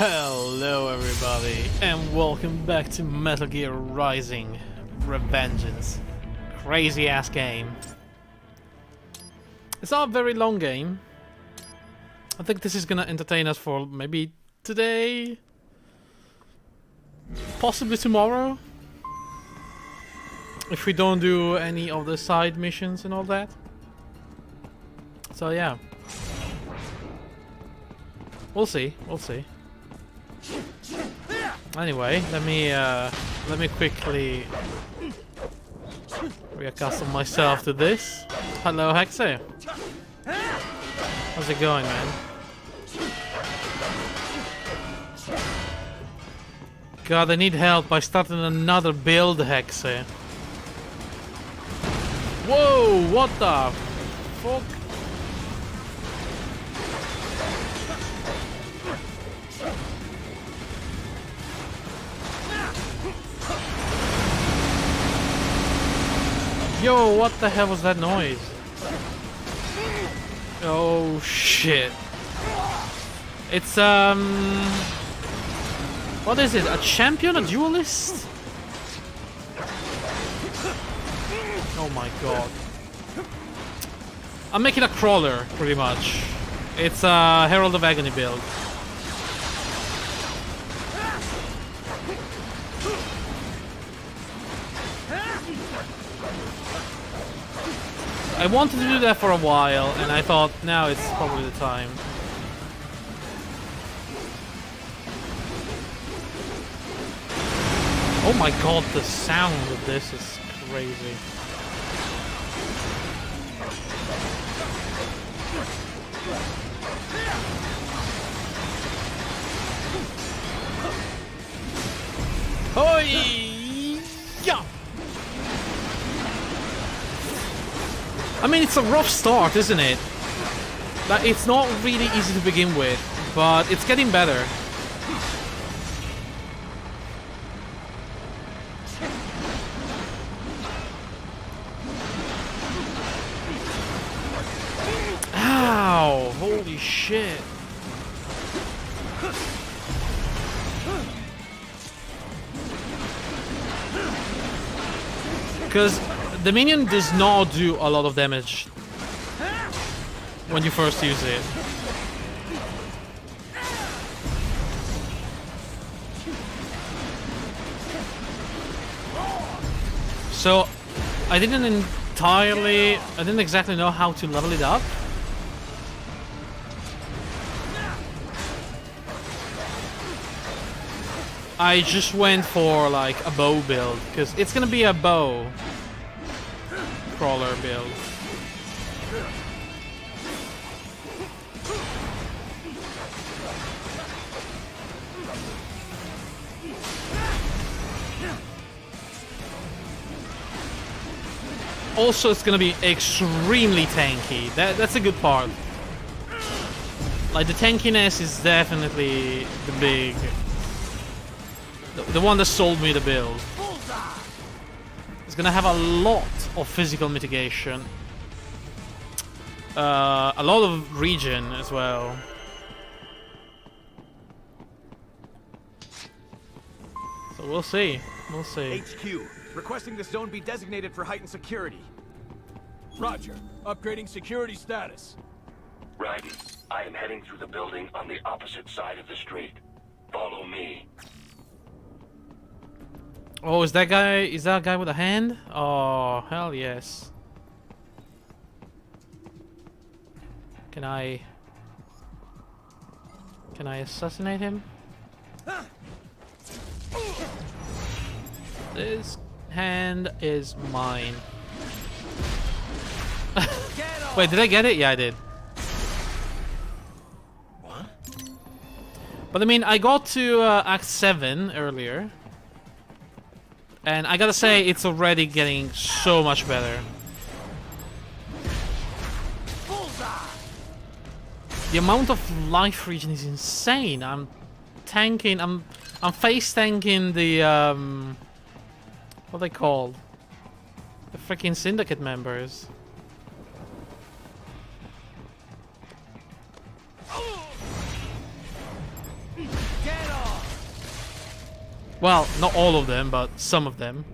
Hello everybody, and welcome back to Metal Gear Rising: Revengeance. Crazy ass game. It's not a very long game. I think this is gonna entertain us for maybe today, possibly tomorrow, if we don't do any of the side missions and all that. So yeah, we'll see. Anyway, let me quickly reaccustom myself to this. Hello, Hexe. How's it going, man? God, I need help by starting another build, Hexe. Whoa, what the fuck? Yo, what the hell was that noise? Oh shit. It's what is it? A champion? A duelist? Oh my god. I'm making a crawler, pretty much. It's a Herald of Agony build. I wanted to do that for a while, and I thought now it's probably the time. Oh my god, the sound of this is crazy. Hoi! Yeah! I mean, it's a rough start, isn't it? Like, it's not really easy to begin with, but it's getting better. Ow! Holy shit. Because the minion does not do a lot of damage when you first use it. So I didn't exactly know how to level it up. I just went for like a bow build, because it's gonna be a bow crawler build. Also, it's gonna be extremely tanky. That's a good part. Like, the tankiness is definitely the one that sold me the build. It's gonna have a lot of physical mitigation. A lot of regen as well. So we'll see. We'll see. HQ, requesting this zone be designated for heightened security. Roger. Upgrading security status. Raiden, I am heading through the building on the opposite side of the street. Follow me. Oh, is that a guy with a hand? Oh, hell yes. Can I assassinate him? This hand is mine. Wait, did I get it? Yeah, I did. What? But I mean, I got to Act 7 earlier. And I gotta say, it's already getting so much better. The amount of life regen is insane. I'm face tanking the what are they called? The freaking syndicate members. Get Well, not all of them, but some of them.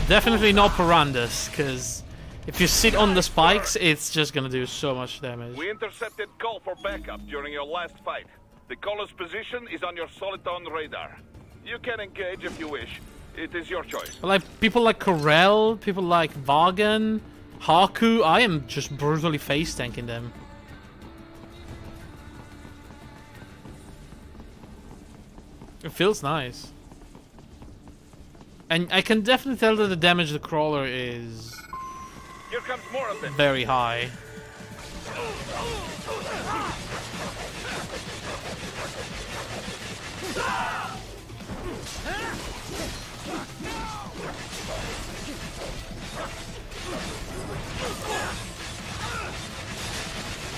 Definitely not Piranhas, because if you sit on the spikes, it's just gonna do so much damage. We intercepted call for backup during your last fight. The caller's position is on your Soliton radar. You can engage if you wish. It is your choice. But like people like Corel, people like Vagan, Haku, I am just brutally face tanking them. It feels nice. And I can definitely tell that the damage the crawler is Here comes more of them. very high.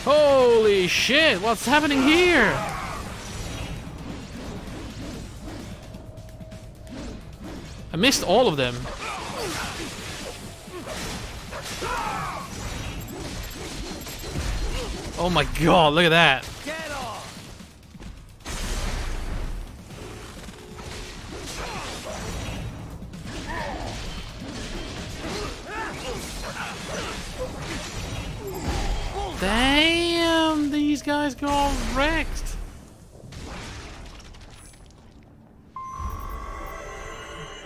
Holy shit, what's happening here? I missed all of them. Oh my god, look at that. Get off! Damn, these guys go all wrecked.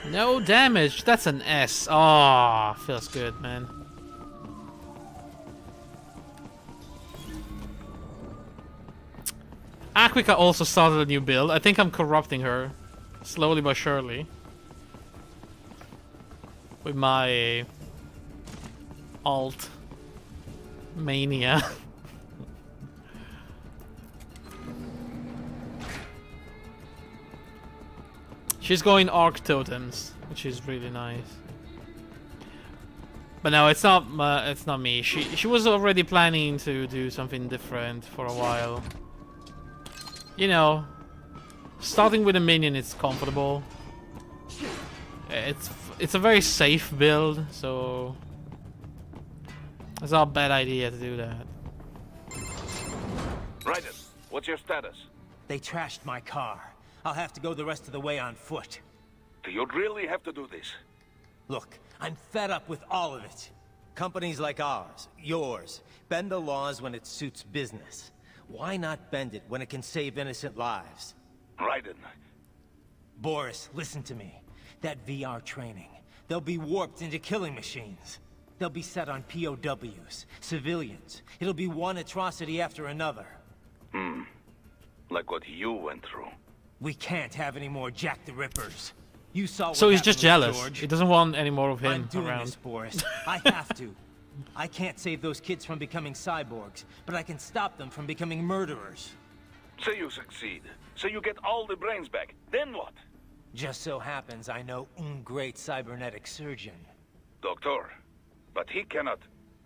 No damage, that's an S. Ah, feels good, man. Aquika also started a new build. I think I'm corrupting her, slowly but surely, with my alt mania. She's going Arc Totems, which is really nice. But no, it's not me. She was already planning to do something different for a while. You know, starting with a minion is comfortable. It's a very safe build, so it's not a bad idea to do that. Raiden, what's your status? They trashed my car. I'll have to go the rest of the way on foot. Do you really have to do this? Look, I'm fed up with all of it. Companies like ours, yours, bend the laws when it suits business. Why not bend it when it can save innocent lives? Raiden. Boris, listen to me. That VR training, they'll be warped into killing machines. They'll be set on POWs, civilians. It'll be one atrocity after another. Like what you went through. We can't have any more Jack the Rippers. You saw what So he's happened just with jealous. George. He doesn't want any more of I'm him doing around. this, Boris. I have to. I can't save those kids from becoming cyborgs, but I can stop them from becoming murderers. So you succeed. So you get all the brains back. Then what? Just so happens I know un great cybernetic surgeon. Doctor. But he cannot.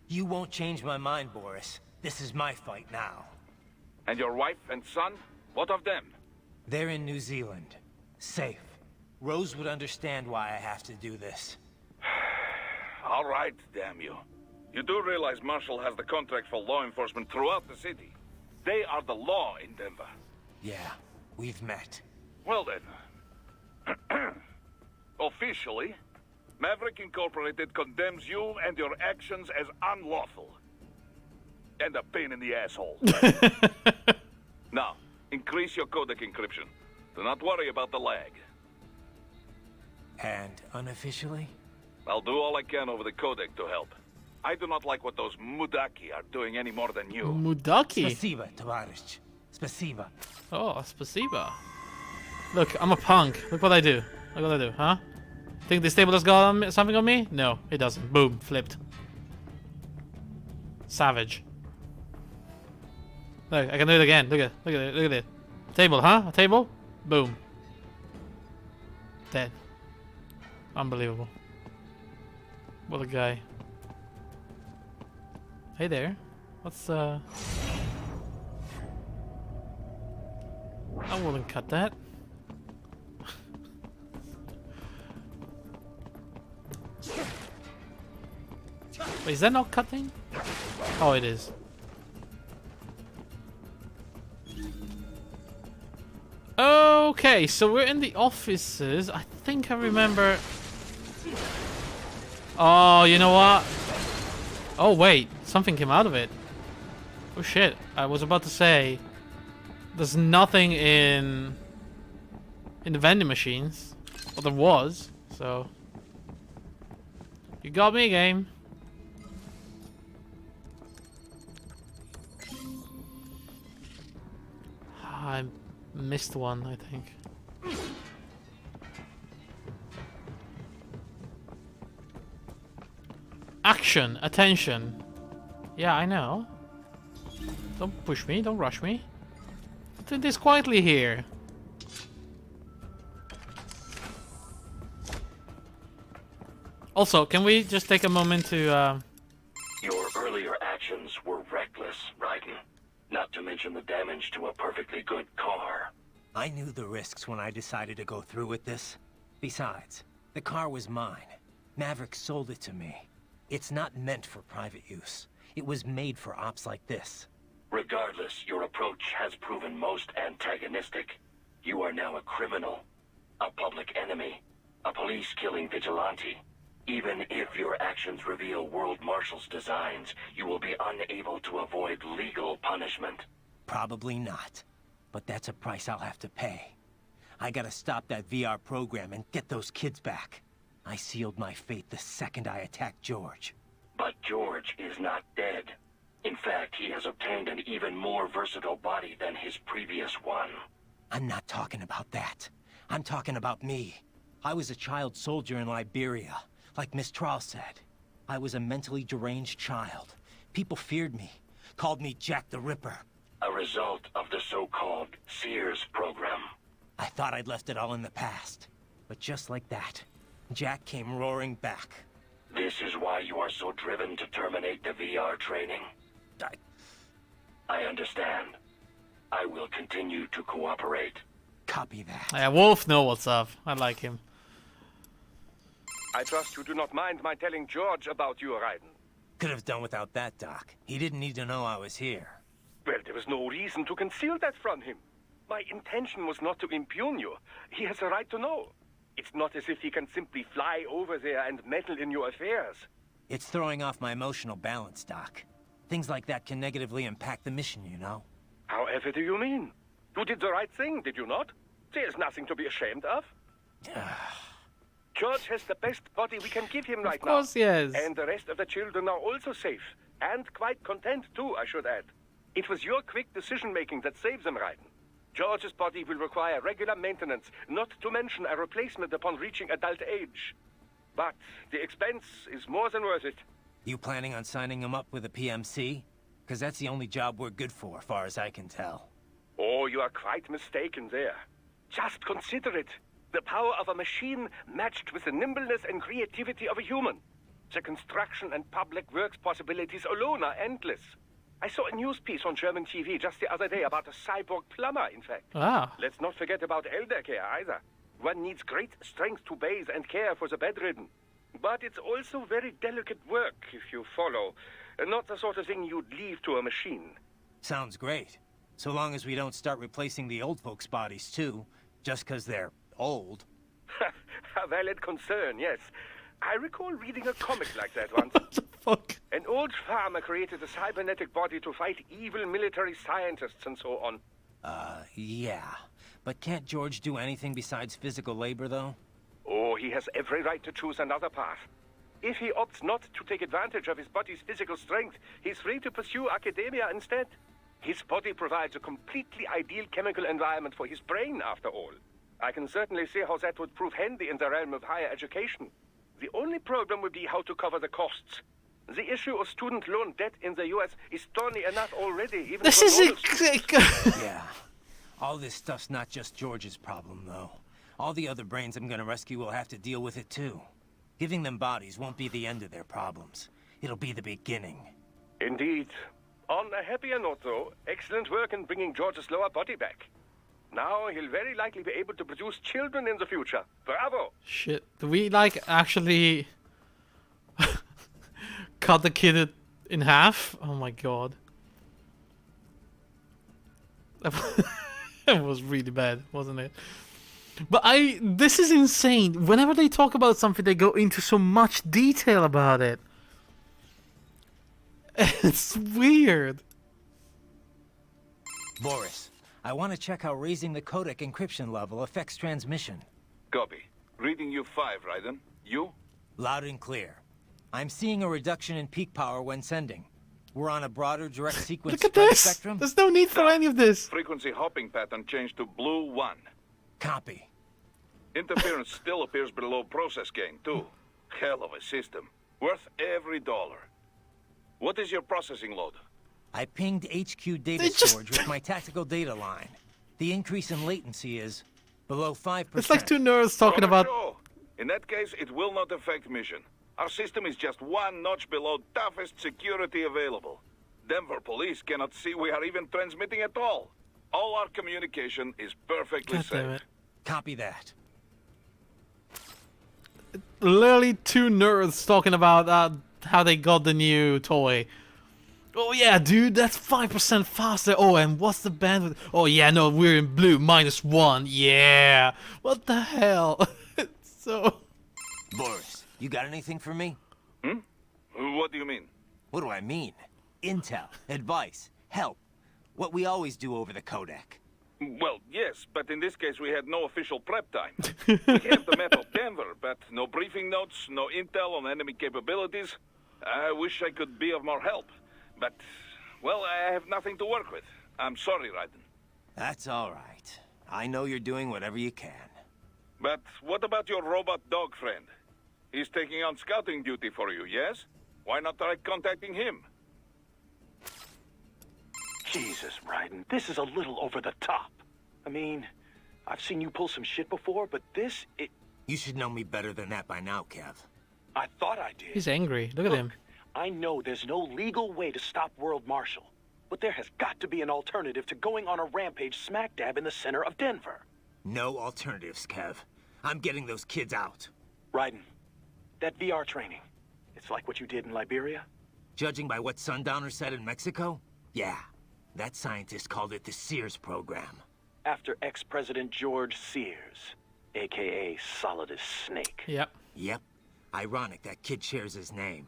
You won't change my mind, Boris. This is my fight now. And your wife and son? What of them? They're in New Zealand. Safe. Rose would understand why I have to do this. All right, damn you. You do realize Marshall has the contract for law enforcement throughout the city. They are the law in Denver. Yeah, we've met. Well then. Officially, Maverick Incorporated condemns you and your actions as unlawful. And a pain in the asshole. Now, increase your codec encryption. Do not worry about the lag. And unofficially? I'll do all I can over the codec to help. I do not like what those Mudaki are doing any more than you. Mudaki. Spasiba, Tovarищ. Spasiba. Oh, spasiba. Look, I'm a punk. Look what I do. Look what I do, huh? Think this table has got something on me? No, it doesn't. Boom, flipped. Savage. Look, I can do it again. Look at it. Look at it. Table, huh? A table? Boom. Dead. Unbelievable. What a guy. Hey there. What's I wouldn't cut that. Wait, is that not cutting? Oh, it is. Okay, so we're in the offices. I think I remember... Oh, you know what? Oh, wait. Something came out of it. Oh, shit. I was about to say... There's nothing in the vending machines. Well, there was, so... You got me, game. I missed one, I think. Action! Attention! Yeah, I know. Don't push me, don't rush me. Do this quietly here. Also, can we just take a moment to, Your earlier actions were reckless, Raiden. Not to mention the damage to a perfectly good car. I knew the risks when I decided to go through with this. Besides, the car was mine. Maverick sold it to me. It's not meant for private use. It was made for ops like this. Regardless, your approach has proven most antagonistic. You are now a criminal, a public enemy, a police-killing vigilante. Even if your actions reveal World Marshal's designs, you will be unable to avoid legal punishment. Probably not. But that's a price I'll have to pay. I gotta stop that VR program and get those kids back. I sealed my fate the second I attacked George. But George is not dead. In fact, he has obtained an even more versatile body than his previous one. I'm not talking about that. I'm talking about me. I was a child soldier in Liberia, like Miss Trawl said. I was a mentally deranged child. People feared me, called me Jack the Ripper. A result of the so-called Sears program. I thought I'd left it all in the past. But just like that, Jack came roaring back. This is why you are so driven to terminate the VR training. I understand. I will continue to cooperate. Copy that. yeah, Wolf know what's up. I like him. I trust you do not mind my telling George about you, Raiden. Could have done without that, Doc. He didn't need to know I was here. Well, there was no reason to conceal that from him. My intention was not to impugn you. He has a right to know. It's not as if he can simply fly over there and meddle in your affairs. It's throwing off my emotional balance, Doc. Things like that can negatively impact the mission, you know? However do you mean? You did the right thing, did you not? There's nothing to be ashamed of. George has the best body we can give him right now. Of course, yes. And the rest of the children are also safe. And quite content, too, I should add. It was your quick decision-making that saves them, Raiden. George's body will require regular maintenance, not to mention a replacement upon reaching adult age. But the expense is more than worth it. You planning on signing him up with a PMC? Because that's the only job we're good for, far as I can tell. Oh, you are quite mistaken there. Just consider it. The power of a machine matched with the nimbleness and creativity of a human. The construction and public works possibilities alone are endless. I saw a news piece on German TV just the other day about a cyborg plumber, in fact. Ah. Let's not forget about elder care either. One needs great strength to bathe and care for the bedridden. But it's also very delicate work, if you follow. Not the sort of thing you'd leave to a machine. Sounds great. So long as we don't start replacing the old folks' bodies, too. Just because they're old. A valid concern, yes. I recall reading a comic like that once. What the fuck? An old farmer created a cybernetic body to fight evil military scientists and so on. Yeah. But can't George do anything besides physical labor, though? Oh, he has every right to choose another path. If he opts not to take advantage of his body's physical strength, he's free to pursue academia instead. His body provides a completely ideal chemical environment for his brain, after all. I can certainly see how that would prove handy in the realm of higher education. The only problem would be how to cover the costs. The issue of student loan debt in the US is thorny enough already, even This for is normal a... Yeah. All this stuff's not just George's problem, though. All the other brains I'm gonna rescue will have to deal with it, too. Giving them bodies won't be the end of their problems. It'll be the beginning. Indeed. On a happier note, though, excellent work in bringing George's lower body back. Now he'll very likely be able to produce children in the future. Bravo! Shit. Do we, like, actually... cut the kid in half? Oh my god. It was really bad, wasn't it? But this is insane. Whenever they talk about something, they go into so much detail about it. It's weird. Boris, I want to check how raising the codec encryption level affects transmission. Copy. Reading you 5, Raiden. You? Loud and clear. I'm seeing a reduction in peak power when sending. We're on a broader direct sequence Look at spread this. spectrum. There's no need for any of this. Frequency hopping pattern changed to blue 1. Copy. Interference still appears below process gain, too. Hell of a system. Worth every dollar. What is your processing load? I pinged HQ data They just- storage with my tactical data line. The increase in latency is below 5%. It's like two nerds talking about. Sure. In that case, it will not affect mission. Our system is just one notch below toughest security available. Denver police cannot see we are even transmitting at all. All our communication is perfectly God damn safe. it. Copy that. Literally two nerds talking about how they got the new toy. Oh yeah, dude, that's 5% faster. Oh, and what's the bandwidth? Oh yeah, no, we're in blue, -1. Yeah. What the hell? It's so... Boris, you got anything for me? What do you mean? What do I mean? Intel, advice, help. What we always do over the codec. Well, yes, but in this case we had no official prep time. We have the map of Denver, but no briefing notes, no intel on enemy capabilities. I wish I could be of more help. But, well, I have nothing to work with. I'm sorry, Raiden. That's all right. I know you're doing whatever you can. But what about your robot dog friend? He's taking on scouting duty for you, yes? Why not try contacting him? Jesus, Raiden, this is a little over the top. I mean, I've seen you pull some shit before, but this, You should know me better than that by now, Kev. I thought I did. He's angry. Look at him. I know there's no legal way to stop World Marshal, but there has got to be an alternative to going on a rampage smack dab in the center of Denver. No alternatives, Kev. I'm getting those kids out. Raiden, that VR training, it's like what you did in Liberia? Judging by what Sundowner said in Mexico, yeah. That scientist called it the Sears program. After ex-President George Sears, a.k.a. Solidus Snake. Yep. Yep. Ironic that kid shares his name.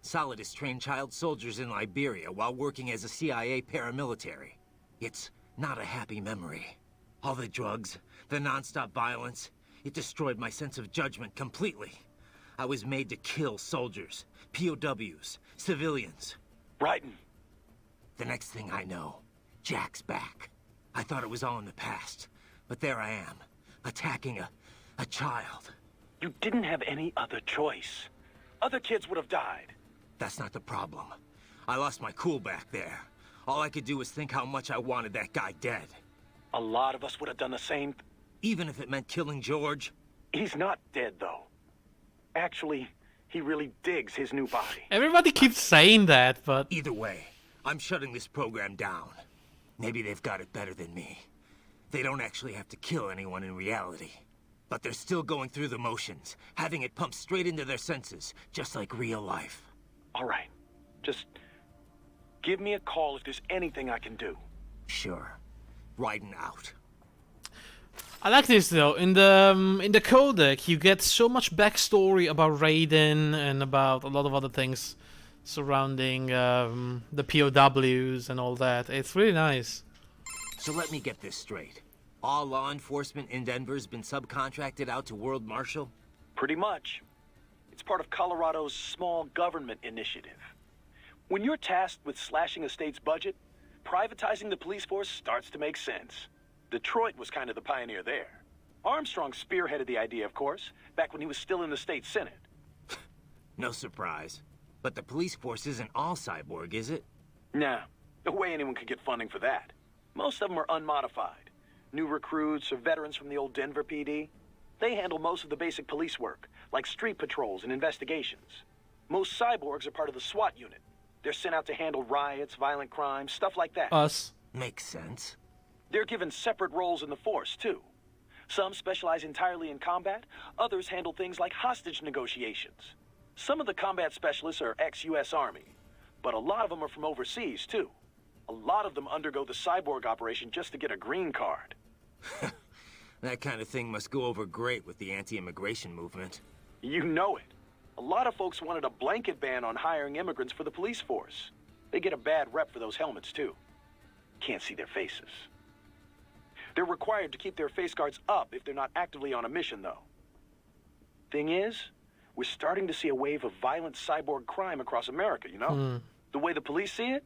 Solidus trained child soldiers in Liberia while working as a CIA paramilitary. It's not a happy memory. All the drugs, the non-stop violence, it destroyed my sense of judgment completely. I was made to kill soldiers, POWs, civilians. Raiden, The next thing I know, Jack's back. I thought it was all in the past, but there I am, attacking a child. you didn't have any other choice. Other kids would have died. That's not the problem. I lost my cool back there. All I could do was think how much I wanted that guy dead. A lot of us would have done the same. Even if it meant killing George. He's not dead, though. Actually, he really digs his new body. Everybody keeps saying that, but... Either way, I'm shutting this program down. Maybe they've got it better than me. They don't actually have to kill anyone in reality. But they're still going through the motions, having it pumped straight into their senses, just like real life. All right. Just give me a call if there's anything I can do. Sure. Raiden out. I like this though. In the codec, you get so much backstory about Raiden and about a lot of other things surrounding the POWs and all that. It's really nice. So let me get this straight. All law enforcement in Denver's been subcontracted out to World Marshal? Pretty much. It's part of Colorado's small government initiative. When you're tasked with slashing a state's budget, privatizing the police force starts to make sense. Detroit was kind of the pioneer there. Armstrong spearheaded the idea, of course, back when he was still in the state senate. No surprise. But the police force isn't all cyborg, is it? Nah, no way anyone could get funding for that. Most of them are unmodified. New recruits or veterans from the old Denver PD. They handle most of the basic police work, like street patrols and investigations. Most cyborgs are part of the SWAT unit. They're sent out to handle riots, violent crimes, stuff like that. Us. Makes sense. They're given separate roles in the force, too. Some specialize entirely in combat, others handle things like hostage negotiations. Some of the combat specialists are ex-US Army, but a lot of them are from overseas, too. A lot of them undergo the cyborg operation just to get a green card. That kind of thing must go over great with the anti-immigration movement. You know it. A lot of folks wanted a blanket ban on hiring immigrants for the police force. They get a bad rep for those helmets, too. Can't see their faces. They're required to keep their face guards up if they're not actively on a mission, though. Thing is, we're starting to see a wave of violent cyborg crime across America, you know? The way the police see it,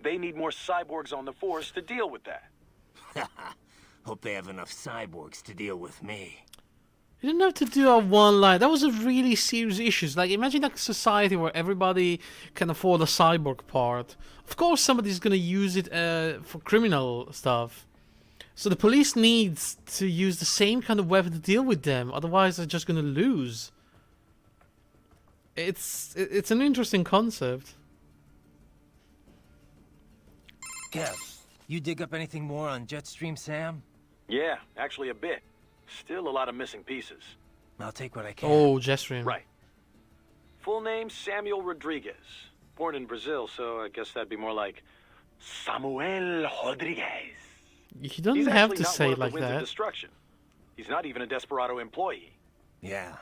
they need more cyborgs on the force to deal with that. Hope they have enough cyborgs to deal with me. You didn't have to do a one line. That was a really serious issue. Like, imagine a society where everybody can afford a cyborg part. Of course, somebody's gonna use it for criminal stuff. So the police needs to use the same kind of weapon to deal with them. Otherwise, they're just gonna lose. It's an interesting concept. Kev, you dig up anything more on Jetstream Sam? Yeah, actually a bit. Still a lot of missing pieces. I'll take what I can. Oh, Jetstream. Right. Full name, Samuel Rodriguez. Born in Brazil, so I guess that'd be more like Samuel Rodriguez. You don't He's have actually to not say one it of the like Winds of that. Destruction. He's not even a Desperado employee. Yeah.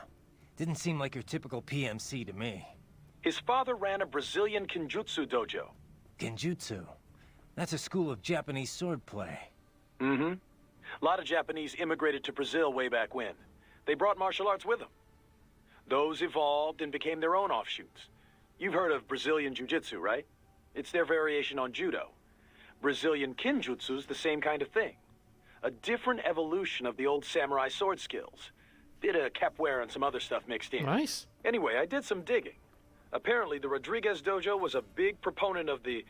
Didn't seem like your typical PMC to me. His father ran a Brazilian Kenjutsu dojo. Genjutsu. That's a school of Japanese swordplay. Mm-hmm. A lot of Japanese immigrated to Brazil way back when. They brought martial arts with them. Those evolved and became their own offshoots. You've heard of Brazilian Jiu-Jitsu, right? It's their variation on Judo. Brazilian Kenjutsu's the same kind of thing. A different evolution of the old samurai sword skills. Bit of capoeira and some other stuff mixed in. Nice. Anyway, I did some digging. Apparently, the Rodriguez dojo was a big proponent of the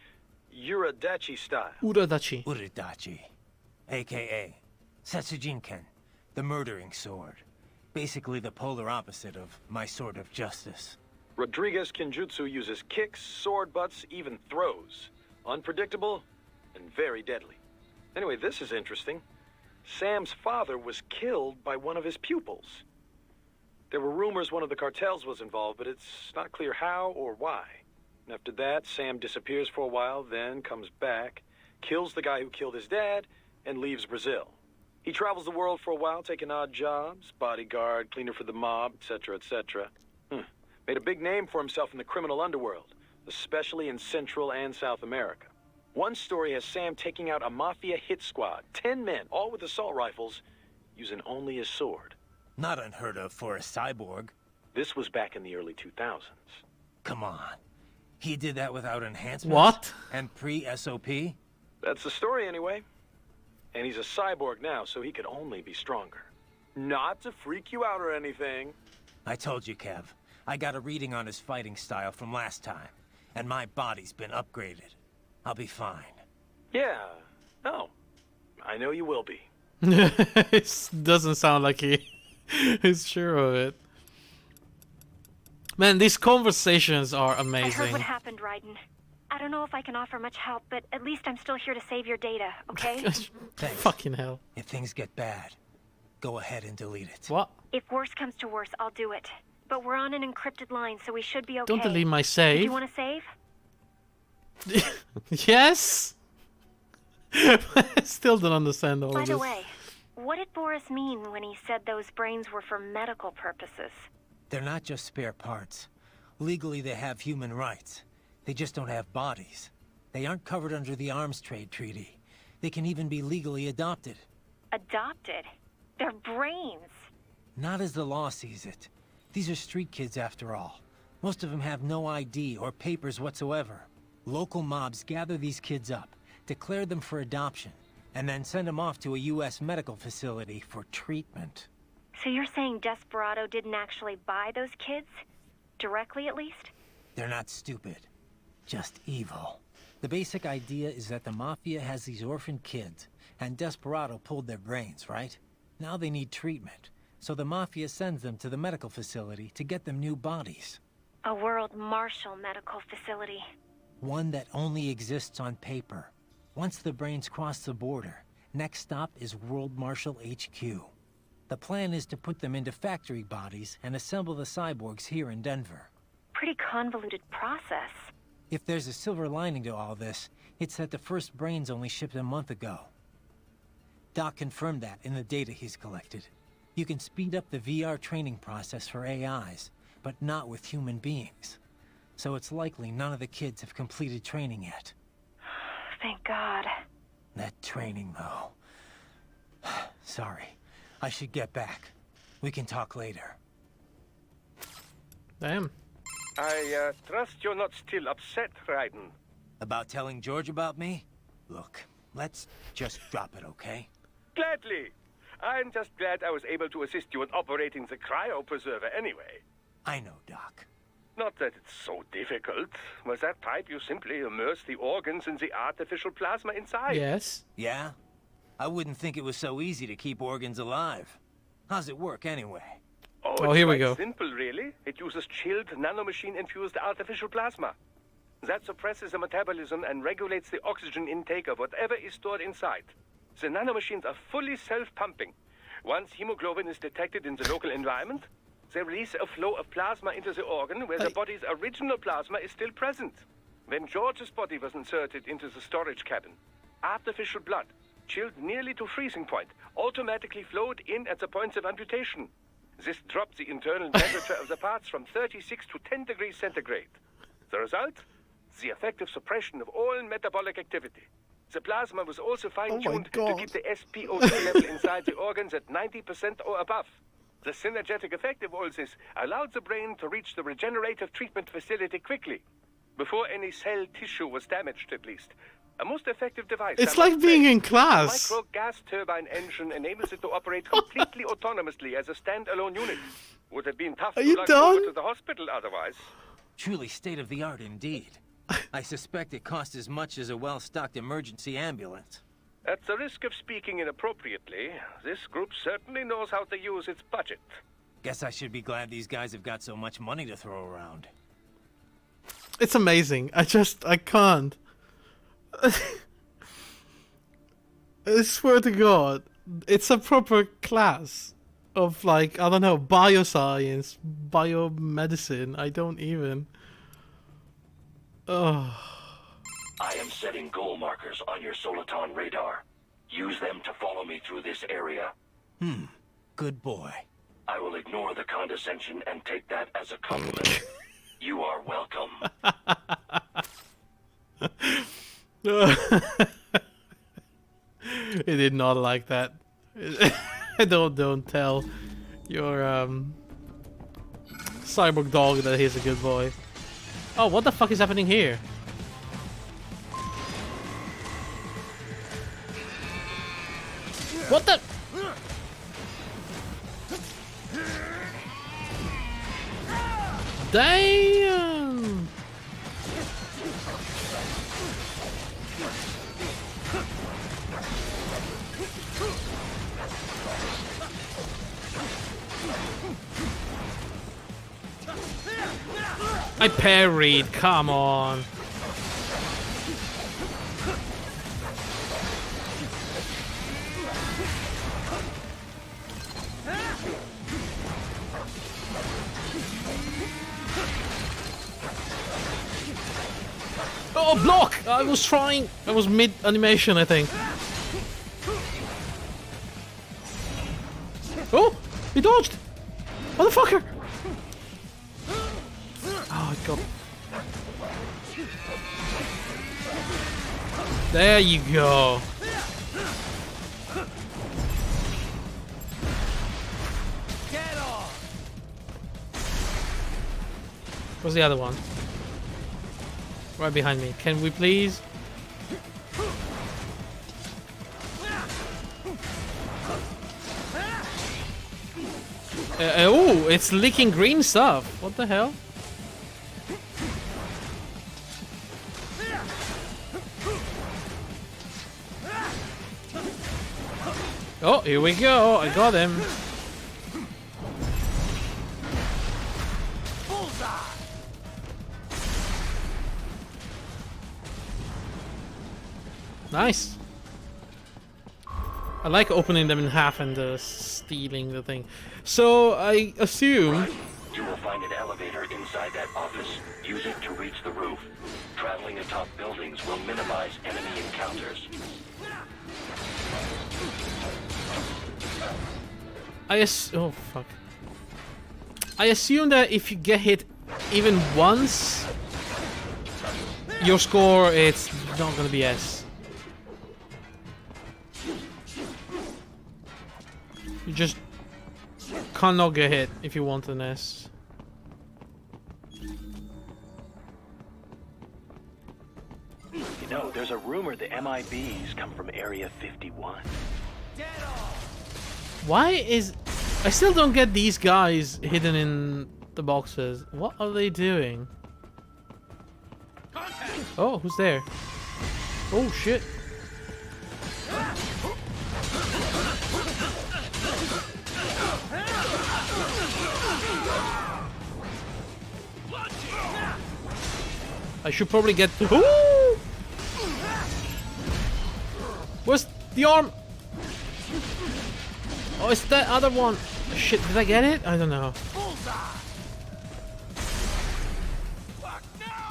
Uradachi style. Uradachi. Uridachi. A.K.A. Setsujinken, the murdering sword. Basically the polar opposite of my sword of justice. Rodriguez Kenjutsu uses kicks, sword butts, even throws. Unpredictable and very deadly. Anyway, this is interesting. Sam's father was killed by one of his pupils. There were rumors one of the cartels was involved, but it's not clear how or why. And after that, Sam disappears for a while, then comes back, kills the guy who killed his dad, and leaves Brazil. He travels the world for a while, taking odd jobs, bodyguard, cleaner for the mob, etc., etc. Made a big name for himself in the criminal underworld, especially in Central and South America. One story has Sam taking out a mafia hit squad, 10 men, all with assault rifles, using only his sword. Not unheard of for a cyborg. This was back in the early 2000s. Come on. He did that without enhancements? What? And pre-SOP? That's the story anyway. And he's a cyborg now, so he could only be stronger. Not to freak you out or anything. I told you, Kev. I got a reading on his fighting style from last time. And my body's been upgraded. I'll be fine. Yeah. No. I know you will be. It doesn't sound like he is sure of it. Man, these conversations are I heard amazing. what happened, Raiden. I don't know if I can offer much help, but at least I'm still here to save your data, okay? Thanks. Fucking hell. If things get bad, go ahead and delete it. What? If worse comes to worse, I'll do it. But we're on an encrypted line, so we should be okay. Don't delete my Do save. you want to save? Yes? I still don't understand all By of the this. way, what did Boris mean when he said those brains were for medical purposes? They're not just spare parts. Legally, they have human rights. They just don't have bodies. They aren't covered under the Arms Trade Treaty. They can even be legally adopted. Adopted? They're brains. Not as the law sees it. These are street kids after all. Most of them have no ID or papers whatsoever. Local mobs gather these kids up, declare them for adoption, and then send them off to a U.S. medical facility for treatment. So you're saying Desperado didn't actually buy those kids? Directly, at least? They're not stupid, just evil. The basic idea is that the Mafia has these orphaned kids, and Desperado pulled their brains, right? Now they need treatment, so the Mafia sends them to the medical facility to get them new bodies. A World Marshal medical facility. One that only exists on paper. Once the brains cross the border, next stop is World Marshal HQ. The plan is to put them into factory bodies and assemble the cyborgs here in Denver. Pretty convoluted process. If there's a silver lining to all this, it's that the first brains only shipped a month ago. Doc confirmed that in the data he's collected. You can speed up the VR training process for AIs, but not with human beings. So it's likely none of the kids have completed training yet. Thank God. That training, though. Sorry. I should get back. We can talk later. Damn. I trust you're not still upset, Raiden. About telling George about me? Look, let's just drop it, okay? Gladly. I'm just glad I was able to assist you in operating the cryopreserver anyway. I know, Doc. Not that it's so difficult. With that pipe, you simply immerse the organs in the artificial plasma inside. Yes. Yeah? I wouldn't think it was so easy to keep organs alive. How's it work, anyway? Oh, here we go. It's simple, really. It uses chilled nanomachine-infused artificial plasma. That suppresses the metabolism and regulates the oxygen intake of whatever is stored inside. The nanomachines are fully self-pumping. Once hemoglobin is detected in the local environment, they release a flow of plasma into the organ where the body's original plasma is still present. When George's body was inserted into the storage cabin, artificial blood, chilled nearly to freezing point, automatically flowed in at the points of amputation. This dropped the internal temperature of the parts from 36 to 10 degrees centigrade. The result? The effective suppression of all metabolic activity. The plasma was also fine-tuned to keep the SpO2 level inside the organs at 90% or above. The synergetic effect of all this allowed the brain to reach the regenerative treatment facility quickly, before any cell tissue was damaged at least. A most effective device. It's like being in A class. micro gas turbine engine enables it to operate completely autonomously as a standalone unit. Would have been tough Are to you lug over done? to the hospital otherwise. Truly state-of-the-art indeed. I suspect it cost as much as a well-stocked emergency ambulance. At the risk of speaking inappropriately, this group certainly knows how to use its budget. Guess I should be glad these guys have got so much money to throw around. It's amazing. I can't. I swear to God, it's a proper class of, like, I don't know, bioscience, biomedicine. I don't even. Oh. I am setting goal markers on your Soliton radar. Use them to follow me through this area. Good boy. I will ignore the condescension and take that as a compliment. You are welcome. He did not like that. Don't tell your cyborg dog that he's a good boy. Oh, what the fuck is happening here? What the? Damn! I parried, come on. Oh, block! I was trying. I was mid animation, I think. Oh! He dodged! Motherfucker! Oh, God. There you go. Get off! Where's the other one? Right behind me. Can we please? Oh, it's leaking green stuff. What the hell? Oh, here we go. I got him. Nice. I like opening them in half and stealing the thing. So I assume You will find an elevator inside that office. Use it to reach the roof. Traveling atop buildings will minimize enemy encounters. Oh fuck. I assume that if you get hit even once, your score it's not gonna be S. You just cannot get hit if you want an S. You know, there's a rumor the MIBs come from Area 51. Why is... I still don't get these guys hidden in the boxes. What are they doing? Oh, who's there? Oh shit. I should probably get... Ooh! Where's the arm? Oh, it's that other one. Shit, did I get it? I don't know.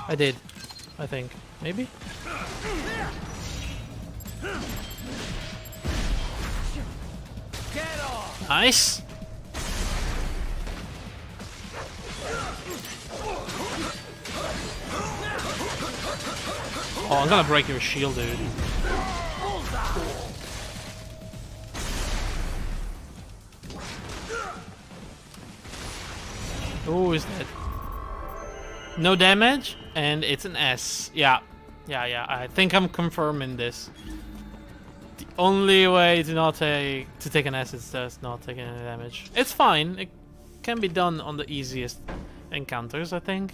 I did. I think. Maybe? Nice! Oh, I'm gonna break your shield, dude. Oh, is that? No damage, and it's an S. Yeah. I think I'm confirming this. The only way to take an S is just not taking any damage. It's fine. It can be done on the easiest encounters, I think.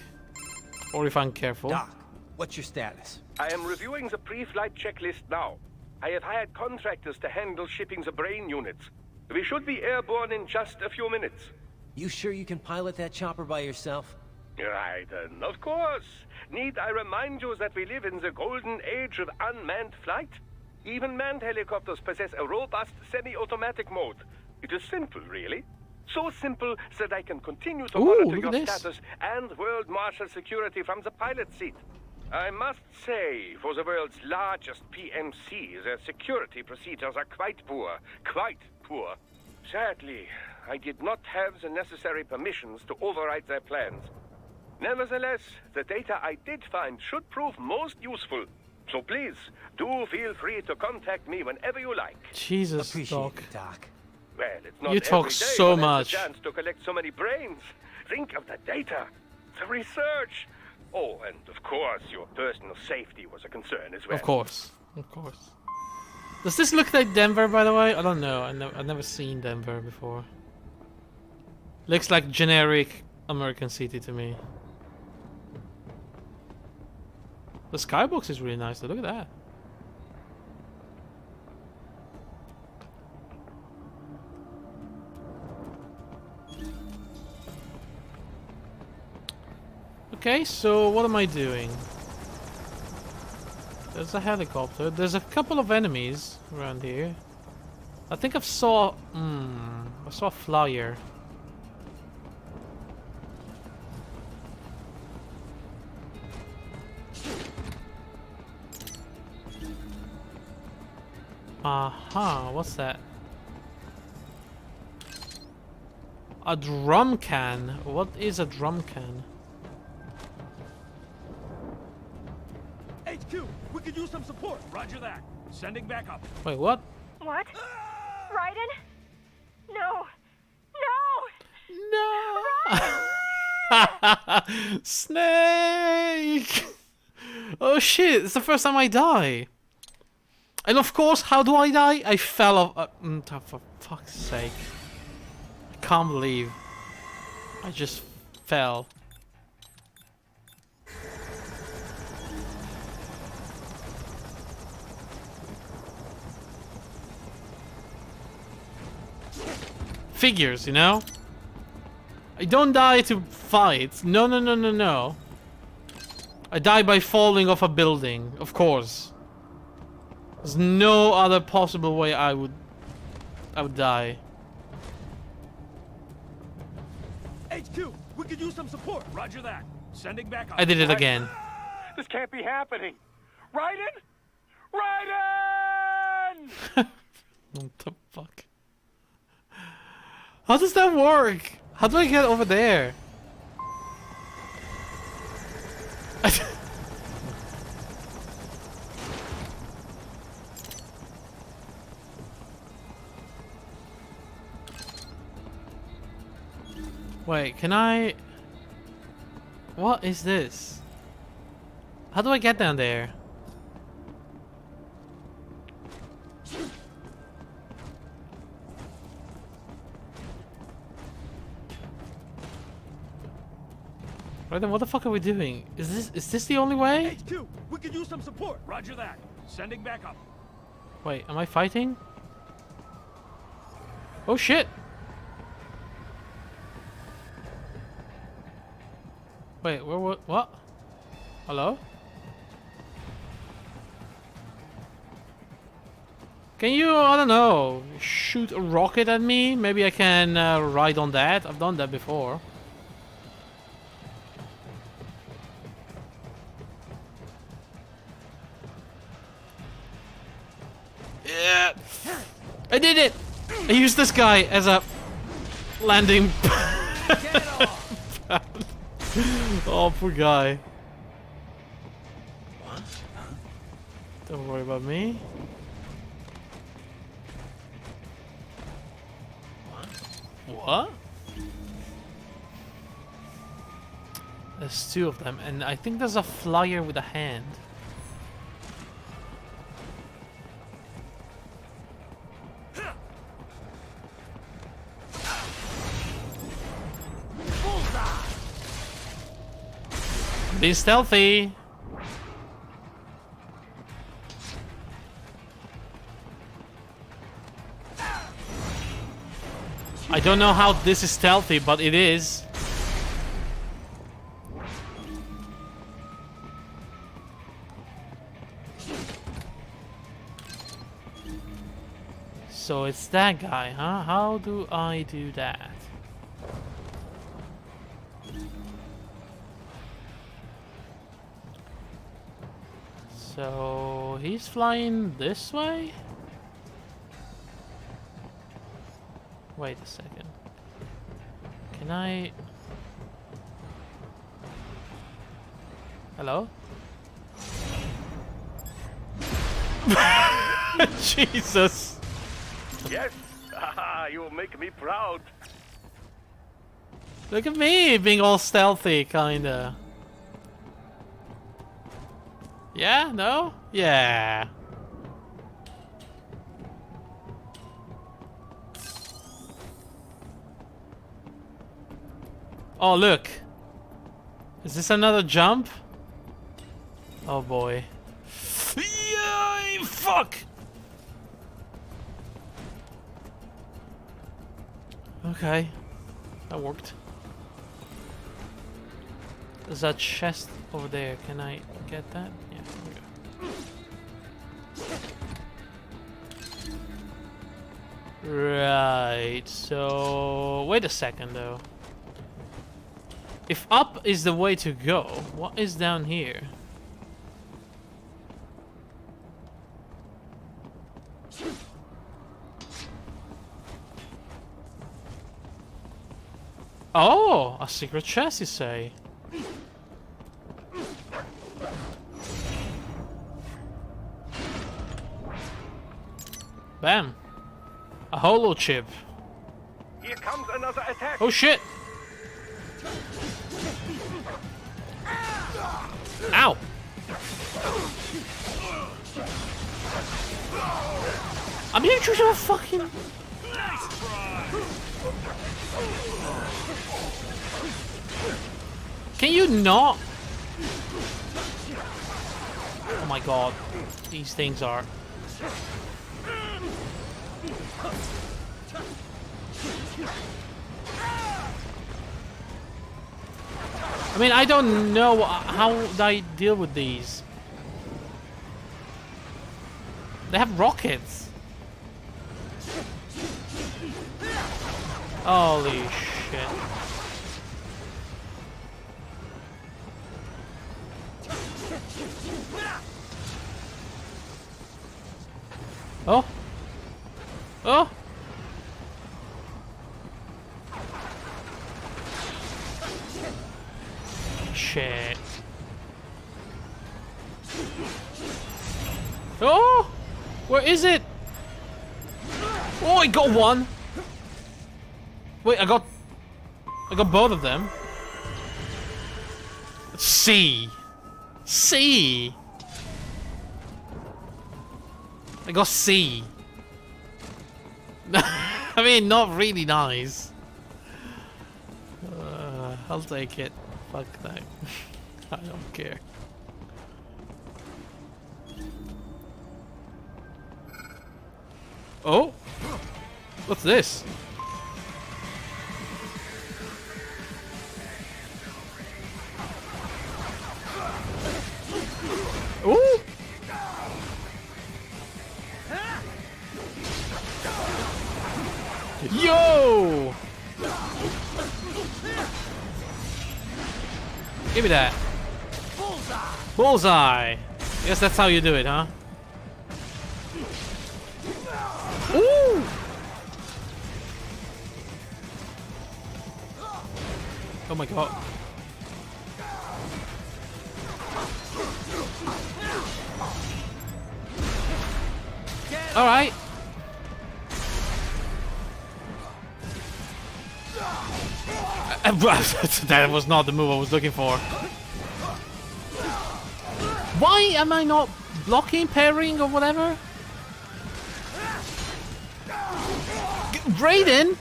Or if I'm careful. Doc, what's your status? I am reviewing the pre-flight checklist now. I have hired contractors to handle shipping the brain units. We should be airborne in just a few minutes. You sure you can pilot that chopper by yourself? Raiden, of course. Need I remind you that we live in the golden age of unmanned flight? Even manned helicopters possess a robust semi-automatic mode. It is simple, really. So simple that I can continue to monitor your status and world marshal security from the pilot seat. I must say, for the world's largest PMC, their security procedures are quite poor. Quite poor. Sadly, I did not have the necessary permissions to override their plans. Nevertheless, the data I did find should prove most useful. So please, do feel free to contact me whenever you like. Jesus, Appreciate Doc. it, Doc. Well, it's not You talk every day so one has much. the chance to collect so many brains. Think of the data, the research. Oh, and of course, your personal safety was a concern as well. Of course. Does this look like Denver, by the way? I don't know. I've never seen Denver before. Looks like generic American city to me. The skybox is really nice though. Look at that. Okay, so what am I doing? There's a helicopter. There's a couple of enemies around here. I think I saw a flyer. Aha, what's that? A drum can. What is a drum can? HQ, we could use some support. Roger that. Sending backup. Wait, what? What? Raiden? No. No! Snake! Oh shit, it's the first time I die. And of course, how do I die? I fell off. For fuck's sake. I can't believe I just fell. Figures, you know? I don't die to fight. No. I die by falling off a building, of course. There's no other possible way I would die. HQ, We could use some support. Roger that. Sending back up. I did it again. This can't be happening. Raiden? Raiden! What the fuck? How does that work? How do I get over there? Wait, can I... What is this? How do I get down there? Right then, what the fuck are we doing? Is this the only way? HQ, we could use some support. Roger that. Sending back up. Wait, am I fighting? Oh shit! Wait, what? Hello? Can you, I don't know, shoot a rocket at me? Maybe I can ride on that. I've done that before. Yeah! I did it! I used this guy as a landing. Oh, poor guy. Don't worry about me. What? There's two of them, and I think there's a flyer with a hand. Be stealthy. I don't know how this is stealthy, but it is. So it's that guy, huh? How do I do that? So he's flying this way? Wait a second. Can I... Hello? Jesus! Yes, you will make me proud. Look at me being all stealthy, kinda. Yeah? No? Yeah. Oh, look. Is this another jump? Oh boy. Yay! Fuck! Okay. That worked. There's a chest over there. Can I get that? Yeah, there we go. Right, so... Wait a second, though. If up is the way to go, what is down here? Oh, a secret chest, you say? Bam. A holo chip. Here comes another attack. Oh shit. Ow. I'm being treated to a fucking... Can you not? Oh my god. These things are... I mean, I don't know how I deal with these. They have rockets. Holy shit. Oh! Oh! Shit. Oh! Where is it? Oh, I got one! Wait, I got both of them. C. C. I got C. I mean, not really nice. I'll take it. Fuck that. I don't care. Oh? What's this? Ooh! Yo! Give me that. Bullseye! Bullseye! Guess that's how you do it, huh? Ooh! Oh my god. Alright. That was not the move I was looking for. Why am I not blocking, parrying, or whatever? Raiden!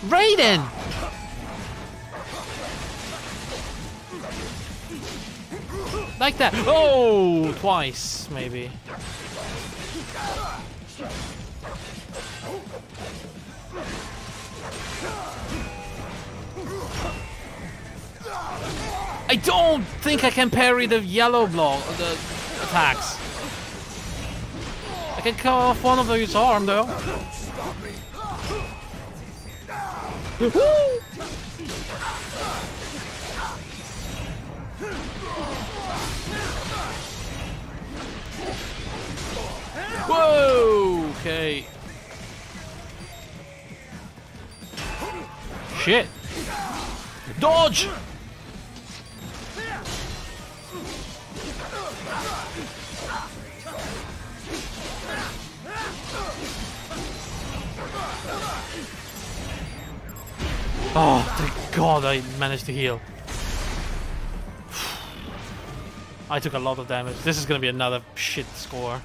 Raiden! Like that. Oh, twice, maybe. I don't think I can parry the yellow block, the attacks. I can cut off one of his arm though. Whoa! Okay. Shit! Dodge! Oh, thank God I managed to heal. I took a lot of damage. This is gonna be another shit score.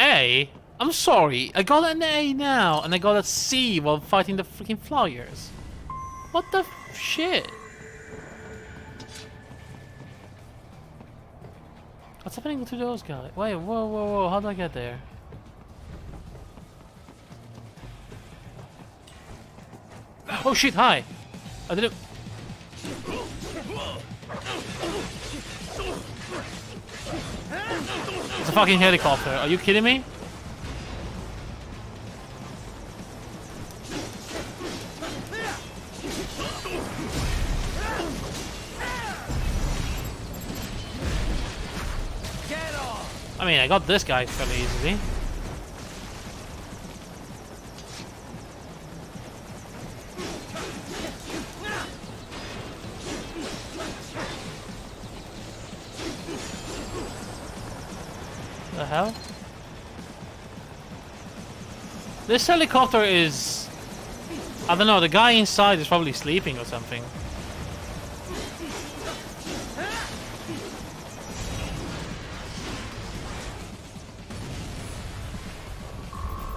A? I'm sorry, I got an A now, and I got a C while fighting the freaking flyers. What the shit? What's happening to those guys? Wait, whoa, whoa, whoa, how do I get there? Oh shit, hi! I didn't... It's a fucking helicopter, are you kidding me? I mean, I got this guy fairly easily. The hell? This helicopter is... I don't know, the guy inside is probably sleeping or something.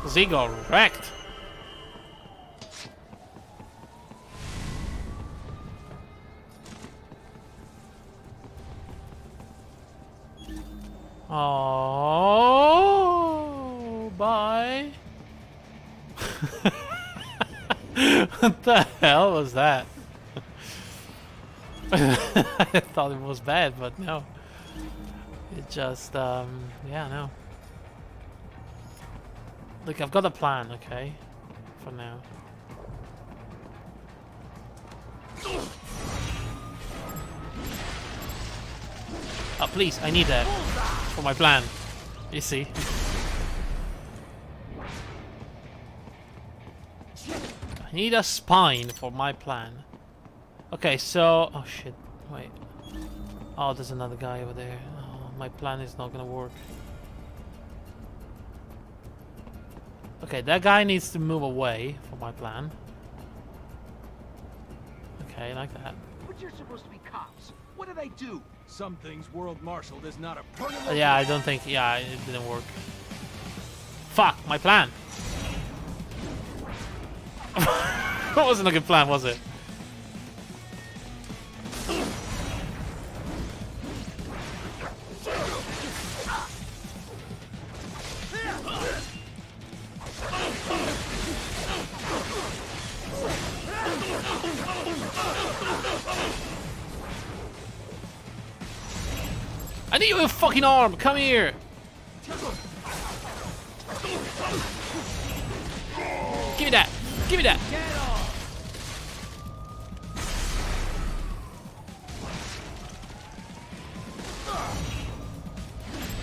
Z got wrecked. Oh, bye. What the hell was that? I thought it was bad, but no. It just, yeah, no. Look, I've got a plan, okay? For now. Oh, please, I need that for my plan. You see? I need a spine for my plan. Okay, so... Oh, shit. Wait. Oh, there's another guy over there. Oh, my plan is not gonna work. Okay, that guy needs to move away for my plan. Okay, like that. But you're supposed to be cops. What do they do? Some things world marshaled is not a permanent. Yeah, I don't think... Yeah, it didn't work. Fuck, my plan. That wasn't a good plan, was it? I need your fucking arm! Come here! Give me that! Give me that!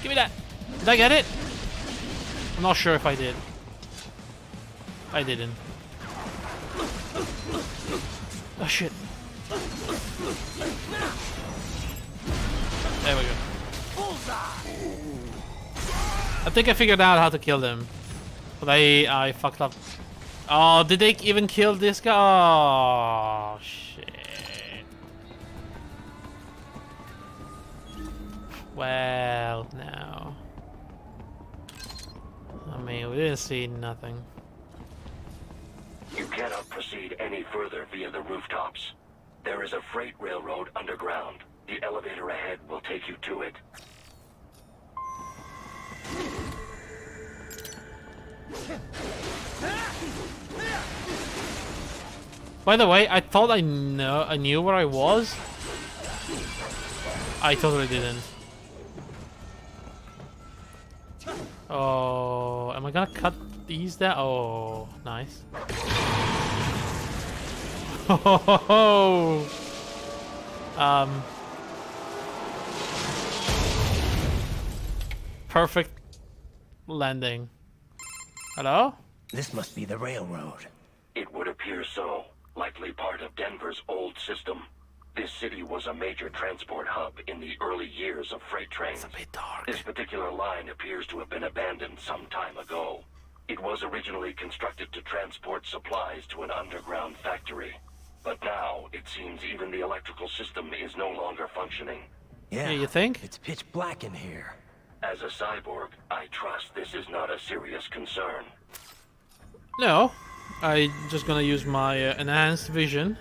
Give me that! Did I get it? I'm not sure if I did. I didn't. Oh shit. There we go. I think I figured out how to kill them. But I fucked up. Oh, did they even kill this guy? Oh, shit. Well, no. I mean, we didn't see nothing. You cannot proceed any further via the rooftops. There is a freight railroad underground. The elevator ahead will take you to it. By the way, I thought I knew where I was. I totally didn't. Oh, am I gonna cut these down? Oh, nice. Perfect landing. Hello? This must be the railroad. It would appear so. Likely part of Denver's old system. This city was a major transport hub in the early years of freight trains. It's a bit dark. This particular line appears to have been abandoned some time ago. It was originally constructed to transport supplies to an underground factory. But now, it seems even the electrical system is no longer functioning. Yeah, You think? it's pitch black in here. As a cyborg, I trust this is not a serious concern. No. I'm just gonna use my enhanced vision.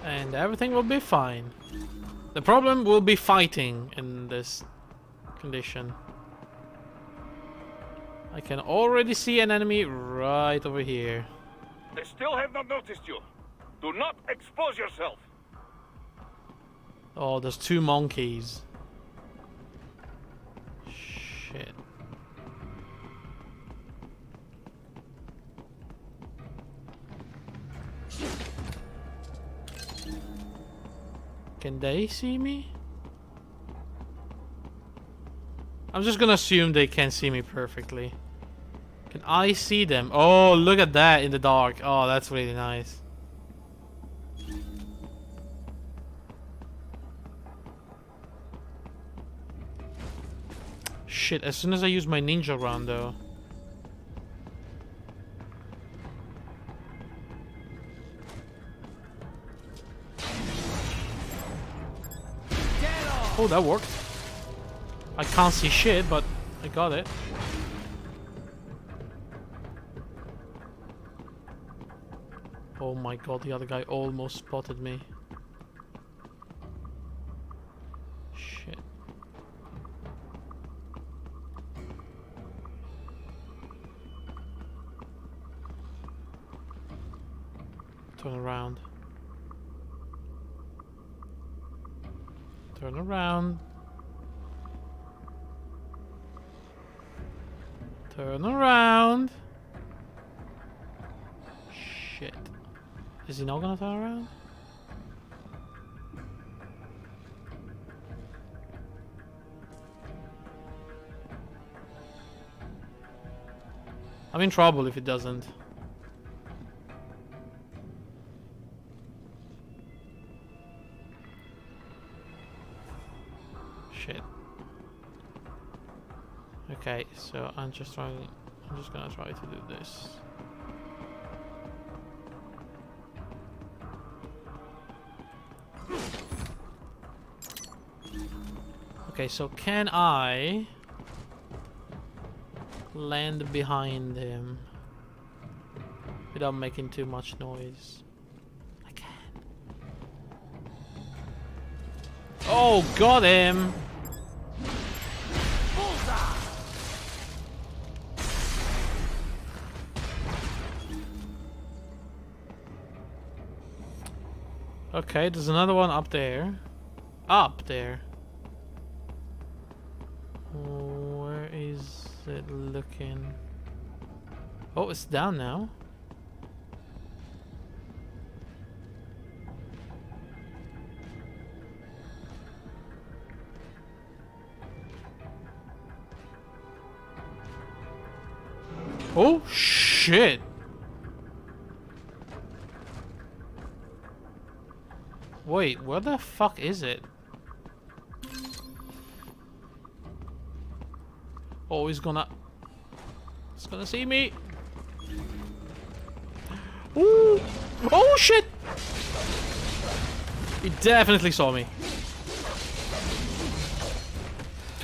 And everything will be fine. The problem will be fighting in this condition. I can already see an enemy right over here. They still have not noticed you. Do not expose yourself. Oh, there's two monkeys. Shit. Can they see me? I'm just gonna assume they can see me perfectly. Can I see them? Oh, look at that in the dark. Oh, that's really nice. Shit, as soon as I use my ninja run though. Oh, that worked. I can't see shit, but I got it. Oh my god, the other guy almost spotted me. Shit. Turn around. Turn around. Turn around. Shit. Is he not gonna turn around? I'm in trouble if it doesn't. Shit. Okay, so I'm just gonna try to do this. Okay, so can I land behind him without making too much noise? I can. Oh, got him! Okay, there's another one up there. Up there. Where is it looking? Oh, it's down now. Oh, shit. Wait, where the fuck is it? Oh, he's gonna see me. Ooh. Oh shit! He definitely saw me.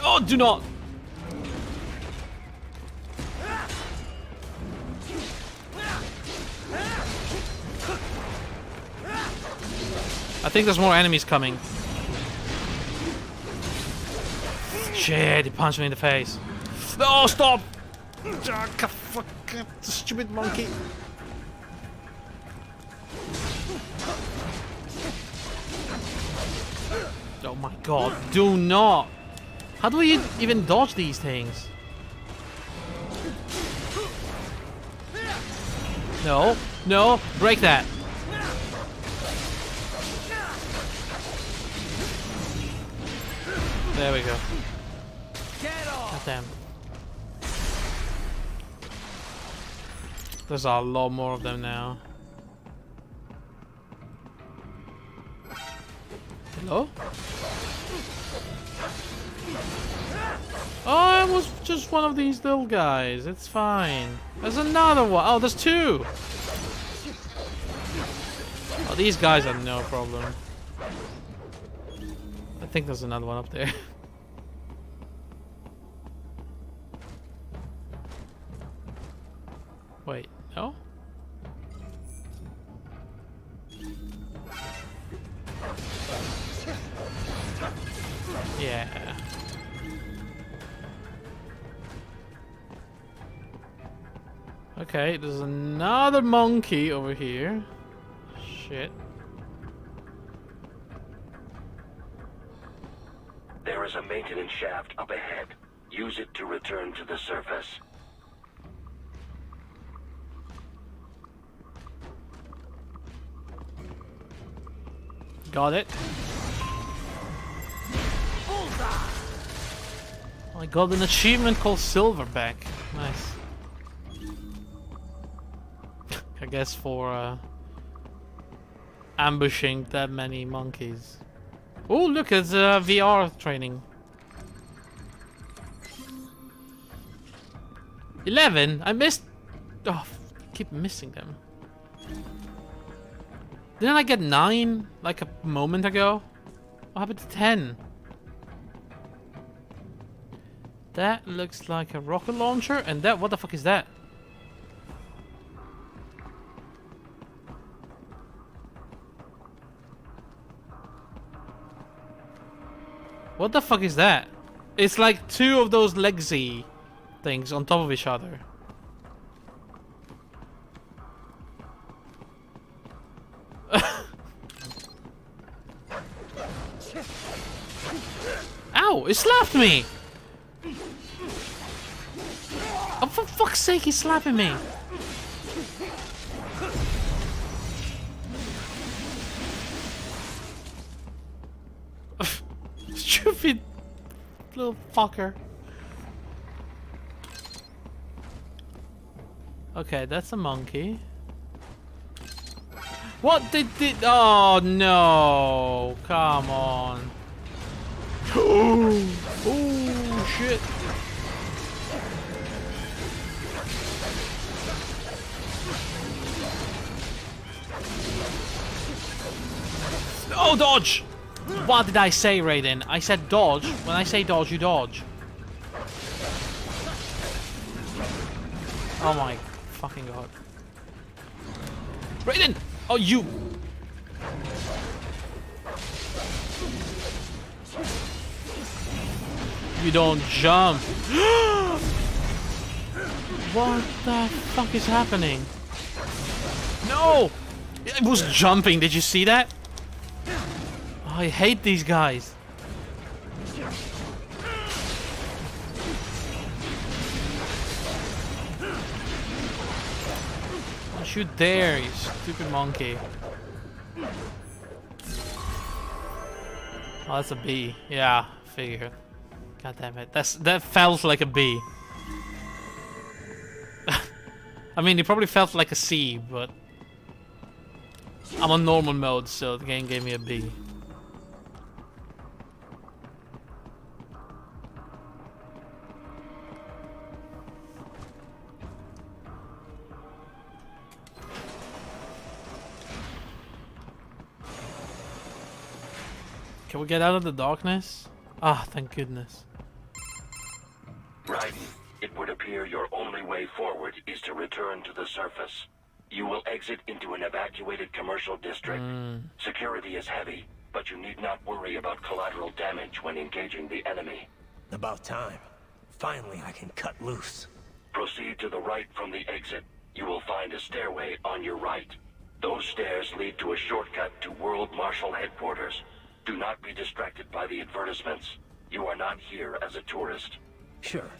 Oh, do not. I think there's more enemies coming. Shit, he punched me in the face. No, stop! Fuck, stupid monkey. Oh my god, do not! How do we even dodge these things? No, no, break that. There we go. God damn. There's a lot more of them now. Hello? Oh, it was just one of these little guys. It's fine. There's another one. Oh, there's two. Oh, these guys are no problem. I think there's another one up there. Wait, no? Yeah. Okay, there's another monkey over here. Shit. There is a maintenance shaft up ahead. Use it to return to the surface. Got it. I got an achievement called Silverback. Nice. I guess for ambushing that many monkeys. Oh, look, it's VR training. 11? I missed... Oh, I keep missing them. Didn't I get 9 like a moment ago? What happened to 10? That looks like a rocket launcher, and that... What the fuck is that? What the fuck is that? It's like 2 of those legsy things on top of each other. Ow! It slapped me! Oh, for fuck's sake, he's slapping me. Stupid little fucker. Okay, that's a monkey. What did oh no, come on. Oh shit. Oh, dodge! What did I say, Raiden? I said dodge. When I say dodge, you dodge. Oh my fucking god. Raiden! Oh, you! You don't jump. What the fuck is happening? No! It was jumping, did you see that? Oh, I hate these guys. Don't you dare, you stupid monkey. Oh, that's a B. Yeah, figure. God damn it. That felt like a B. I mean, it probably felt like a C, but I'm on normal mode, so the game gave me a B. Can we get out of the darkness? Ah, thank goodness. Raiden, it would appear your only way forward is to return to the surface. You will exit into an evacuated commercial district. Security is heavy, but you need not worry about collateral damage when engaging the enemy. About time. Finally, I can cut loose. Proceed to the right from the exit. You will find a stairway on your right. Those stairs lead to a shortcut to World Marshal Headquarters. Do not be distracted by the advertisements. You are not here as a tourist. Sure.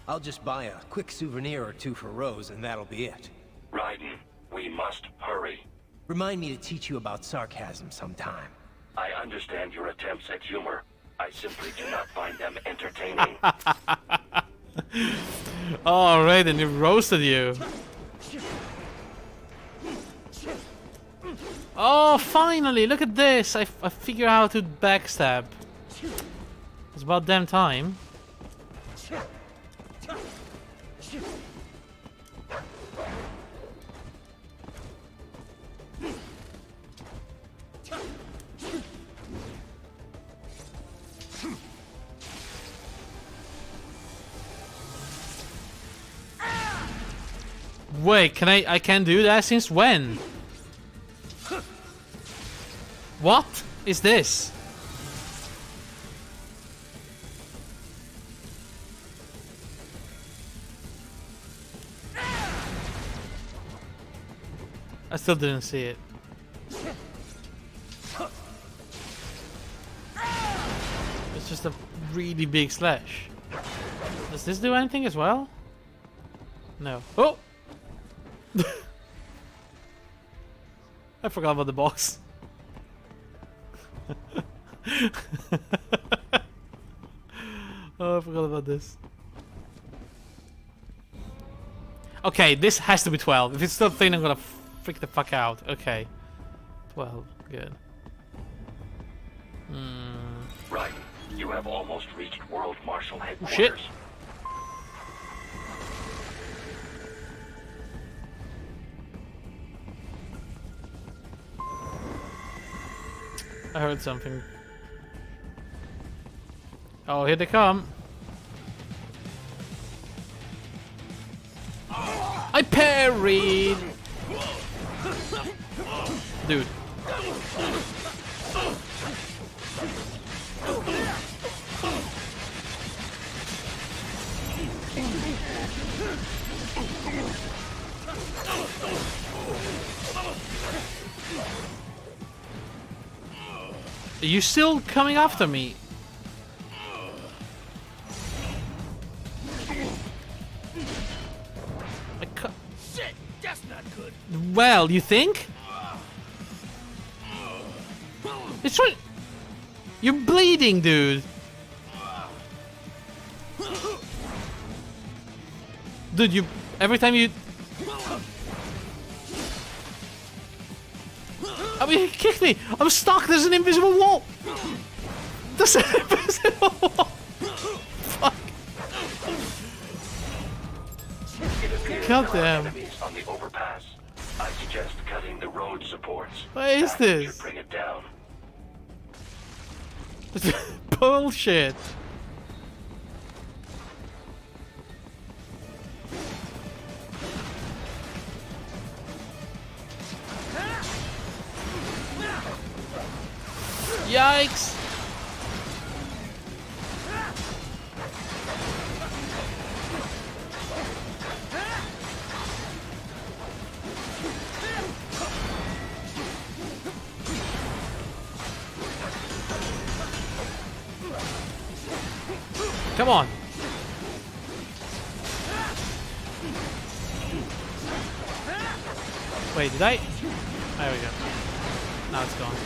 I'll just buy a quick souvenir or two for Rose, and that'll be it. Raiden, we must hurry. Remind me to teach you about sarcasm sometime. I understand your attempts at humor. I simply do not find them entertaining. Oh, Raiden, he roasted you. Oh, finally! Look at this! I figure out how to backstab. It's about damn time. Wait, can I can't do that? Since when? What is this? I still didn't see it. It's just a really big slash. Does this do anything as well? No. Oh! I forgot about the box. Oh, I forgot about this. Okay, this has to be 12. If it's still thin, I'm gonna freak the fuck out. Okay. 12. Good. Right. You have almost reached World Marshal Headquarters. Shit. I heard something. Oh, here they come. I parried! Dude. Are you still coming after me? well, you think? It's trying. You're bleeding, dude. Dude, you. Every time you. I mean, he kicked me. I'm stuck. There's an invisible wall. There's an invisible wall. Fuck. God damn. Enemies on the overpass. I suggest cutting the road supports. What is That this? should bring it down. Bullshit. Yikes. Come on. Wait, did I? There we go. Now it's gone.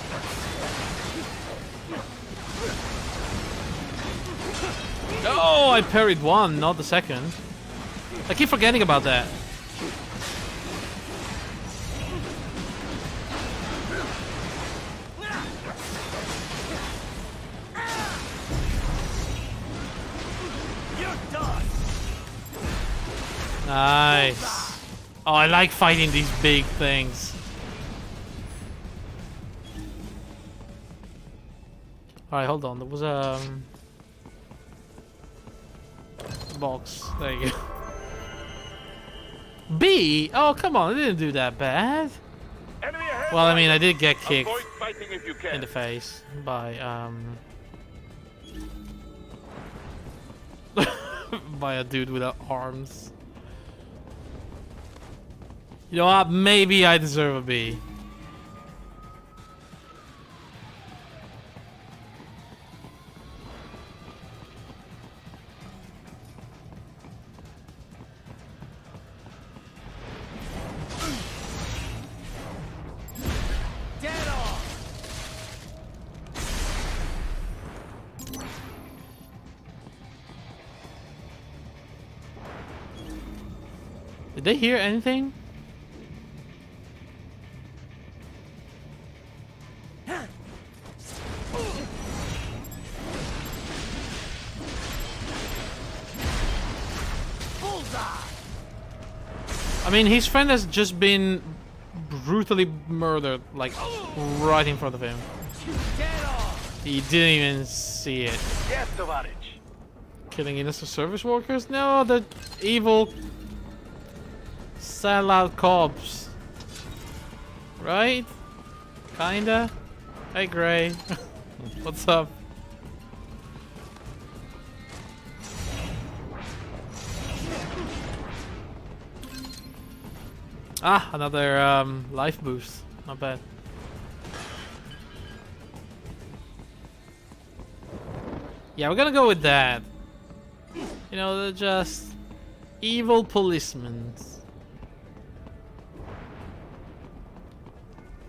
Oh, I parried one, not the second. I keep forgetting about that. Nice. Oh, I like fighting these big things. Alright, hold on. There was a box. There you go. B? Oh, come on. I didn't do that bad. Enemy ahead. Well, I mean, I did get kicked Avoid fighting if you can. in the face by, by a dude without arms. You know what? Maybe I deserve a B. Dead on. Did they hear anything? I mean, his friend has just been brutally murdered, like, right in front of him. Dead on. He didn't even see it. Yes, Tovarich. Killing innocent service workers? No, the evil sellout cops. Right? Kinda? Hey, Gray. What's up? Ah, another life boost. Not bad. Yeah, we're gonna go with that. You know, they're just evil policemen.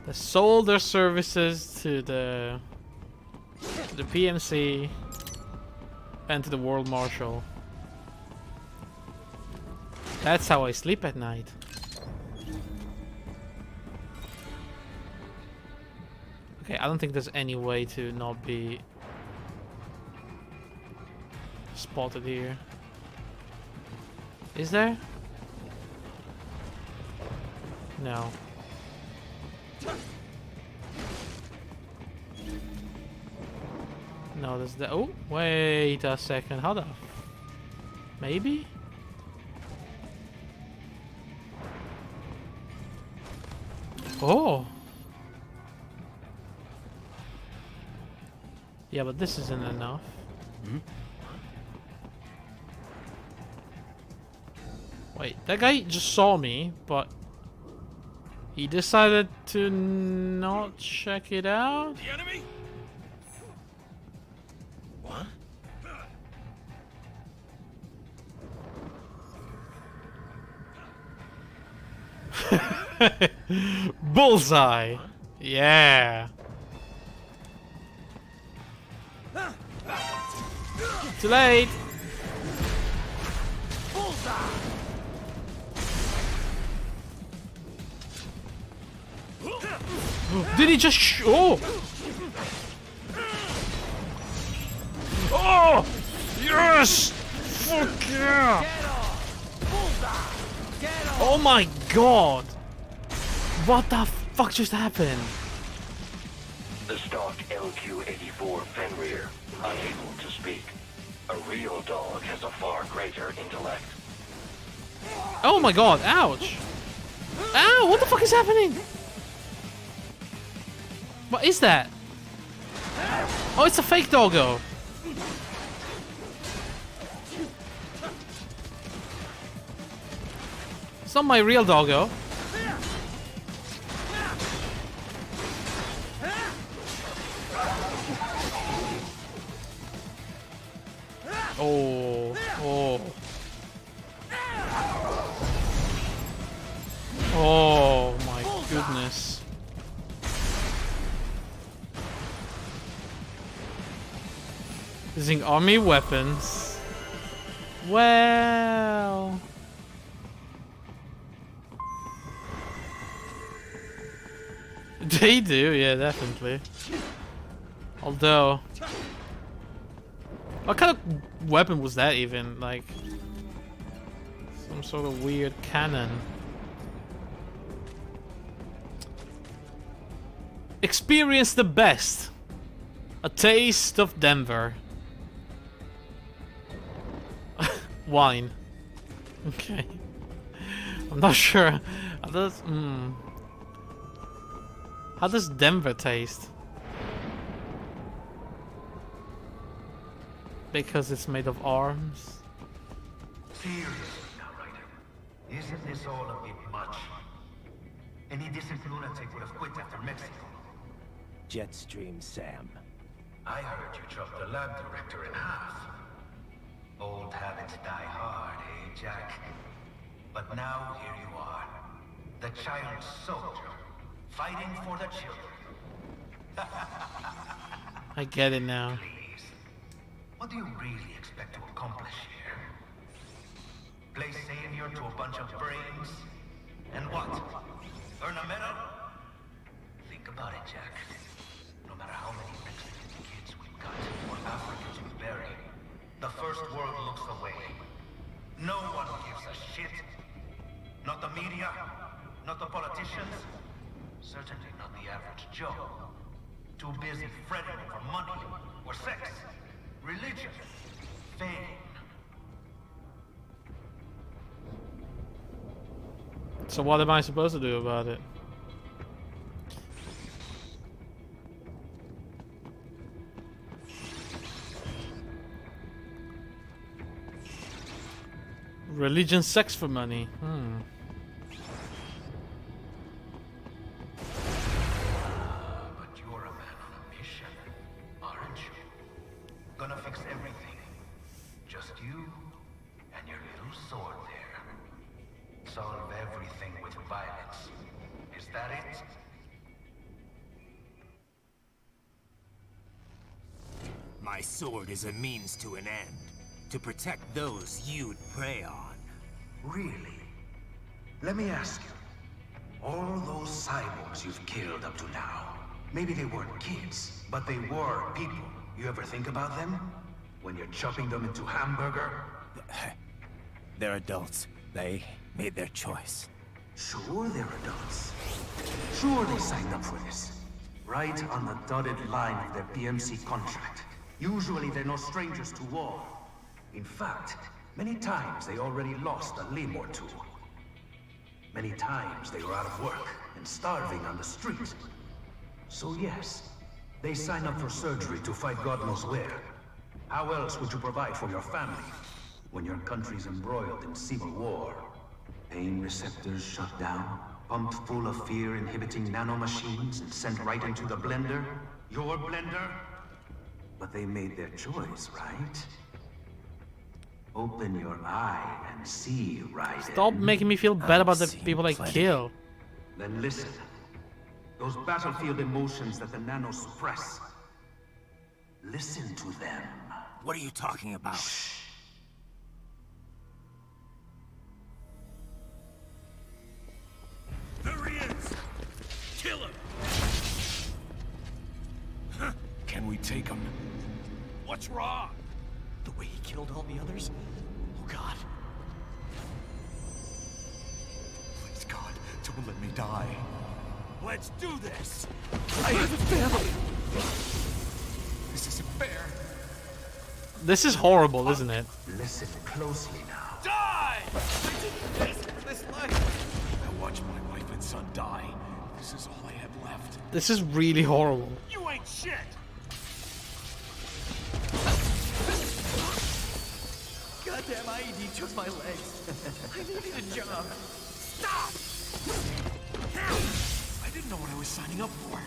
They sold their services to the PMC and to the World Marshal. That's how I sleep at night. Okay, I don't think there's any way to not be spotted here. Is there? No. No, there's the. Oh, wait a second. How the? Maybe? Oh. Yeah, but this isn't enough. Wait, that guy just saw me, but he decided to not check it out? The enemy? What? Bullseye. Yeah. Too late. Did he just oh! Oh! Yes! Fuck yeah! Oh my god! What the fuck just happened? The stock LQ-84 Fenrir, unable to speak. A real dog has a far greater intellect. Oh my god, ouch! Ow, what the fuck is happening? What is that? Oh, it's a fake doggo. It's not my real doggo. Oh, oh. Oh my goodness. Using army weapons. Well. They do, yeah, definitely. Although, what kind of weapon was that even? Like, some sort of weird cannon. Experience the best. A taste of Denver. Wine. Okay. I'm not sure. How does Denver taste? Because it's made of arms. Seriously now, Raiden. Isn't this all a bit much? Any decent lunatic would have quit after Mexico. Jetstream, Sam. I heard you chopped the lab director in half. Old habits die hard, eh, Jack? But now here you are. The child soldier. Fighting for the children. I get it now. Please. What do you really expect to accomplish here? Play savior to a bunch of brains? And what? Earn a medal? Think about it, Jack. No matter how many Mexican kids we've got, or Africans we bury, the first world looks away. No one gives a shit. Not the media, not the politicians, certainly not the average Joe. Too busy fretting over money, or sex, religion, fame. So what am I supposed to do about it? Religion, sex for money. But you're a man on a mission, aren't you? Gonna fix everything. Just you and your little sword there. Solve everything with violence. Is that it? My sword is a means to an end. To protect those you'd prey on. Really? Let me ask you. All those cyborgs you've killed up to now, maybe they weren't kids, but they were people. You ever think about them? When you're chopping them into hamburger? They're adults. They made their choice. Sure they're adults. Sure they signed up for this. Right on the dotted line of their PMC contract. Usually they're no strangers to war. In fact, many times they already lost a limb or two. Many times they were out of work and starving on the street. So yes, they sign up for surgery to fight God knows where. How else would you provide for your family when your country's embroiled in civil war? Pain receptors shut down, pumped full of fear-inhibiting nanomachines and sent right into the blender? Your blender? But they made their choice, right? Open your eye and see, Raiden. Stop making me feel bad about the seen people I plenty. kill. Then listen. Those battlefield emotions that the nanos suppress. Listen to them. What are you talking about? There he is! Kill him! Can we take him? What's wrong? The way he killed all the others? Oh God. Please God, don't let me die. Let's do this! I have a family! This isn't fair. This is horrible, isn't it? Listen closely now. Die! I didn't ask for this life. I watched my wife and son die. This is all I had left. This is really horrible. You ain't shit! Goddamn IED took my legs. I needed a job. Stop! I didn't know what I was signing up for.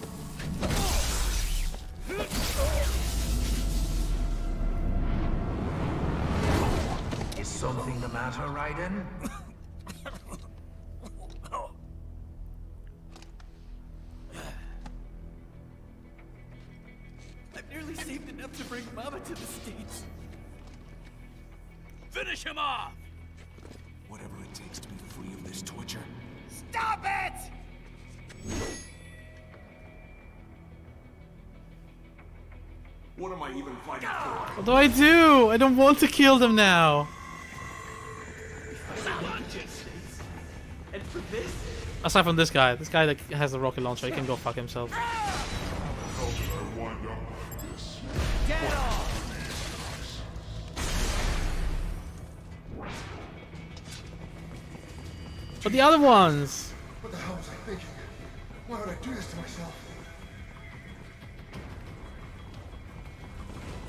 Is something the matter, Raiden? I've nearly saved enough to bring Mama to the States. Finish him off! Whatever it takes to be free of this torture. Stop it! What am I even fighting for? What do I do? I don't want to kill them now. And for this? Aside from this guy that has the rocket launcher, he can go fuck himself. Get off! But the other ones. What the hell was I thinking? Why would I do this to myself?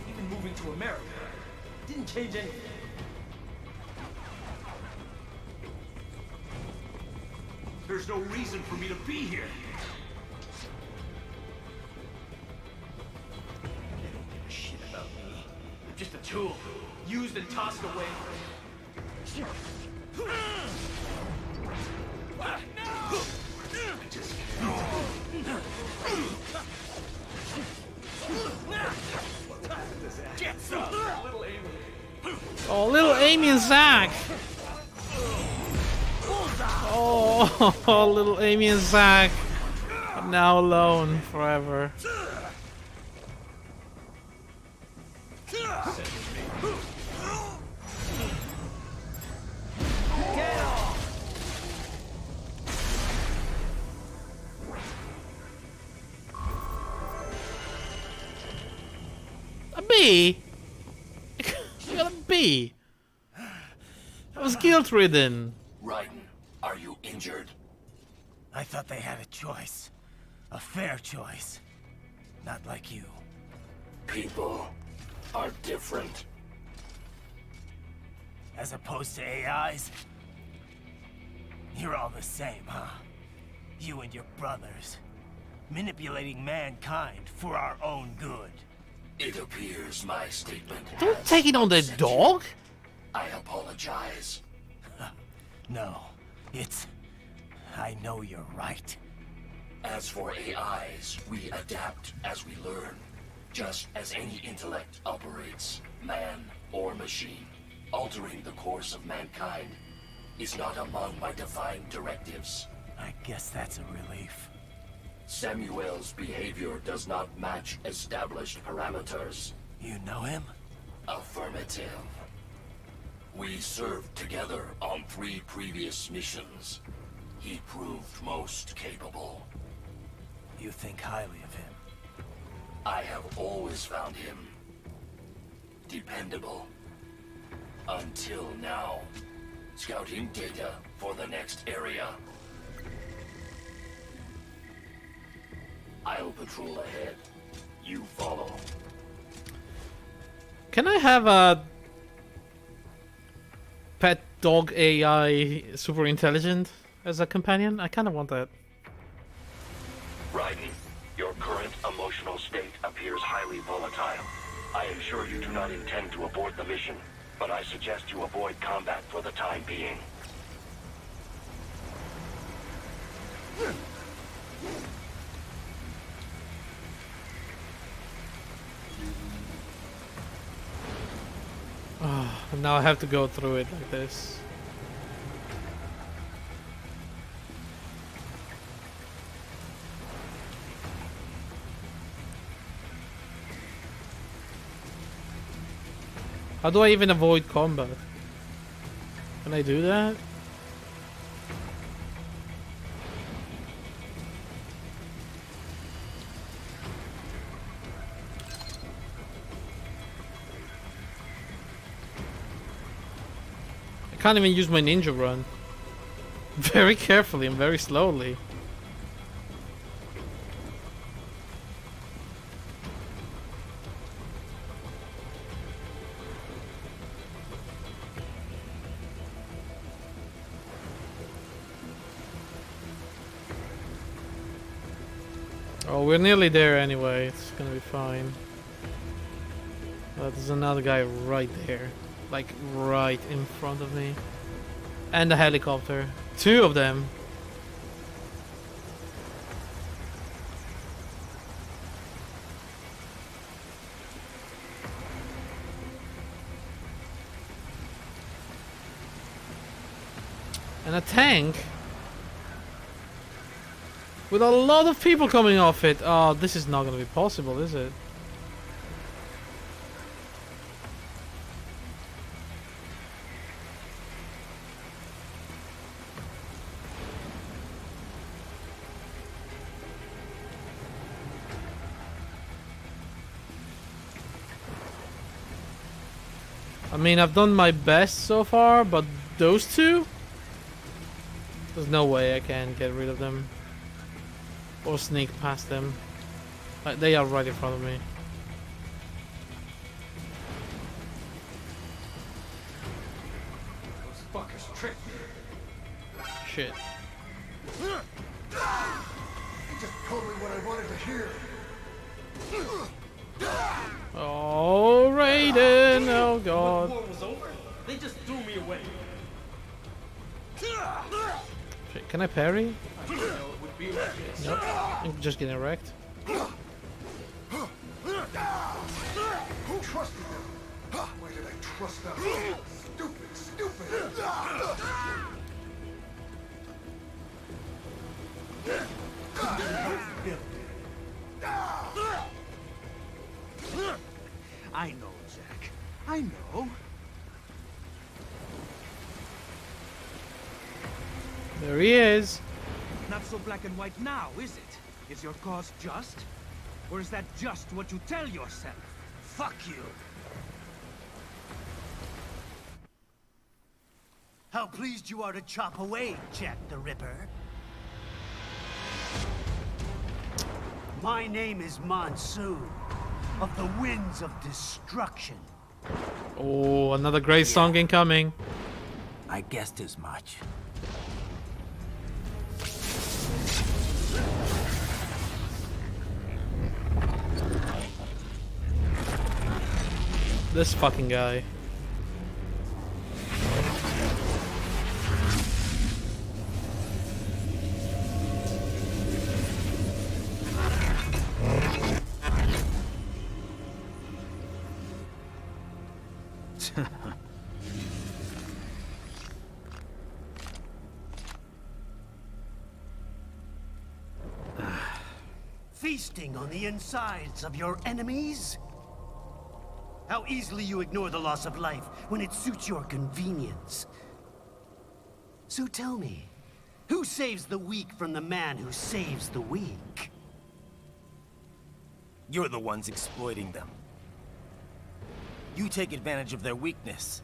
Even moving to America didn't change anything. There's no reason for me to be here. They don't give a shit about me. I'm just a tool, used and tossed away. Get some! Little Amy. Oh, little Amy and Zach. Oh, little Amy and Zach are now alone forever. A bee? You got a bee? I was guilt-ridden. Raiden, are you injured? I thought they had a choice. A fair choice. Not like you. People are different. As opposed to AIs? You're all the same, huh? You and your brothers. Manipulating mankind for our own good. It appears my statement Don't has take it on the upset you. dog. I apologize. No, it's... I know you're right. As for AIs, we adapt as we learn. Just as any intellect operates, man or machine. Altering the course of mankind is not among my defined directives. I guess that's a relief. Samuel's behavior does not match established parameters. You know him? Affirmative. We served together on 3 previous missions. He proved most capable. You think highly of him? I have always found him dependable. Until now. Scouting data for the next area. I'll patrol ahead. You follow. Can I have a pet dog AI super intelligent as a companion? I kind of want that. Raiden, your current emotional state appears highly volatile. I am sure you do not intend to abort the mission, but I suggest you avoid combat for the time being. And now I have to go through it like this. How do I even avoid combat? Can I do that? I can't even use my ninja run. Very carefully and very slowly. Oh, we're nearly there anyway. It's gonna be fine. There's another guy right there. Like, right in front of me. And a helicopter. Two of them. And a tank. With a lot of people coming off it. Oh, this is not gonna be possible, is it? I mean, I've done my best so far, but those two? There's no way I can get rid of them. Or sneak past them. Like, they are right in front of me. Those fuckers tricked me. Shit. Just totally what I wanted to hear. Oh, Raiden! Oh god. The war was over. They just threw me away. Shit, can I parry? I didn't know it would be like this. Nope. I'm just getting wrecked. Who trusted them? Why did I trust them? Stupid. I know, Jack. I know. There he is. Not so black and white now, is it? Is your cause just? Or is that just what you tell yourself? Fuck you. How pleased you are to chop away, Jack the Ripper. My name is Monsoon, of the Winds of Destruction. Oh, another great song incoming. I guessed as much. This fucking guy. Feasting on the insides of your enemies? How easily you ignore the loss of life when it suits your convenience. So tell me, who saves the weak from the man who saves the weak? You're the ones exploiting them. You take advantage of their weakness.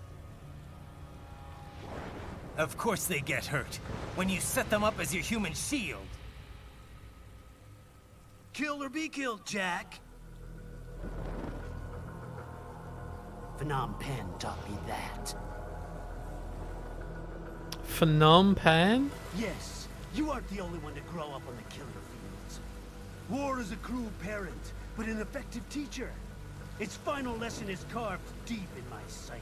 Of course they get hurt when you set them up as your human shield. Kill or be killed, Jack. Phnom Penh taught me that. Phnom Penh? Yes, you aren't the only one to grow up on the killing fields. War is a cruel parent, but an effective teacher. Its final lesson is carved deep in my psyche.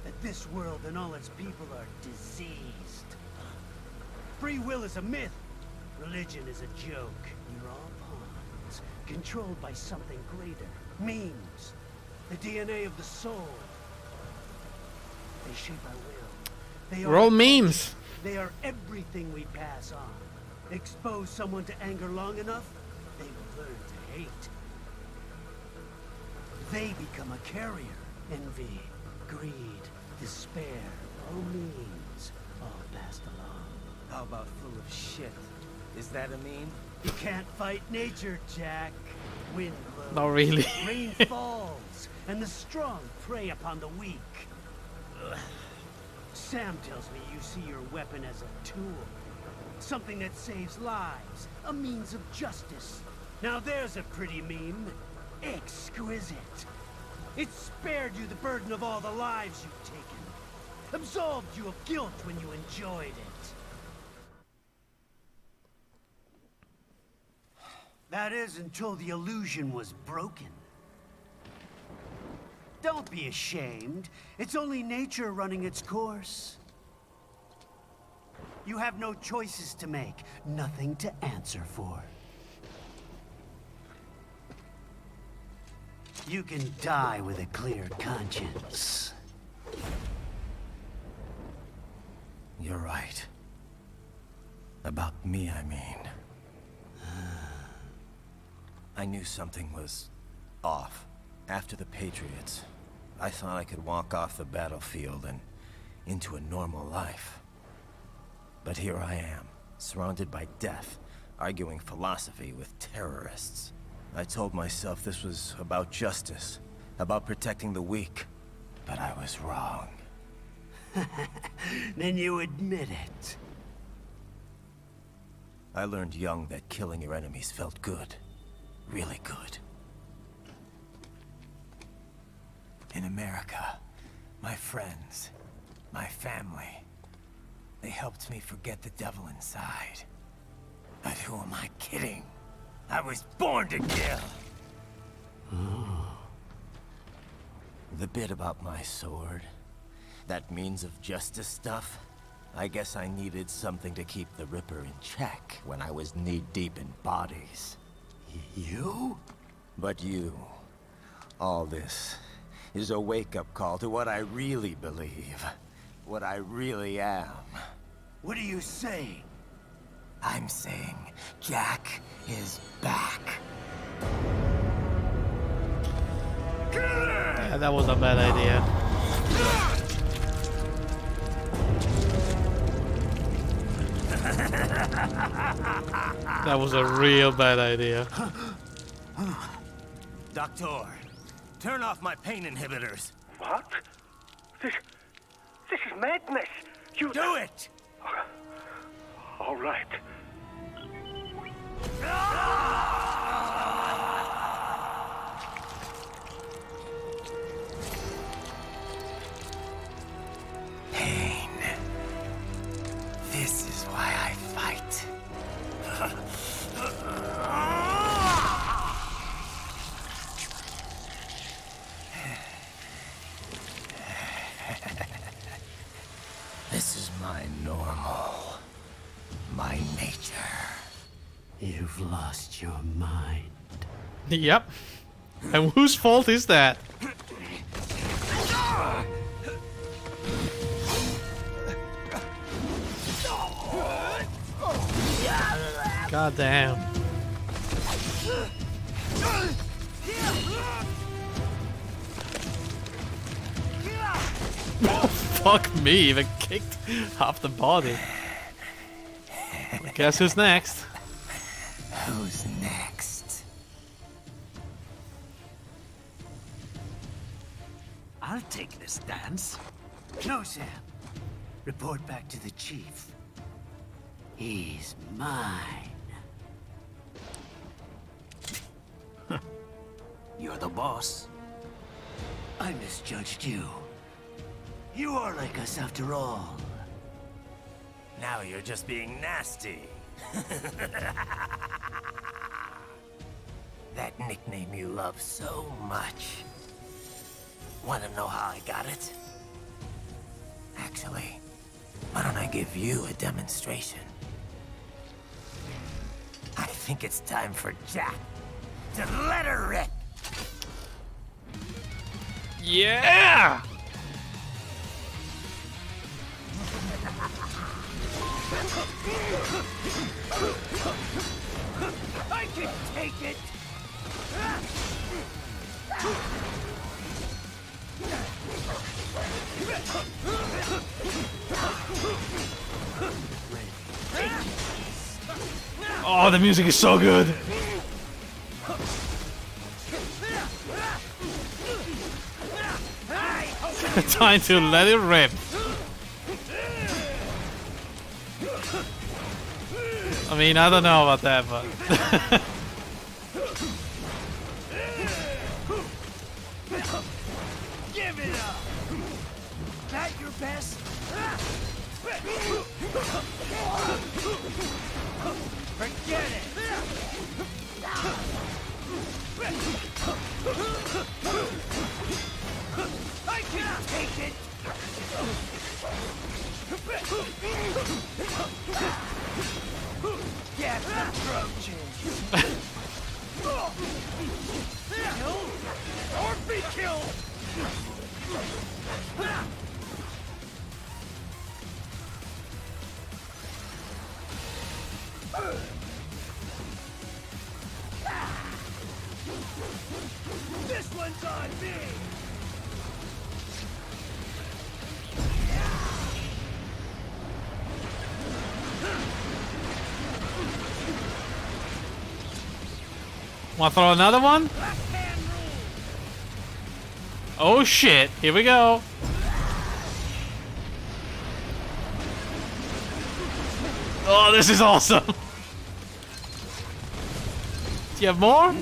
That this world and all its people are diseased. Free will is a myth. Religion is a joke. You're all pawns, controlled by something greater. Memes. The DNA of the soul. They shape our will. They We're all memes. They are everything we pass on. Expose someone to anger long enough, they will learn to hate. They become a carrier. Envy, greed, despair, all memes, all passed along. How about full of shit? Is that a meme? You can't fight nature, Jack. Wind blows. Not really. Rain falls, and the strong prey upon the weak. Ugh. Sam tells me you see your weapon as a tool. Something that saves lives. A means of justice. Now there's a pretty meme. Exquisite. It spared you the burden of all the lives you've taken. Absolved you of guilt when you enjoyed it. That is until the illusion was broken. Don't be ashamed. It's only nature running its course. You have no choices to make, nothing to answer for. You can die with a clear conscience. You're right. About me, I mean. I knew something was off. After the Patriots, I thought I could walk off the battlefield and into a normal life. But here I am, surrounded by death, arguing philosophy with terrorists. I told myself this was about justice, about protecting the weak. But I was wrong. Then you admit it. I learned young that killing your enemies felt good. Really good. In America, my friends, my family, they helped me forget the devil inside. But who am I kidding? I was born to kill! The bit about my sword, that means of justice stuff, I guess I needed something to keep the Ripper in check when I was knee-deep in bodies. You? But you, all this, is a wake-up call to what I really believe. What I really am. What are you saying? I'm saying Jack is back. Yeah, that was a bad idea. That was a real bad idea. Doctor, turn off my pain inhibitors. What? This is madness. You do it! All right. Pain. This is why I fight. This is my normal. My nature. You've lost your mind. Yep. And whose fault is that? God damn. Fuck me, even kicked half the body. Guess who's next? Who's next? I'll take this dance. No, Sam. Report back to the chief. He's mine. You're the boss. I misjudged you. You are like us after all. Now you're just being nasty. That nickname you love so much. Want to know how I got it? Actually, why don't I give you a demonstration? I think it's time for Jack to let her rip. I can take it! Oh, the music is so good. Time to let it rip. I mean, I don't know about that, but Give it up! That your best? Forget it! I can take it! Get approaching! Kill or be killed! This one's on me! wanna throw another one? Oh shit, here we go. Oh, this is awesome. Do you have more?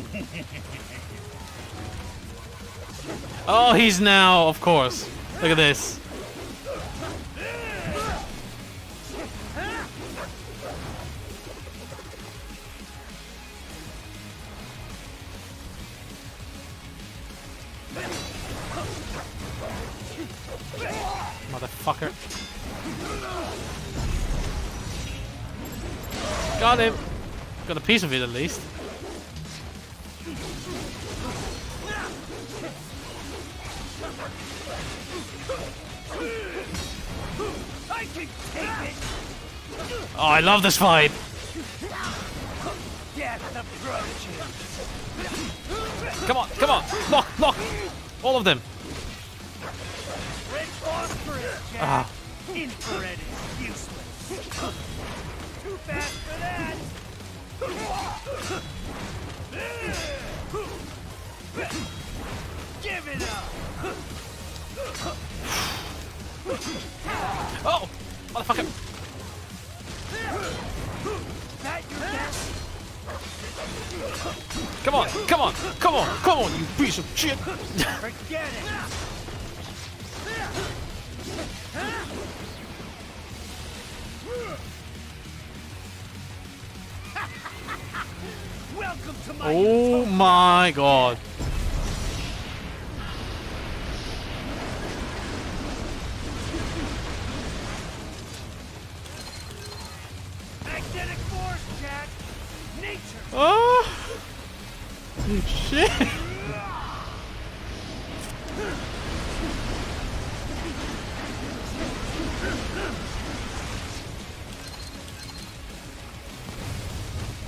Oh, he's now, of course. Look at this. Motherfucker. Got him. Got a piece of it at least. I can take it. Oh, I love this fight. Death approaching. Come on, come on. Lock, lock. All of them. Reinforce for it, Jack. Ah. Infrared is useless. Too fast for that. Give it up. Oh, motherfucker. That your best? Come on, come on, come on, come on, you piece of shit. Forget it. Welcome to my Oh my god. magnetic force, Jack. Nature. Oh shit.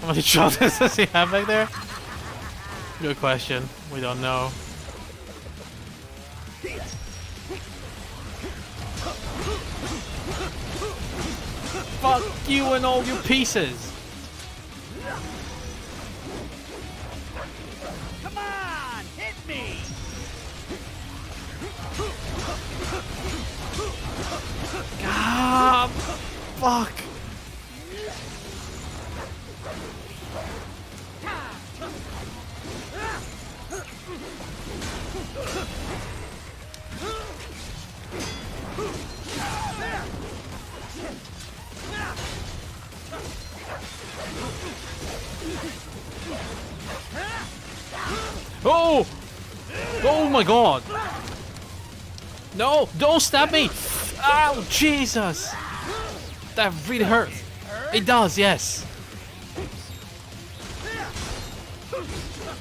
How many shots does he have back there? Good question. We don't know. Fuck you and all your pieces. Come on, hit me. Ah, fuck. Oh! Oh my god! No! Don't stab me! Ow! Jesus! That really hurts. It does, yes.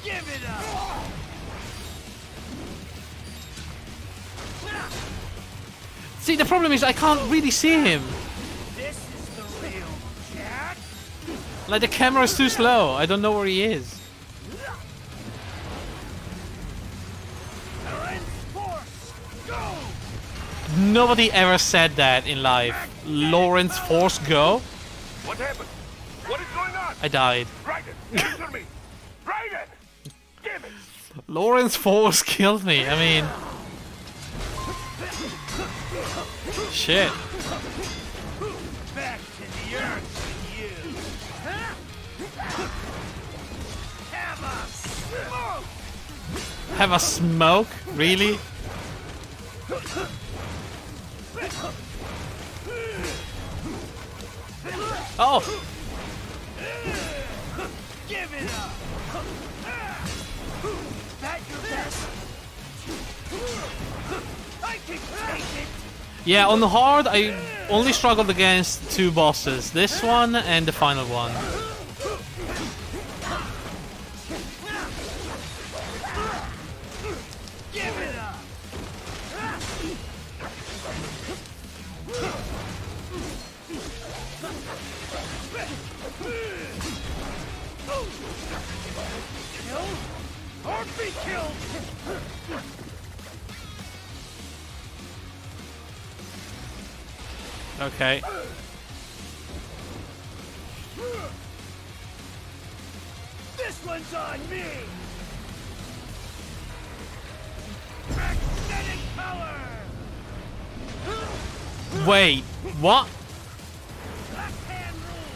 Give it up. See, the problem is I can't really see him. This is the real Jack. Like, the camera is too slow. I don't know where he is. Nobody ever said that in life. Lawrence Force Go? What happened? What is going on? I died. Raiden, answer me! Raiden! Damn it! Lawrence Force killed me. I mean... Shit. Back to the earth with you. Have a smoke? Really? Oh! Give it up. That your best? I can take it. Yeah, on the hard, I only struggled against 2 bosses. This one and the final one. Give it up. Kill or be killed. Okay. This one's on me. Magnetic power. Wait, what? Left hand rule.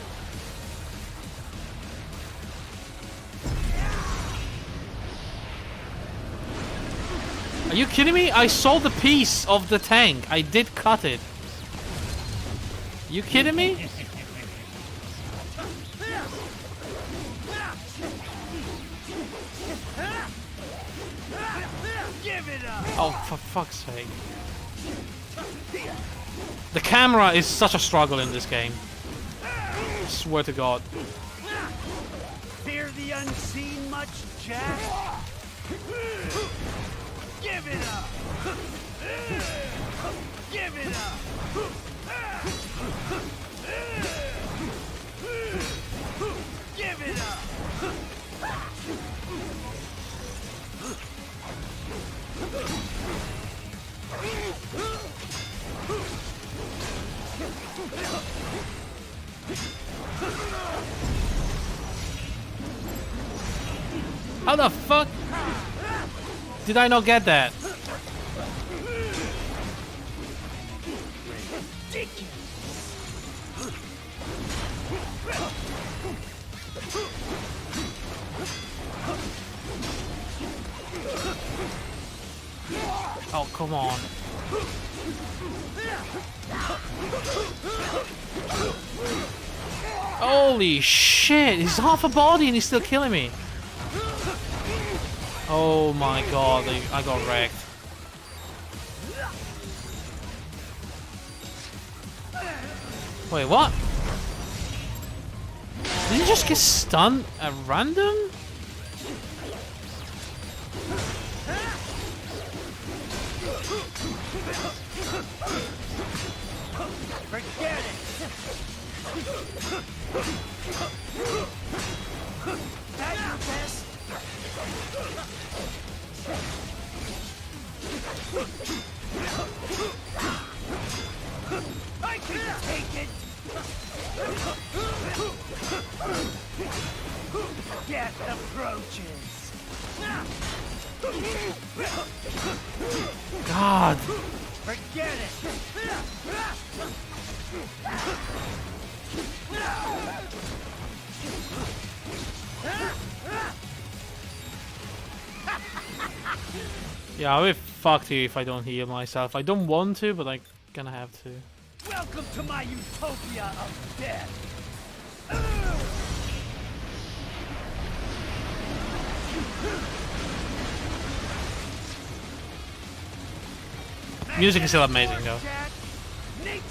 Are you kidding me? I saw the piece of the tank. I did cut it. You kidding me? Give it up. Oh, for fuck's sake. The camera is such a struggle in this game. I swear to God. Fear the unseen much, Jack? Give it up. Give it up. Give it up. How the fuck did I not get that? Oh, come on. Holy shit, he's half a body and he's still killing me. Oh my god, I got wrecked. Wait, what? Did he just get stunned at random? Forget it. That your best? I can take it. Death approaches. God. Forget it. Yeah, I'll be fucked here if I don't heal myself. I don't want to, but I'm gonna have to. Welcome to my utopia of death. Music is still amazing though. Nature.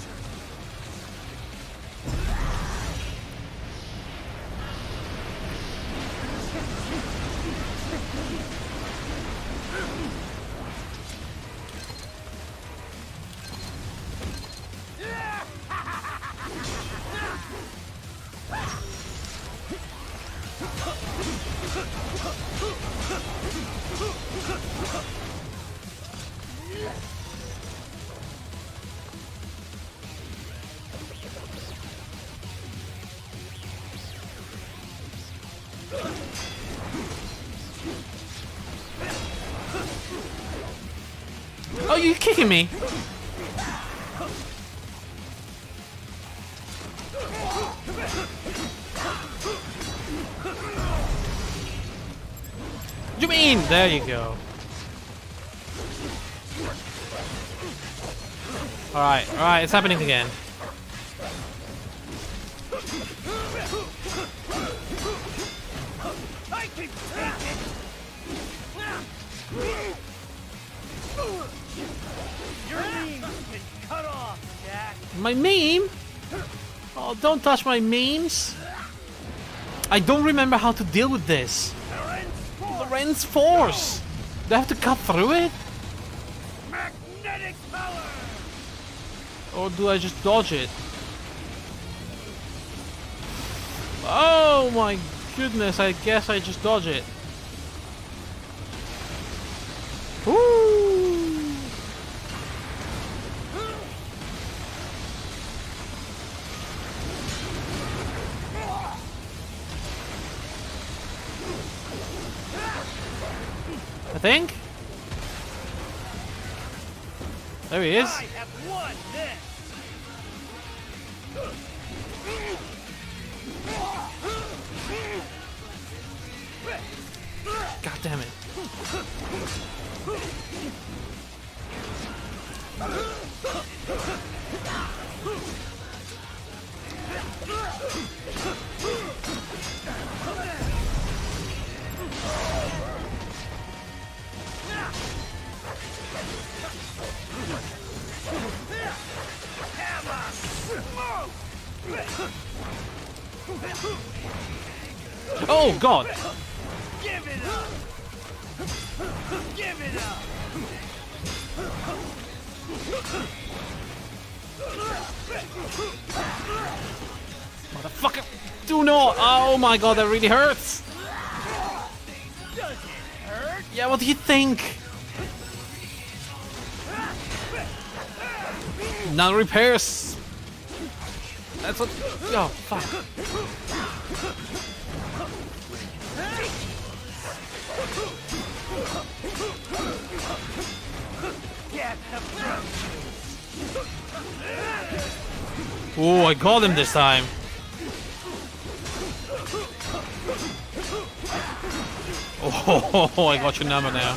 Are you kicking me? What do you mean? There you go. Alright, it's happening again. I can take it! Your meme's been cut off, Jack! My meme? Oh, don't touch my memes. I don't remember how to deal with this. Lorenz force! Do I have to cut through it? Magnetic power! Or do I just dodge it? Oh my goodness, I guess I just dodge it. Woo! I think. There he is. I have won this! God damn it. Oh God! Give it up! Give it up! Motherfucker! Do not! Oh my God, that really hurts! Does it hurt? Yeah, what do you think? None repairs! That's what... Oh, fuck. Get the fruit! Oh, I got him this time. Oh, I got your number now.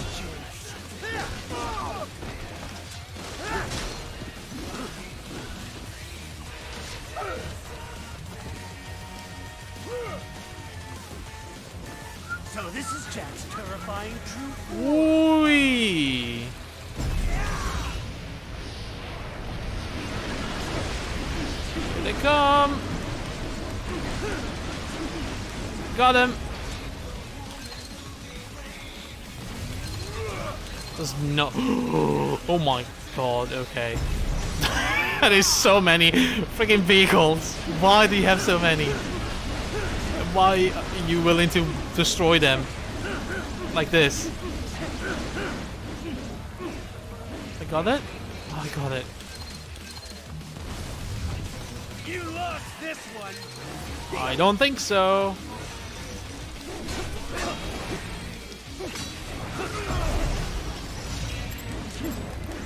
So this is Jack's terrifying truth. Ooh. Here they come. Got him. There's no. Oh my God. Okay. That is so many freaking vehicles. Why do you have so many? Why are you willing to destroy them like this? I got it? Oh, I got it. You lost this one. I don't think so.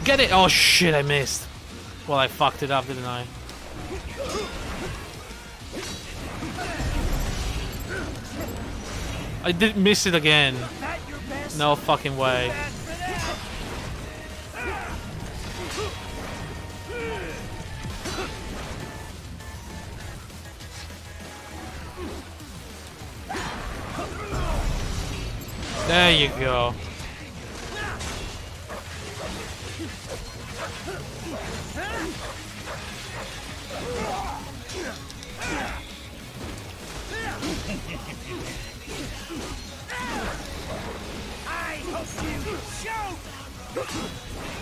Get it! Oh shit, I missed. Well, I fucked it up, didn't I? I did miss it again. No fucking way. There you go.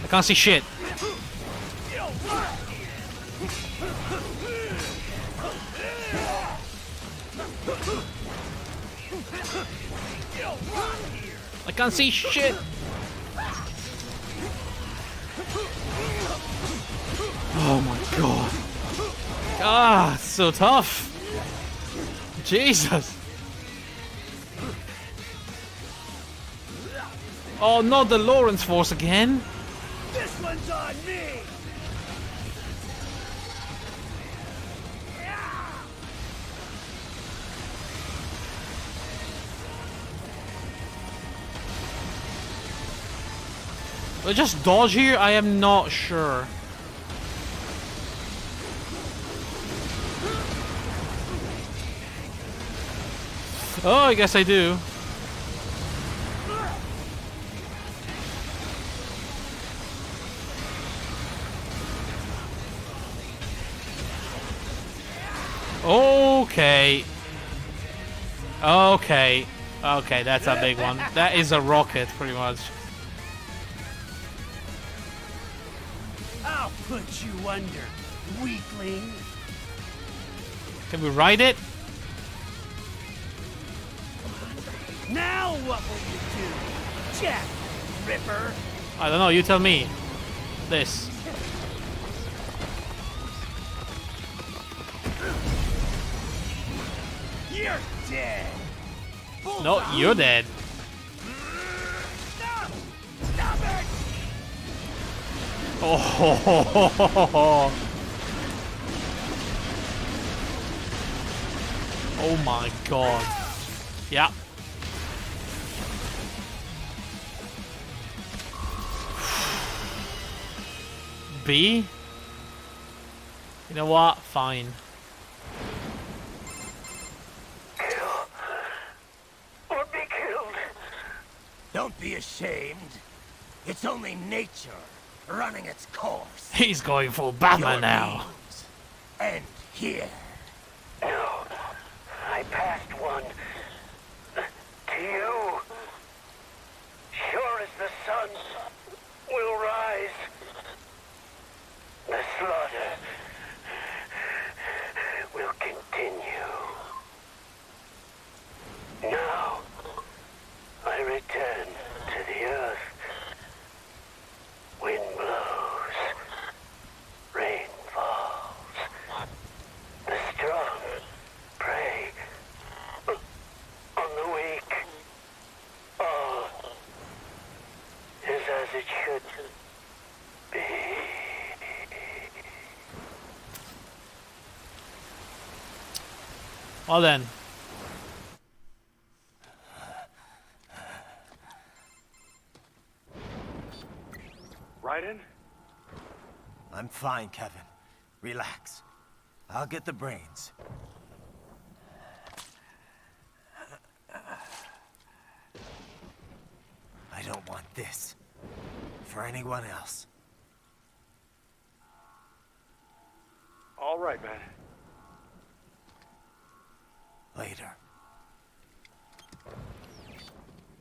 I can't see shit. I can't see shit. Oh my God. Ah, it's so tough. Jesus. Oh, not the Lawrence force again. This This one's on me! Just dodge here? I am not sure. Oh, I guess I do. Okay. Okay. Okay, that's a big one. That is a rocket, pretty much. I'll put you under, weakling. Can we ride it? Now what will you do, Jack Ripper? I don't know, you tell me. This. You're dead. No, you're dead. Stop! Stop it! Oh, oh my god. Yeah. B? You know what? Fine. Or be killed. Don't be ashamed. It's only nature running its course. He's going full Batman now. Means end here. No. I passed one. To you. Sure as the sun will rise. The slaughter will continue. Now, I return to the earth. Wind blows. Rain falls. The strong prey on the weak. All is as it should be. Well then. Raiden? I'm fine, Kevin. Relax. I'll get the brains. I don't want this for anyone else. All right, man. Later.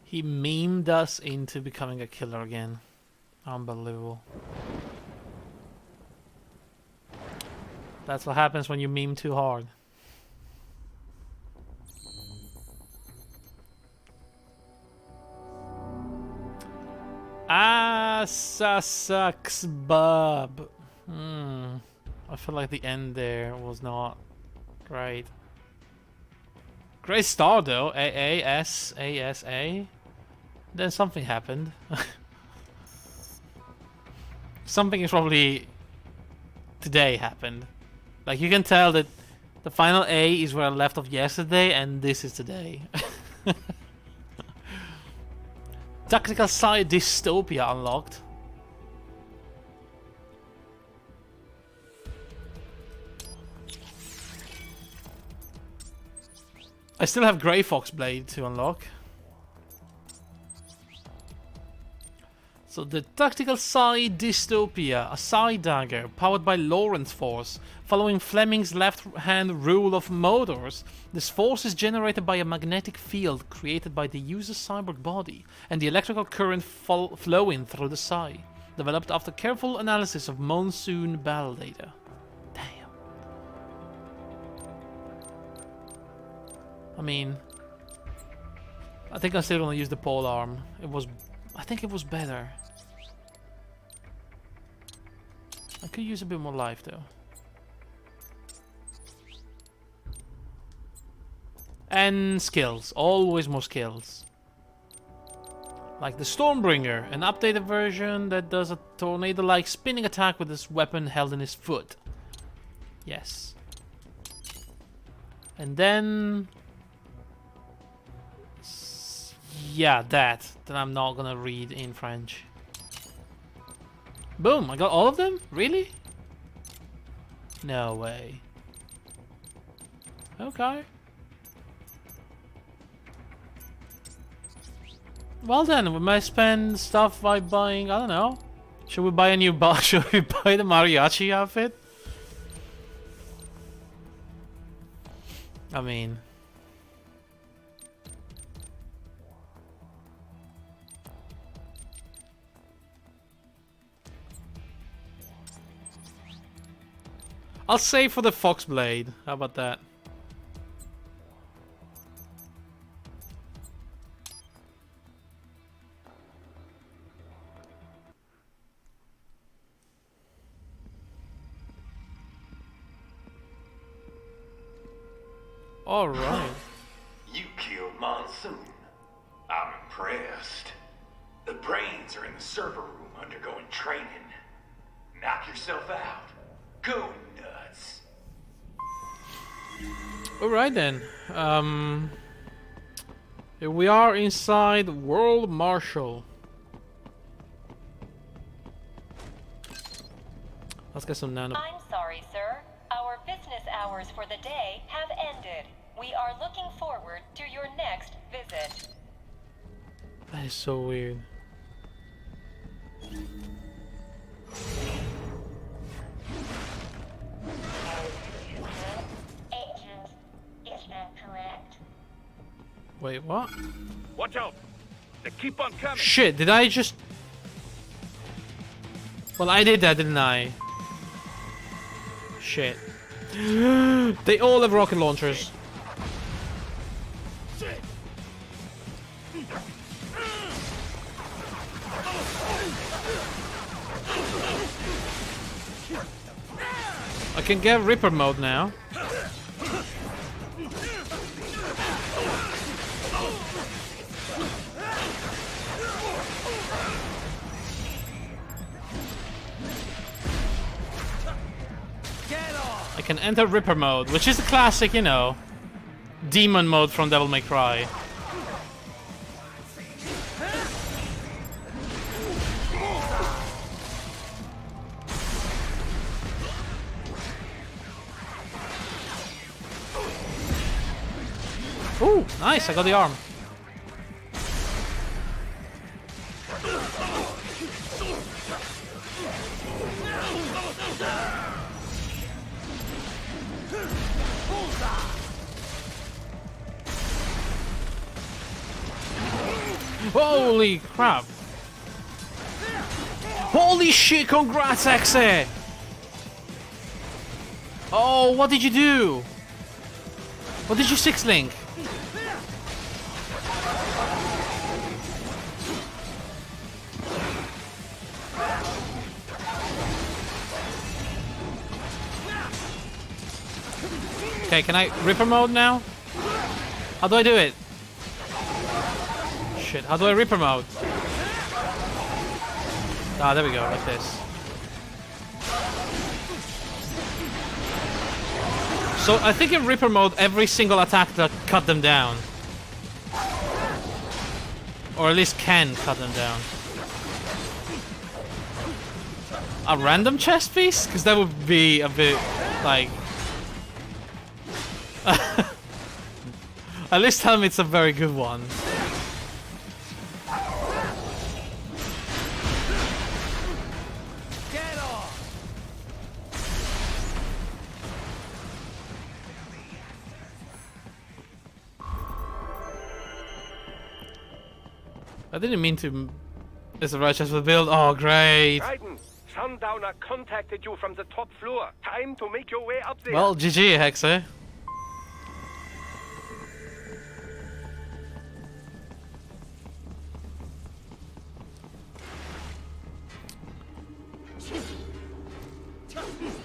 He memed us into becoming a killer again. Unbelievable. That's what happens when you meme too hard. Sucks, bub. I feel like the end there was not great. Great start though. A-A-S-A-S-A. Then something happened. Something is probably today happened. Like you can tell that the final A is where I left off yesterday and this is today. Tactical side dystopia unlocked. I still have Grey Fox Blade to unlock. So the Tactical Side Dystopia, a side dagger powered by Lorentz force. Following Fleming's left-hand rule of motors, this force is generated by a magnetic field created by the user's cyborg body and the electrical current flowing through the Psi, developed after careful analysis of monsoon battle data. Damn. I mean, I think I'm still gonna use the pole arm. I think it was better. I could use a bit more life though. And skills. Always more skills. Like the Stormbringer, an updated version that does a tornado-like spinning attack with his weapon held in his foot. Yes. And then... yeah, that I'm not gonna read in French. Boom, I got all of them? Really? No way. Okay. Well then, we might spend stuff by buying, I don't know. Should we buy a new box? Should we buy the mariachi outfit? I mean... I'll save for the Fox Blade. How about that? All right. You killed Monsoon. I'm impressed. The brains are in the server room undergoing training. Knock yourself out. Go nuts. All right then. Here we are inside World Marshal. Let's get some nano. I'm sorry, sir. Our business hours for the day have ended. We are looking forward to your next visit. That is so weird. Agent is not correct. Wait, what? Watch out! They keep on coming! Shit, did I just... Well, I did that, didn't I? Shit. They all have rocket launchers. I can get Ripper mode now. I can enter Ripper mode, which is a classic, you know, demon mode from Devil May Cry. Ooh, nice, I got the arm. Holy crap. Holy shit, congrats, Exe! Oh, what did you do? What did you six-link? Okay, can I Ripper mode now? How do I do it? Shit, how do I Ripper mode? Ah, there we go, like this. So I think in Ripper mode, every single attack that cut them down. Or at least can cut them down. A random chest piece? Because that would be a bit, like... At least tell me it's a very good one. Get off! I didn't mean to... It's a righteous build. Oh, great. Raiden, Sundowner contacted you from the top floor. Time to make your way up there. Well, GG, Hexe.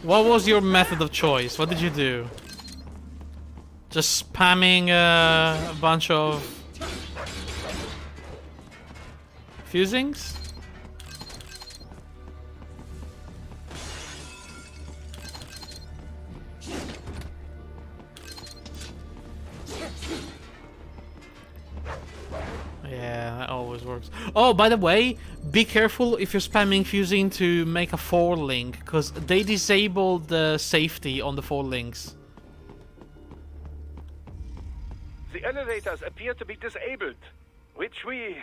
What was your method of choice? What did you do? Just spamming a bunch of... Fusings? Yeah, that always works. Oh, by the way, be careful if you're spamming fusing to make a 4 link, because they disable the safety on the 4 links. The elevators appear to be disabled, which we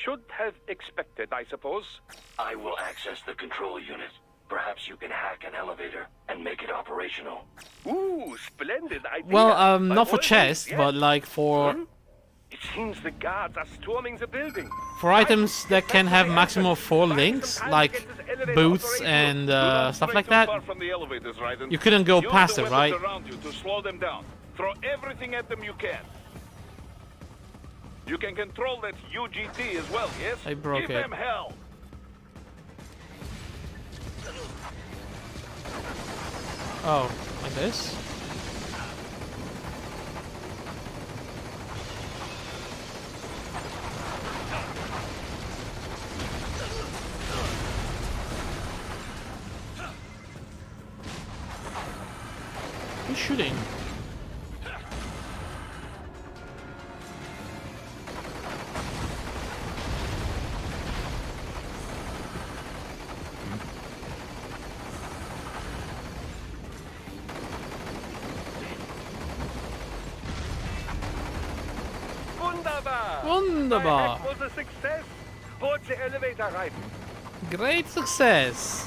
should have expected, I suppose. I will access the control unit. Perhaps you can hack an elevator and make it operational. Ooh, splendid idea. Well, By not for all chests, means, yes. but like for... It seems the guards are storming the building. For items that can have maximum of 4 links, like boots and stuff like that, you couldn't go past it, right? Around you to slow them down. Throw everything at them you can. You can control that UGT as well, yes? I broke Give it. them hell. Oh, like this? Who's shooting? Wunderbar! That was a success. Board the elevator, Raiden. Great success!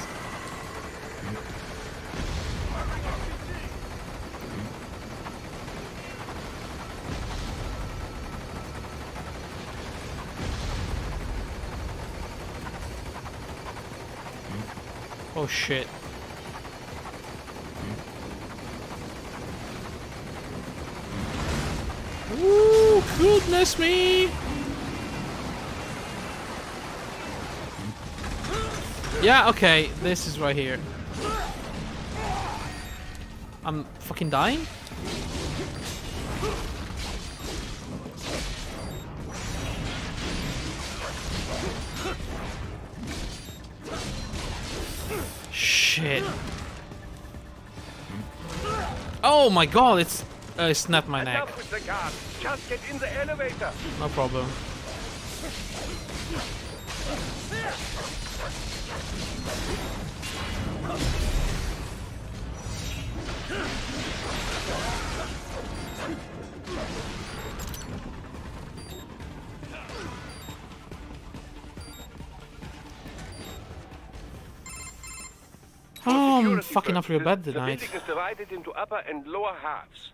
Oh shit. Ooh, goodness me! Yeah, okay, this is right here. I'm fucking dying? Shit. Oh my god, it's... I snapped my neck. Enough with the guards. Just get in the elevator. No problem. Oh, I'm fucking up real bad tonight. The building is divided into upper and lower halves.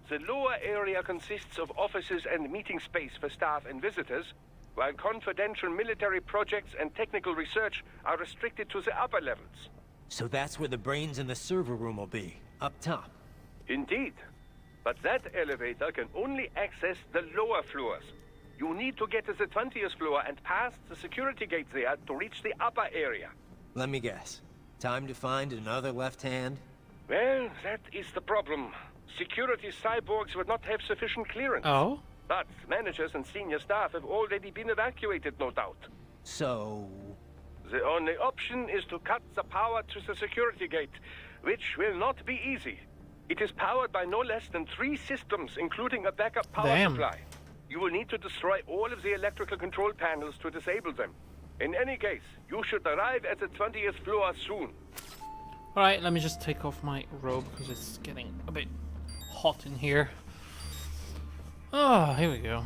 The lower area consists of offices and meeting space for staff and visitors, while confidential military projects and technical research are restricted to the upper levels. So that's where the brains in the server room will be, up top. Indeed. But that elevator can only access the lower floors. You need to get to the 20th floor and past the security gate there to reach the upper area. Let me guess. Time to find another left hand? Well, that is the problem. Security cyborgs would not have sufficient clearance. Oh? But managers and senior staff have already been evacuated, no doubt. So... The only option is to cut the power to the security gate, which will not be easy. It is powered by no less than 3 systems, including a backup power supply. You will need to destroy all of the electrical control panels to disable them. In any case, you should arrive at the 20th floor soon. Alright, let me just take off my robe because it's getting a bit hot in here. Oh, here we go.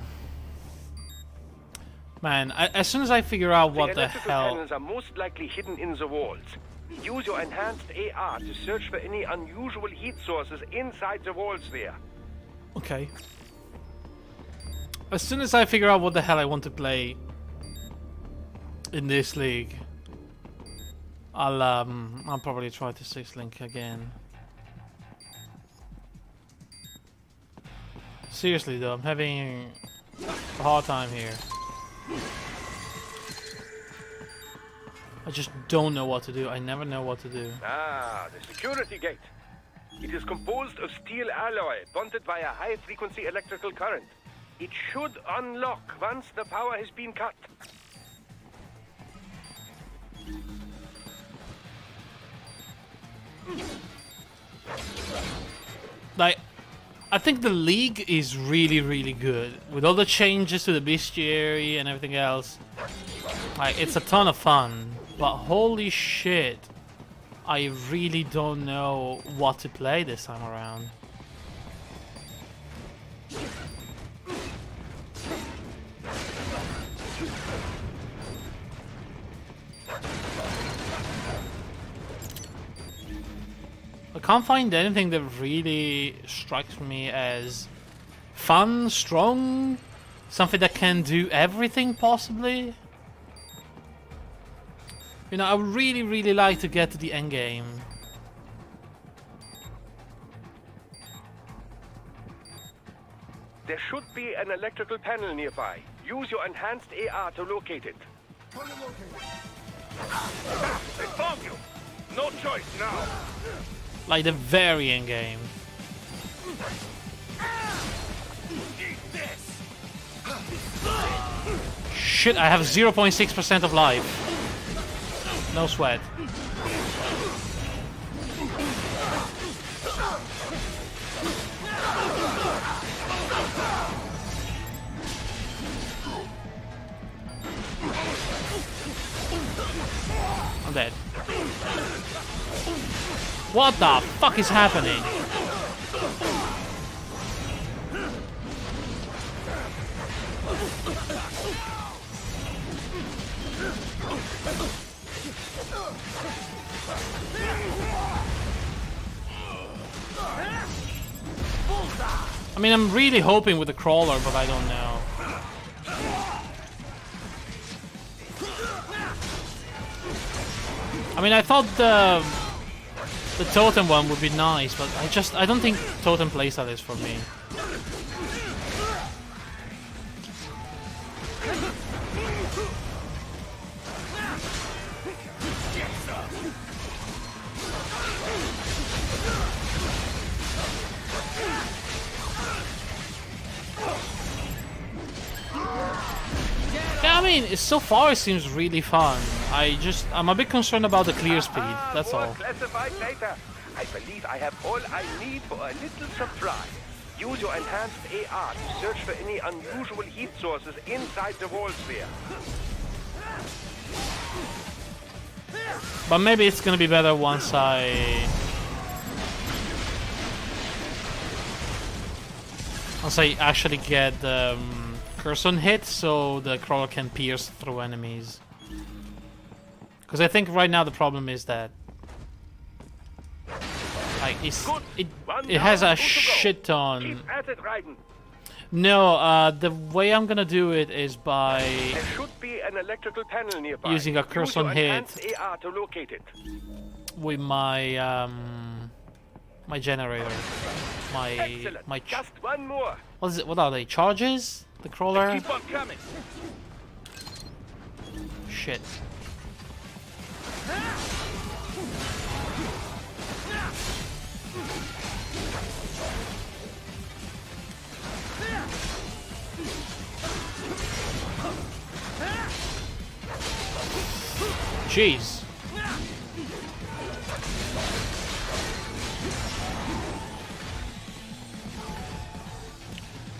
Man, as soon as I figure out what the hell... panels are most likely hidden in the walls. Use your enhanced AR to search for any unusual heat sources inside the walls there. Okay. As soon as I figure out what the hell I want to play in this league, I'll probably try to 6-link again. Seriously though, I'm having a hard time here. I just don't know what to do. I never know what to do. Ah, the security gate. It is composed of steel alloy bonded by a high-frequency electrical current. It should unlock once the power has been cut. Like, I think the League is really, really good. With all the changes to the bestiary and everything else. Like, it's a ton of fun. But holy shit, I really don't know what to play this time around. I can't find anything that really strikes me as fun, strong, something that can do everything possibly. You know, I would really, really like to get to the end game. There should be an electrical panel nearby. Use your enhanced AR to locate it. They found you! No choice now! Like the very end game. Shit, I have 0.6% of life. No sweat. I'm dead. What the fuck is happening? I mean, I'm really hoping with the crawler, but I don't know. I mean, I thought the totem one would be nice, but I don't think totem playstyle is for me. Yeah, I mean, so far it seems really fun. I'm a bit concerned about the clear speed, that's all. Classified data. I believe I have all I need for a little surprise. Use your enhanced AR to search for any unusual heat sources inside the wall sphere. But maybe it's gonna be better once I actually get the curse on hit, so the crawler can pierce through enemies. Because I think right now the problem is that like it has a shit ton. Keep at it, Raiden. No, the way I'm gonna do it is by There should be an electrical panel nearby. using a curse on hit enhanced AR to locate it. with my my generator, Excellent. my Just one more. what is it? What are they? Charges? The crawler? Keep on coming! Shit. Jeez.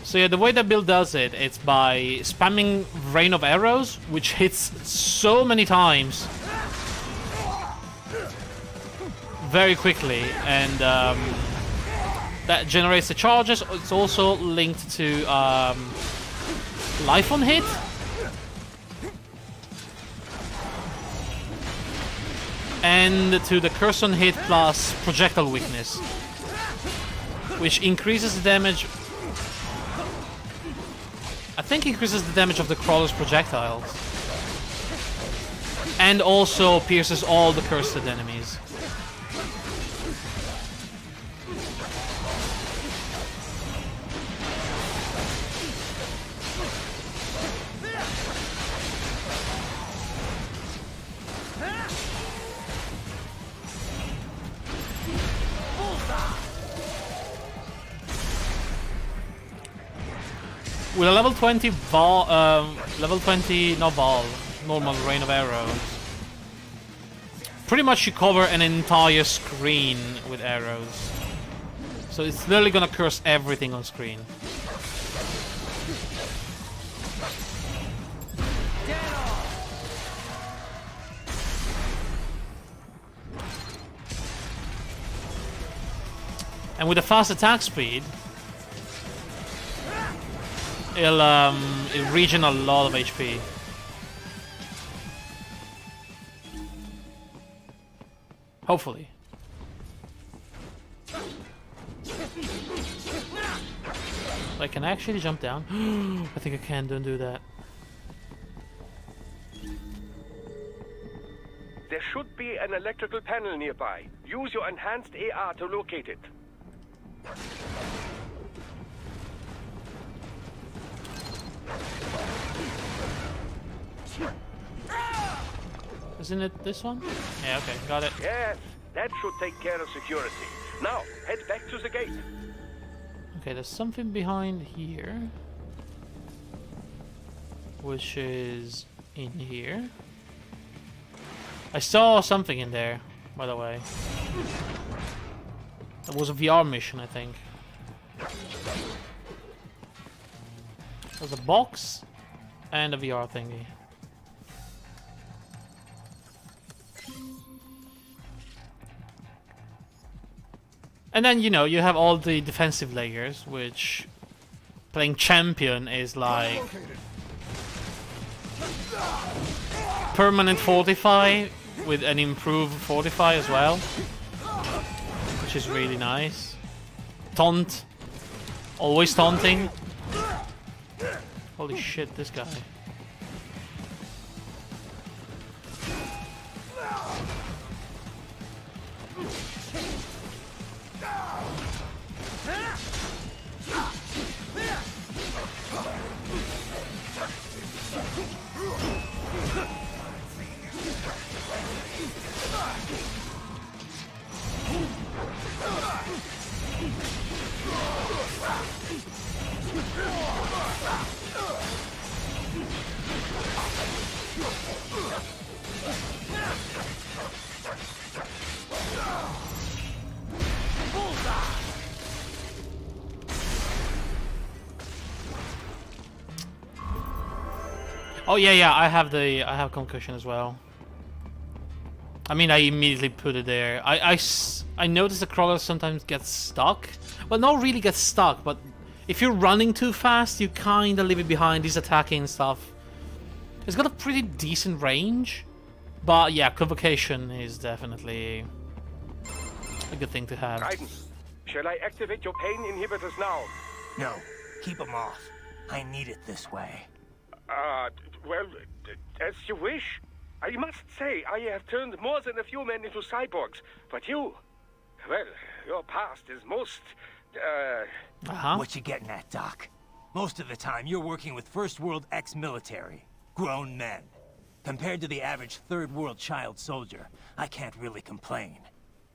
So yeah, the way that build does it, it's by spamming Rain of Arrows, which hits so many times very quickly, and that generates the charges. It's also linked to life on hit. And to the curse on hit plus projectile weakness, which increases the damage. I think increases the damage of the crawler's projectiles. And also pierces all the cursed enemies. With a level 20 normal Rain of Arrows, pretty much you cover an entire screen with arrows. So it's literally gonna curse everything on screen. And with a fast attack speed, it'll regen a lot of HP. Hopefully. I can actually jump down. I think I can. Don't do that. There should be an electrical panel nearby. Use your enhanced AR to locate it. Isn't it this one? Yeah, okay, got it. Yes, that should take care of security. Now, head back to the gate. Okay, there's something behind here. Which is in here. I saw something in there, by the way. It was a VR mission, I think. There's a box and a VR thingy. And then, you know, you have all the defensive layers, which playing champion is like permanent fortify with an improved fortify as well, which is really nice. Taunt, always taunting. Holy shit, this guy. Oh yeah, I have concussion as well. I mean, I immediately put it there. I noticed the crawler sometimes gets stuck. Well, not really gets stuck, but if you're running too fast, you kind of leave it behind. He's attacking and stuff. It's got a pretty decent range, but yeah, convocation is definitely a good thing to have. Raiden, shall I activate your pain inhibitors now? No, keep them off. I need it this way. Well, as you wish. I must say, I have turned more than a few men into cyborgs, but you, well, your past is most, What you getting at, Doc? Most of the time, you're working with First World ex-military, grown men. Compared to the average Third World child soldier, I can't really complain.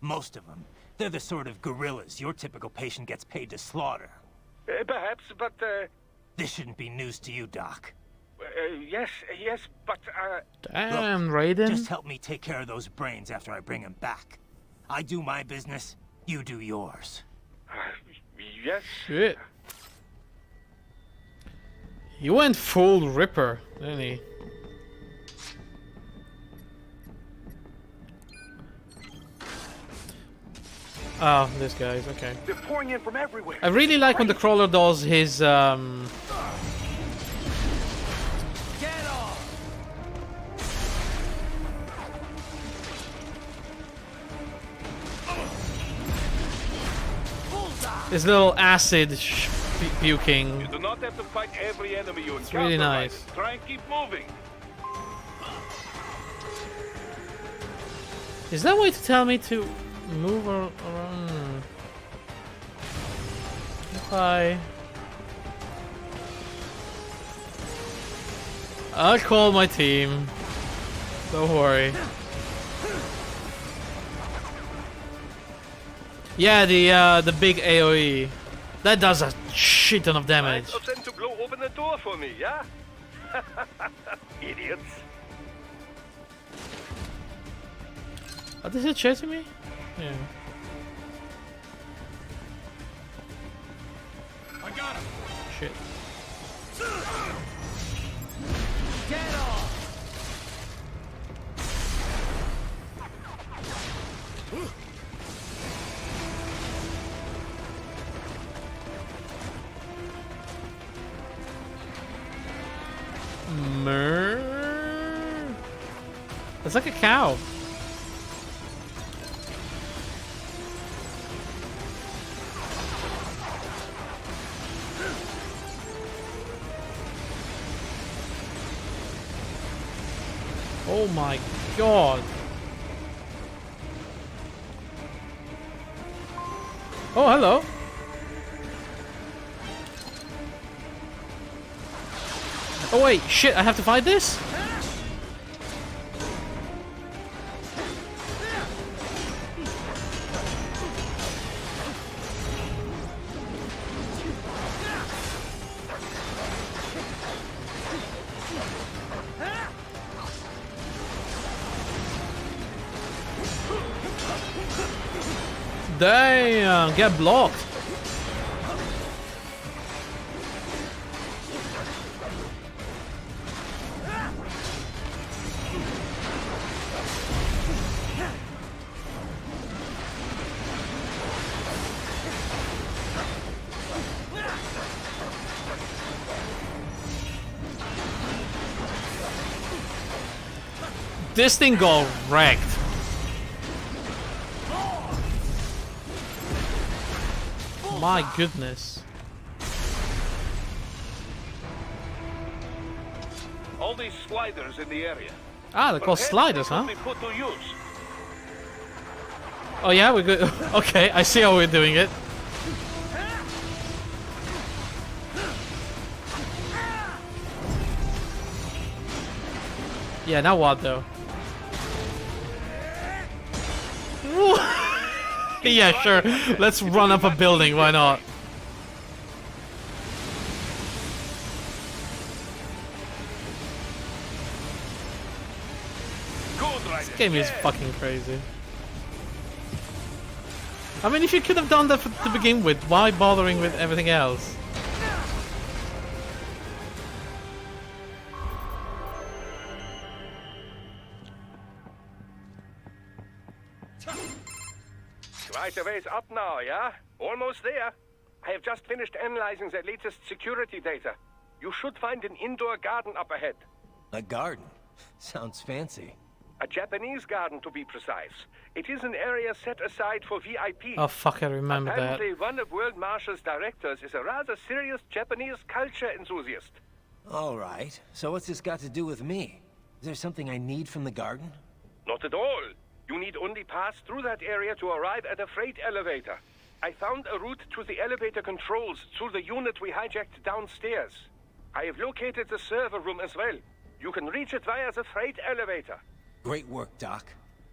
Most of them, they're the sort of guerrillas your typical patient gets paid to slaughter. Perhaps, but, This shouldn't be news to you, Doc. Yes, but, Damn, Look, Raiden. just help me take care of those brains after I bring them back. I do my business, you do yours. Yes. Shit. He went full Ripper, didn't he? Oh, this guy's okay. They're pouring in from everywhere. I really like when the crawler does his his little acid puking. You do not have to fight every enemy you encounter. It's really nice. Raiden. Try and keep moving. Is that way to tell me to move around? Okay. I'll call my team. Don't worry. Yeah, the big AoE. That does a shit ton of damage. I'll send to blow open the door for me, yeah? Idiots. Are they still chasing me? Yeah. I got him. Shit. Get off. It's like a cow. Oh my god. Oh, hello. Oh wait, shit, I have to fight this? Damn, get blocked. This thing got wrecked. My goodness. All these sliders in the area. Ah, they're called sliders, huh? Be put to use. Oh yeah, we're good. Okay, I see how we're doing it. Yeah, now what though? Yeah, sure. Let's run up a building, why not? This game is fucking crazy. I mean, if you could have done that to begin with, why bothering with everything else? Right a ways up now, yeah? Almost there. I have just finished analyzing the latest security data. You should find an indoor garden up ahead. A garden? Sounds fancy. A Japanese garden, to be precise. It is an area set aside for VIPs. Oh fuck, I remember that. Apparently, one of World Marshal's directors is a rather serious Japanese culture enthusiast. All right. So what's this got to do with me? Is there something I need from the garden? Not at all. You need only pass through that area to arrive at a freight elevator. I found a route to the elevator controls through the unit we hijacked downstairs. I have located the server room as well. You can reach it via the freight elevator. Great work, Doc.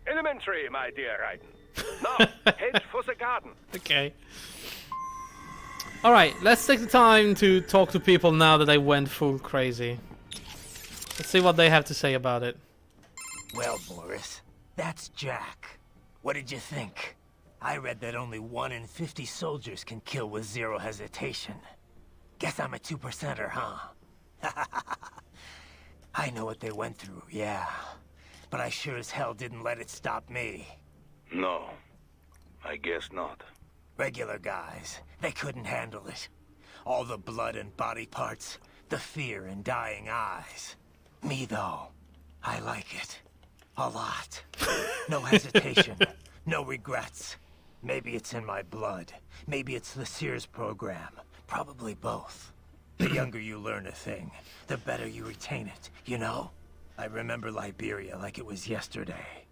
Elementary, my dear Raiden. Now, head for the garden. Okay. Alright, let's take the time to talk to people now that they went full crazy. Let's see what they have to say about it. Well, Boris, that's Jack. What did you think? I read that only 1 in 50 soldiers can kill with zero hesitation. Guess I'm a 2%er, huh? I know what they went through, yeah. But I sure as hell didn't let it stop me. No, I guess not. Regular guys, they couldn't handle it. All the blood and body parts, the fear in dying eyes. Me, though, I like it. A lot. No hesitation, no regrets. Maybe it's in my blood. Maybe it's the Sears program. Probably both. The younger you learn a thing, the better you retain it, you know? I remember Liberia like it was yesterday.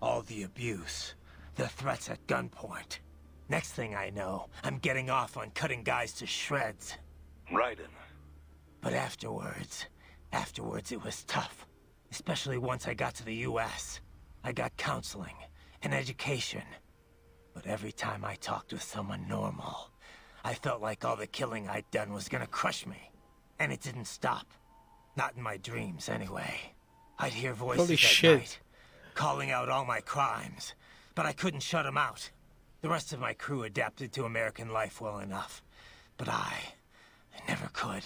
All the abuse, the threats at gunpoint. Next thing I know, I'm getting off on cutting guys to shreds. Raiden. But afterwards it was tough. Especially once I got to the US. I got counseling and education. But every time I talked with someone normal, I felt like all the killing I'd done was gonna crush me. And it didn't stop. Not in my dreams, anyway. I'd hear voices Holy at shit. night, calling out all my crimes, but I couldn't shut him out. The rest of my crew adapted to American life well enough, but I never could.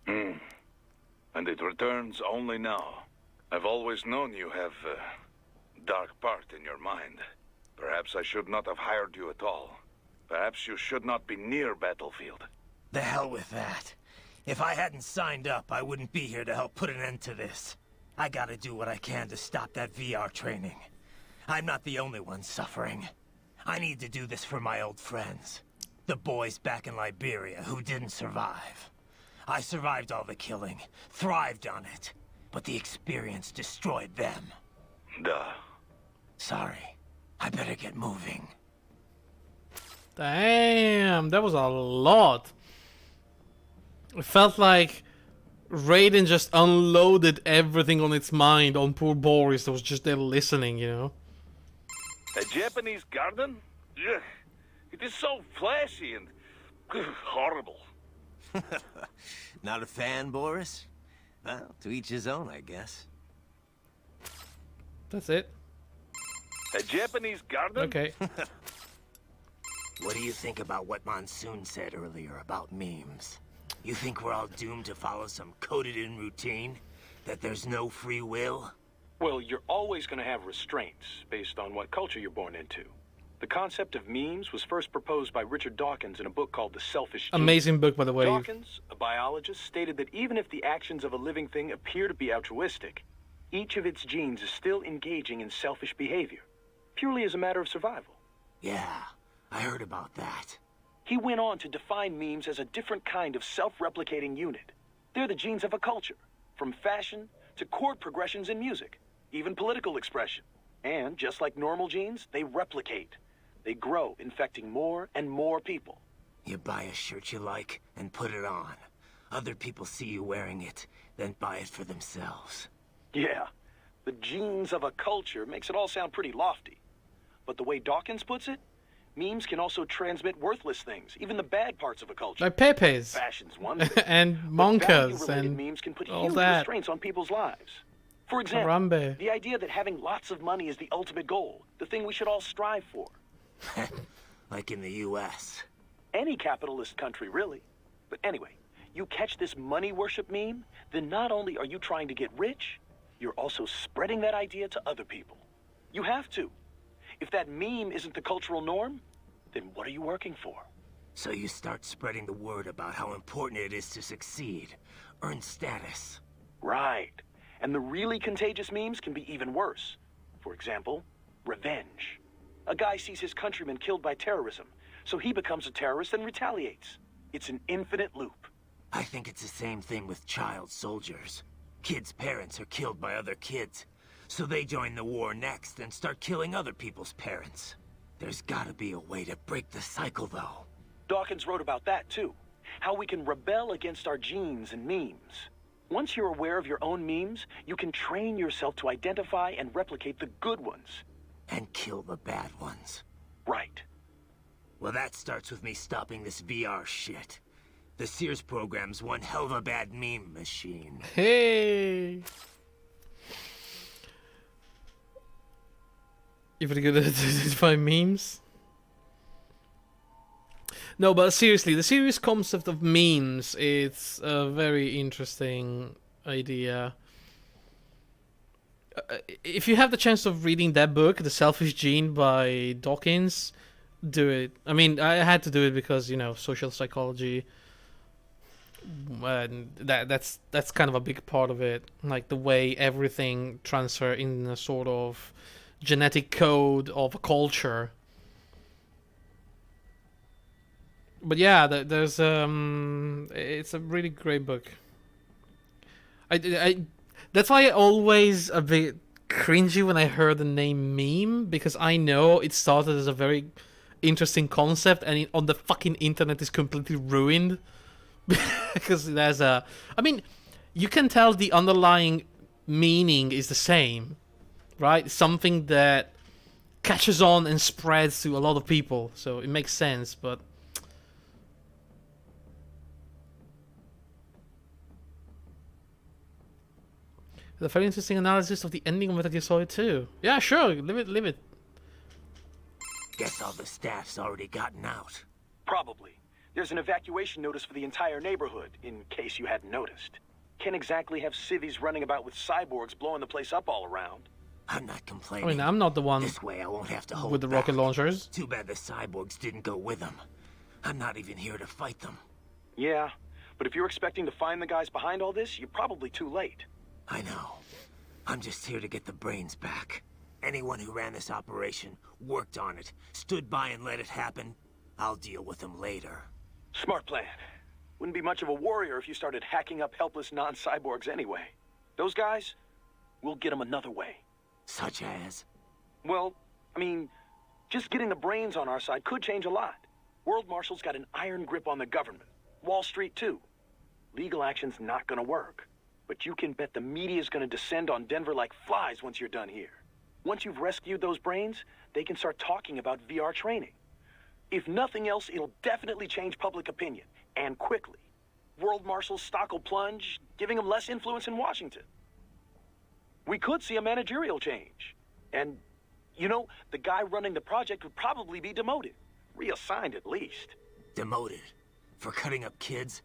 And it returns only now. I've always known you have a dark part in your mind. Perhaps I should not have hired you at all. Perhaps you should not be near Battlefield. The hell with that. If I hadn't signed up, I wouldn't be here to help put an end to this. I gotta do what I can to stop that VR training. I'm not the only one suffering. I need to do this for my old friends. The boys back in Liberia who didn't survive. I survived all the killing, thrived on it, but the experience destroyed them. Duh. Sorry. I better get moving. Damn, that was a lot. It felt like Raiden just unloaded everything on its mind on poor Boris that was just there listening, you know? A Japanese garden? Ugh. It is so flashy and horrible. Not a fan, Boris? Well, to each his own, I guess. That's it. A Japanese garden? Okay. What do you think about what Monsoon said earlier about memes? You think we're all doomed to follow some coded-in routine? That there's no free will? Well, you're always going to have restraints based on what culture you're born into. The concept of memes was first proposed by Richard Dawkins in a book called The Selfish Gene. Amazing book, by the way. Dawkins, a biologist, stated that even if the actions of a living thing appear to be altruistic, each of its genes is still engaging in selfish behavior, purely as a matter of survival. Yeah, I heard about that. He went on to define memes as a different kind of self-replicating unit. They're the genes of a culture, from fashion to chord progressions in music, even political expression. And just like normal genes, they replicate. They grow, infecting more and more people. You buy a shirt you like and put it on. Other people see you wearing it, then buy it for themselves. Yeah, the genes of a culture makes it all sound pretty lofty. But the way Dawkins puts it, memes can also transmit worthless things, even the bad parts of a culture. Like Pepe's. Fashion's one thing. And Monkas and memes can put all huge that. restraints on people's lives. For example, Harambe. the idea that having lots of money is the ultimate goal, the thing we should all strive for. Like in the US. Any capitalist country, really. But anyway, you catch this money worship meme, then not only are you trying to get rich, you're also spreading that idea to other people. You have to. If that meme isn't the cultural norm, then what are you working for? So you start spreading the word about how important it is to succeed, earn status. Right. And the really contagious memes can be even worse. For example, revenge. A guy sees his countrymen killed by terrorism, so he becomes a terrorist and retaliates. It's an infinite loop. I think it's the same thing with child soldiers. Kids' parents are killed by other kids, so they join the war next and start killing other people's parents. There's gotta be a way to break the cycle, though. Dawkins wrote about that, too. How we can rebel against our genes and memes. Once you're aware of your own memes, you can train yourself to identify and replicate the good ones. And kill the bad ones. Right. Well, that starts with me stopping this VR shit. The Sears program's one hell of a bad meme machine. Hey! You're pretty good at identifying memes. No, but seriously, the serious concept of memes, it's a very interesting idea. If you have the chance of reading that book, The Selfish Gene by Dawkins, do it. I mean, I had to do it because, you know, social psychology. And that's kind of a big part of it. Like the way everything transfer in a sort of genetic code of a culture. But yeah, there's it's a really great book. I that's why I always a bit cringy when I heard the name meme, because I know it started as a very interesting concept and on the fucking internet is completely ruined because there's a. I mean, you can tell the underlying meaning is the same, right? Something that catches on and spreads to a lot of people, so it makes sense, but. A very interesting analysis of the ending of Metal Gear Solid 2. Yeah, sure, leave it. Guess all the staff's already gotten out. Probably. There's an evacuation notice for the entire neighborhood, in case you hadn't noticed. Can't exactly have civvies running about with cyborgs blowing the place up all around. I'm not complaining. I mean, I'm not the one This way I won't have to hold with the back. rocket launchers. Too bad the cyborgs didn't go with them. I'm not even here to fight them. Yeah, but if you're expecting to find the guys behind all this, you're probably too late. I know. I'm just here to get the brains back. Anyone who ran this operation, worked on it, stood by and let it happen, I'll deal with them later. Smart plan. Wouldn't be much of a warrior if you started hacking up helpless non-cyborgs anyway. Those guys, we'll get them another way. Such as? Well, I mean, just getting the brains on our side could change a lot. World Marshal's got an iron grip on the government. Wall Street, too. Legal action's not gonna work. But you can bet the media's gonna descend on Denver like flies once you're done here. Once you've rescued those brains, they can start talking about VR training. If nothing else, it'll definitely change public opinion, and quickly. World Marshal's stock will plunge, giving them less influence in Washington. We could see a managerial change. And, you know, the guy running the project would probably be demoted. Reassigned, at least. Demoted? For cutting up kids?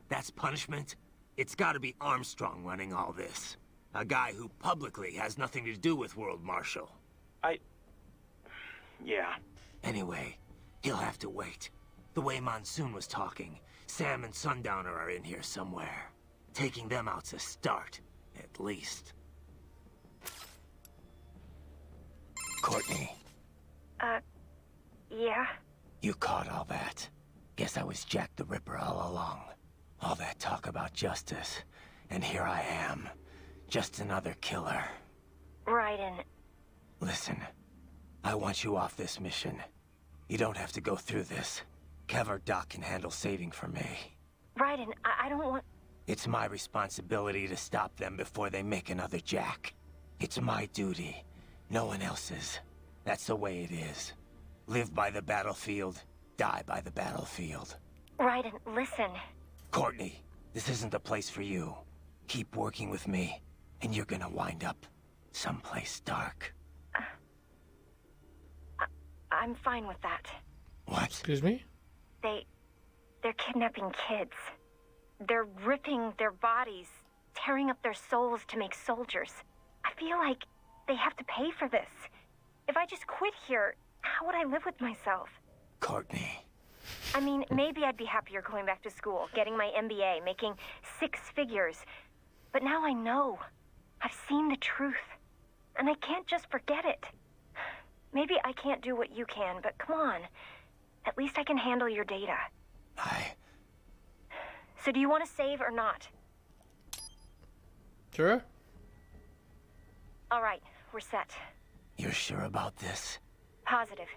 That's punishment? It's gotta be Armstrong running all this. A guy who publicly has nothing to do with World Marshal. Yeah. Anyway, he'll have to wait. The way Monsoon was talking, Sam and Sundowner are in here somewhere. Taking them out's a start, at least. Courtney. Yeah? You caught all that. Guess I was Jack the Ripper all along. All that talk about justice, and here I am. Just another killer. Raiden. Listen, I want you off this mission. You don't have to go through this. Kev or Doc can handle saving for me. Raiden, I don't want... It's my responsibility to stop them before they make another Jack. It's my duty, no one else's. That's the way it is. Live by the battlefield, die by the battlefield. Raiden, listen. Courtney, this isn't the place for you. Keep working with me, and you're gonna wind up someplace dark. I'm fine with that. What? Excuse me? They're kidnapping kids. They're ripping their bodies, tearing up their souls to make soldiers. I feel like they have to pay for this. If I just quit here, how would I live with myself? Courtney. I mean, maybe I'd be happier going back to school, getting my MBA, making 6 figures. But now I know. I've seen the truth. And I can't just forget it. Maybe I can't do what you can, but come on. At least I can handle your data. So do you want to save or not? Sure. All right, we're set. You're sure about this? Positive.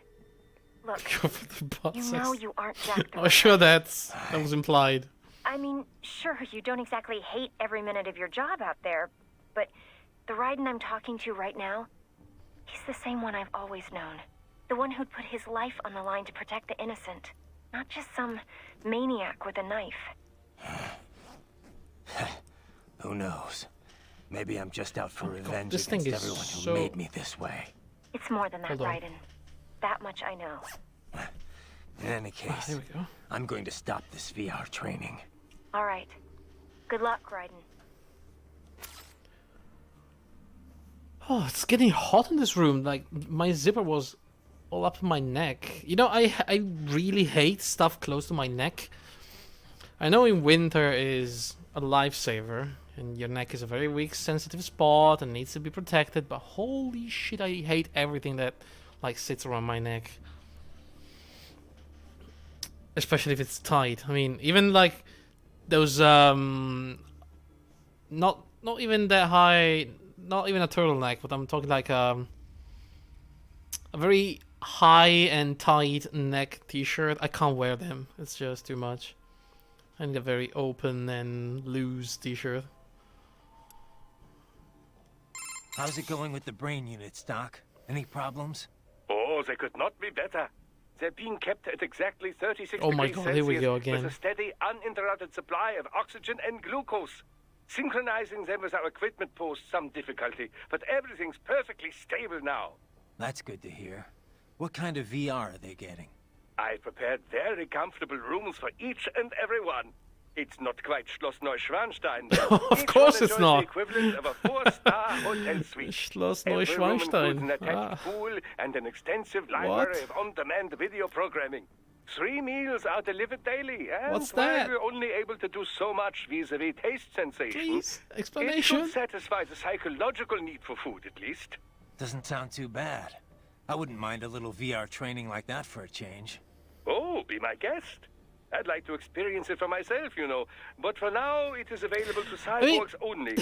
Look, Go for the butt you sex. know you aren't Jack the Oh, sure, that was implied. I mean, sure, you don't exactly hate every minute of your job out there, but the Raiden I'm talking to right now, he's the same one I've always known. The one who'd put his life on the line to protect the innocent. Not just some maniac with a knife. Who knows? Maybe I'm just out for revenge this thing against is everyone who so- made me this way. It's more than that, Hold on. Raiden. That much I know. In any case, There we go. I'm going to stop this VR training. All right. Good luck, Raiden. Oh, it's getting hot in this room. Like, my zipper was all up my neck. You know, I really hate stuff close to my neck. I know in winter is a lifesaver, and your neck is a very weak, sensitive spot and needs to be protected, but holy shit, I hate everything that, like, sits around my neck. Especially if it's tight. I mean, even, like, those, not even that high... Not even a turtleneck, but I'm talking like a very high and tight neck t-shirt. I can't wear them. It's just too much. I need a very open and loose t-shirt. How's it going with the brain units, Doc? Any problems? Oh, they could not be better. They're being kept at exactly 36 Oh my degrees God, here we Celsius go again. with a steady, uninterrupted supply of oxygen and glucose. Synchronizing them with our equipment posed some difficulty, but everything's perfectly stable now. That's good to hear. What kind of VR are they getting? I prepared very comfortable rooms for each and every one. It's not quite Schloss Neuschwanstein. Of course it's not. The equivalent of a 4-star hotel suite. Schloss Every room includes Neuschwanstein. an attached pool and an extensive library of on-demand video programming. 3 meals are delivered daily, and What's while that? we're only able to do so much vis-a-vis taste sensation, Please, it explanation. should satisfy the psychological need for food, at least. Doesn't sound too bad. I wouldn't mind a little VR training like that for a change. Oh, be my guest. I'd like to experience it for myself, you know. But for now, it is available to cyborgs only.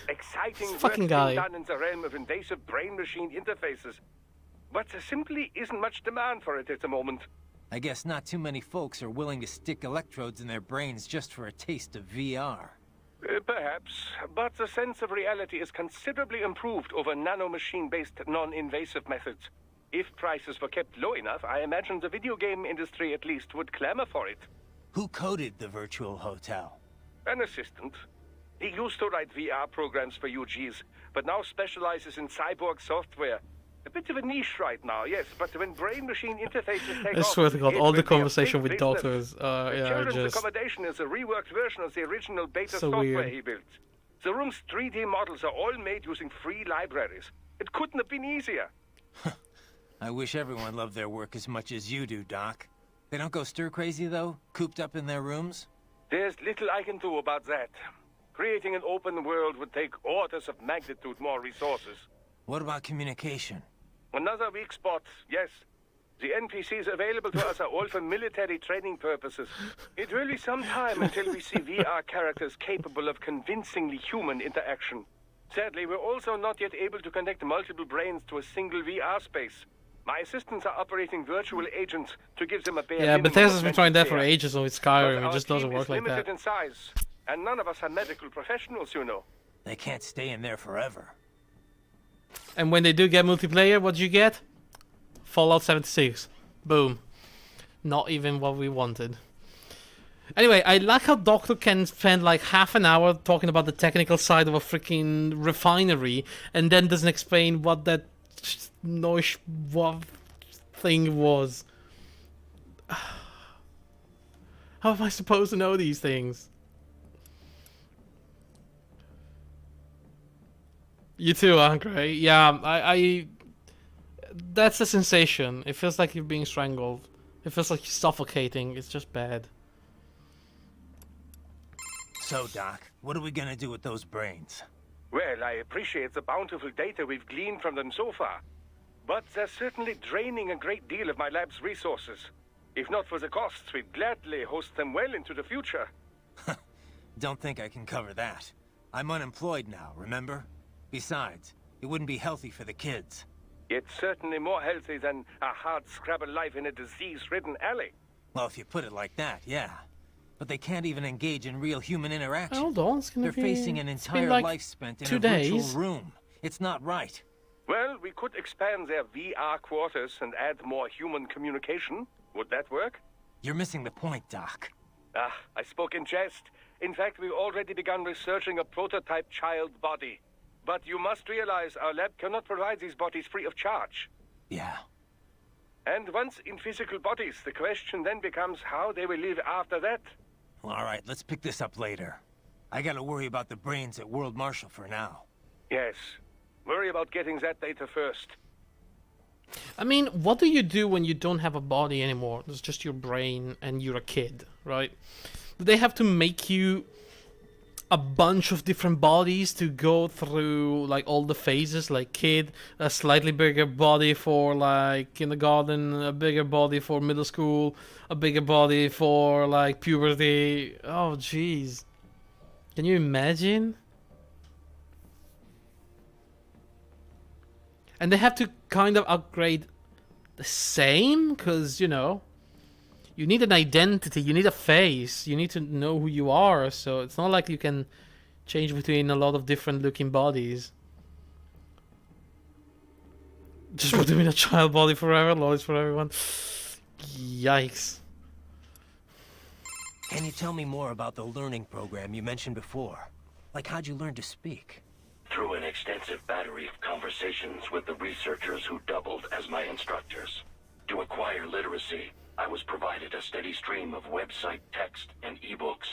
Exciting work fucking being guy. done in the realm of invasive brain-machine interfaces. But there simply isn't much demand for it at the moment. I guess not too many folks are willing to stick electrodes in their brains just for a taste of VR. Perhaps, but the sense of reality is considerably improved over nanomachine-based non-invasive methods. If prices were kept low enough, I imagine the video game industry at least would clamor for it. Who coded the virtual hotel? An assistant. He used to write VR programs for UGs, but now specializes in cyborg software. A bit of a niche right now, yes, but when brain-machine interfaces take I off, swear to God, it all will the be a conversation big with business. doctors, The yeah, children's just accommodation is a reworked version of the original beta So software weird. he built. The room's 3D models are all made using free libraries. It couldn't have been easier. I wish everyone loved their work as much as you do, Doc. They don't go stir-crazy, though? Cooped up in their rooms? There's little I can do about that. Creating an open world would take orders of magnitude more resources. What about communication? Another weak spot, yes. The NPCs available to us are all for military training purposes. It will be some time until we see VR characters capable of convincingly human interaction. Sadly, we're also not yet able to connect multiple brains to a single VR space. My assistants are operating virtual agents to give them a bare yeah. minimum Bethesda's of been trying that for mental care. ages with But Skyrim. It our just team doesn't is work like limited that. in size, and none of us are medical professionals, you know. They can't stay in there forever. And when they do get multiplayer, what do you get? Fallout 76. Boom. Not even what we wanted. Anyway, I like how Doctor can spend like half an hour talking about the technical side of a freaking refinery and then doesn't explain what that noise thing was. How am I supposed to know these things? You too, Andre. Yeah, I that's the sensation. It feels like you're being strangled. It feels like you're suffocating. It's just bad. So, Doc, what are we gonna do with those brains? Well, I appreciate the bountiful data we've gleaned from them so far. But they're certainly draining a great deal of my lab's resources. If not for the costs, we'd gladly host them well into the future. Don't think I can cover that. I'm unemployed now, remember? Besides, it wouldn't be healthy for the kids. It's certainly more healthy than a hard-scrabble life in a disease-ridden alley. Well, if you put it like that, yeah. But they can't even engage in real human interaction. Hold on, it's gonna They're be... facing an it's been entire like life spent in 2 a days. virtual room. It's not right. Well, we could expand their VR quarters and add more human communication. Would that work? You're missing the point, Doc. Ah, I spoke in jest. In fact, we've already begun researching a prototype child body. But you must realize our lab cannot provide these bodies free of charge. Yeah. And once in physical bodies, the question then becomes how they will live after that. Well, all right, let's pick this up later. I gotta worry about the brains at World Marshal for now. Yes. Worry about getting that data first. I mean, what do you do when you don't have a body anymore? It's just your brain and you're a kid, right? Do they have to make you a bunch of different bodies to go through like all the phases, like kid, a slightly bigger body for like kindergarten, a bigger body for middle school, a bigger body for like puberty? Oh jeez, can you imagine? And they have to kind of upgrade the same, because you know, you need an identity, you need a face, you need to know who you are, so it's not like you can change between a lot of different looking bodies. Just put them in a child body forever, Lloyd's for everyone. Yikes. Can you tell me more about the learning program you mentioned before? Like, how'd you learn to speak? Through an extensive battery of conversations with the researchers who doubled as my instructors. acquire literacy, I was provided a steady stream of website text and ebooks.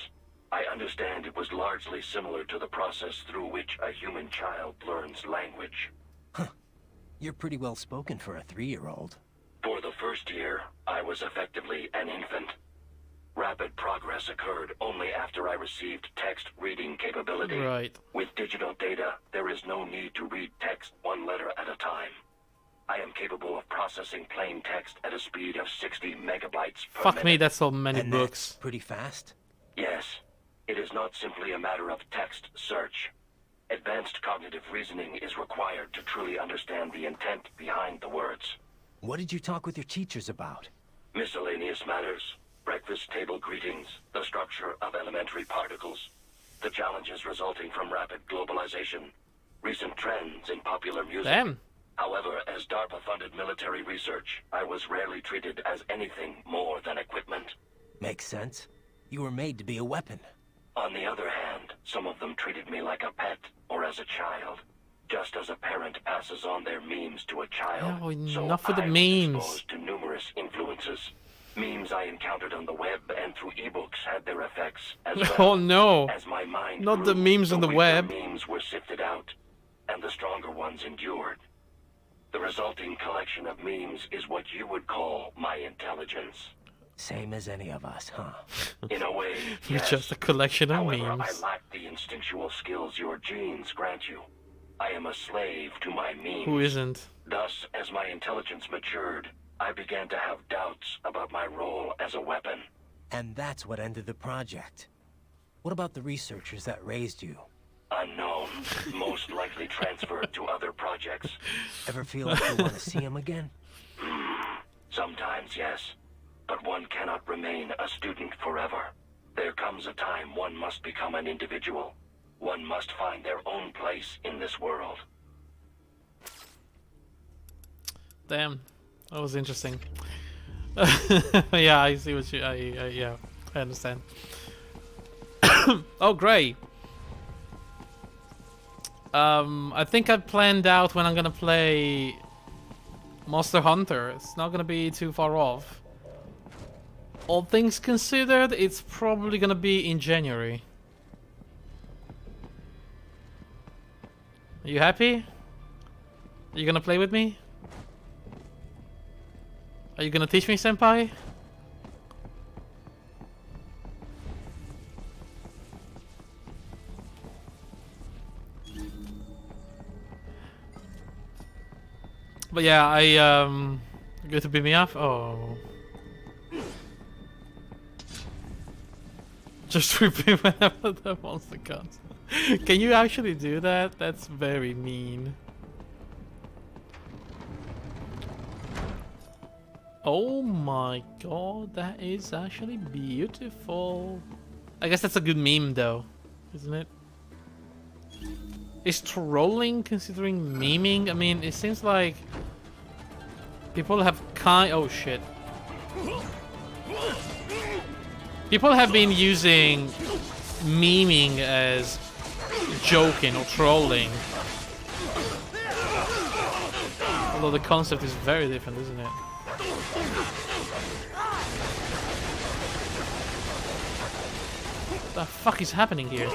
I understand it was largely similar to the process through which a human child learns language. You're pretty well spoken for a 3-year-old. For the first year, I was effectively an infant. Rapid progress occurred only after I received text reading capability. Right. With digital data, there is no need to read text one letter at a time. I am capable of processing plain text at a speed of 60 megabytes per Fuck minute. me, that's so many And books. that's pretty fast? Yes. It is not simply a matter of text search. Advanced cognitive reasoning is required to truly understand the intent behind the words. What did you talk with your teachers about? Miscellaneous matters, breakfast table greetings, the structure of elementary particles, the challenges resulting from rapid globalization, recent trends in popular music. Damn. However, as DARPA-funded military research, I was rarely treated as anything more than equipment. Makes sense. You were made to be a weapon. On the other hand, some of them treated me like a pet or as a child. Just as a parent passes on their memes to a child, Oh, so enough with the I was memes. exposed to numerous influences. Memes I encountered on the web and through ebooks had their effects as well. Oh no. As my mind Not grew, the memes on the weaker web. memes were sifted out, and the stronger ones endured. The resulting collection of memes is what you would call my intelligence. Same as any of us, huh? In a way, You're yes. just a collection of However, memes. I lack the instinctual skills your genes grant you. I am a slave to my memes. Who isn't? Thus, as my intelligence matured, I began to have doubts about my role as a weapon. And that's what ended the project. What about the researchers that raised you? Unknown, most likely transferred to other projects. Ever feel like you want to see them again? Sometimes, yes. But one cannot remain a student forever. There comes a time one must become an individual. One must find their own place in this world. Damn, that was interesting. Yeah, I see what you. Yeah, I understand. Oh, great. I think I planned out when I'm gonna play Monster Hunter. It's not gonna be too far off. All things considered, it's probably gonna be in January. Are you happy? Are you gonna play with me? Are you gonna teach me, senpai? But yeah, good to beat me up. Oh. Just repeat whenever the monster comes. Can you actually do that? That's very mean. Oh my god, that is actually beautiful. I guess that's a good meme though, isn't it? Is trolling considering memeing? I mean, it seems like people have oh shit. People have been using memeing as joking or trolling. Although the concept is very different, isn't it? What the fuck is happening here?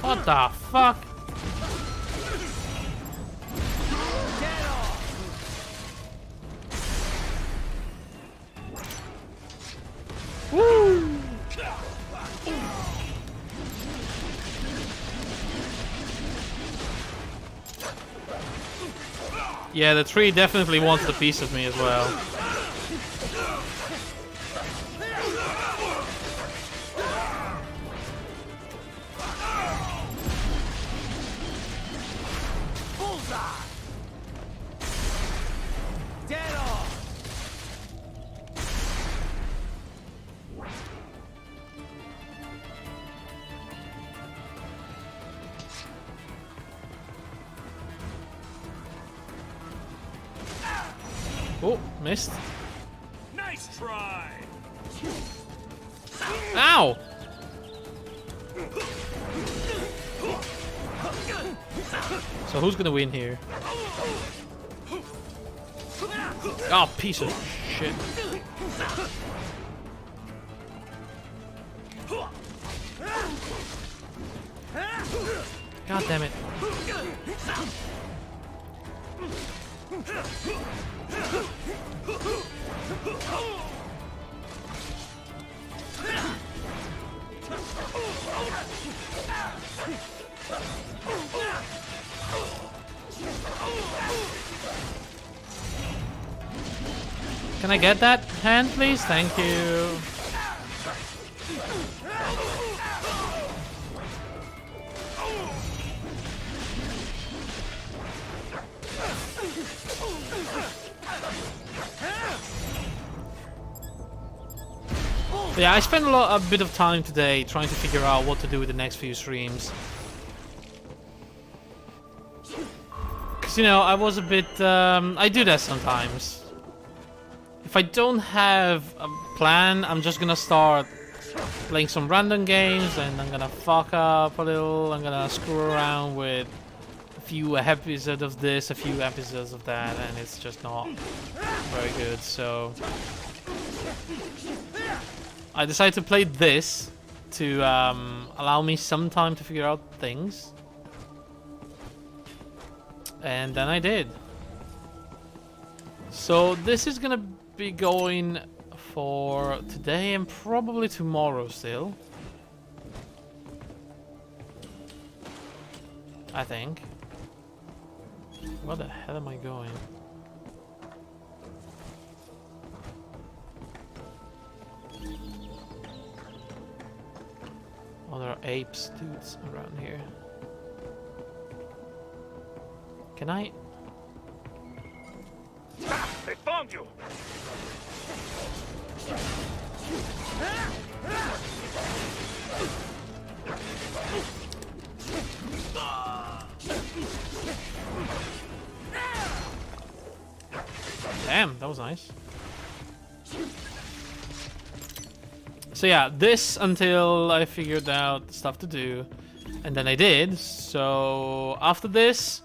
What the fuck? Woo! Yeah, the tree definitely wants a piece of me as well. Oh, missed. Nice try. Ow! So who's gonna win here? Oh, piece of shit. God damn it. Can I get that hand, please? Thank you. Yeah, I spent a bit of time today trying to figure out what to do with the next few streams. Because, you know, I was a bit... I do that sometimes. If I don't have a plan, I'm just gonna start playing some random games and I'm gonna fuck up a little. I'm gonna screw around with a few episodes of this, a few episodes of that, and it's just not very good, so... I decided to play this to allow me some time to figure out things. And then I did. So this is gonna be going for today and probably tomorrow still. I think. Where the hell am I going? Oh, there are apes, dudes, around here. Can I? Ah, they found you! Damn, that was nice. So yeah, this until I figured out stuff to do, and then I did. So after this,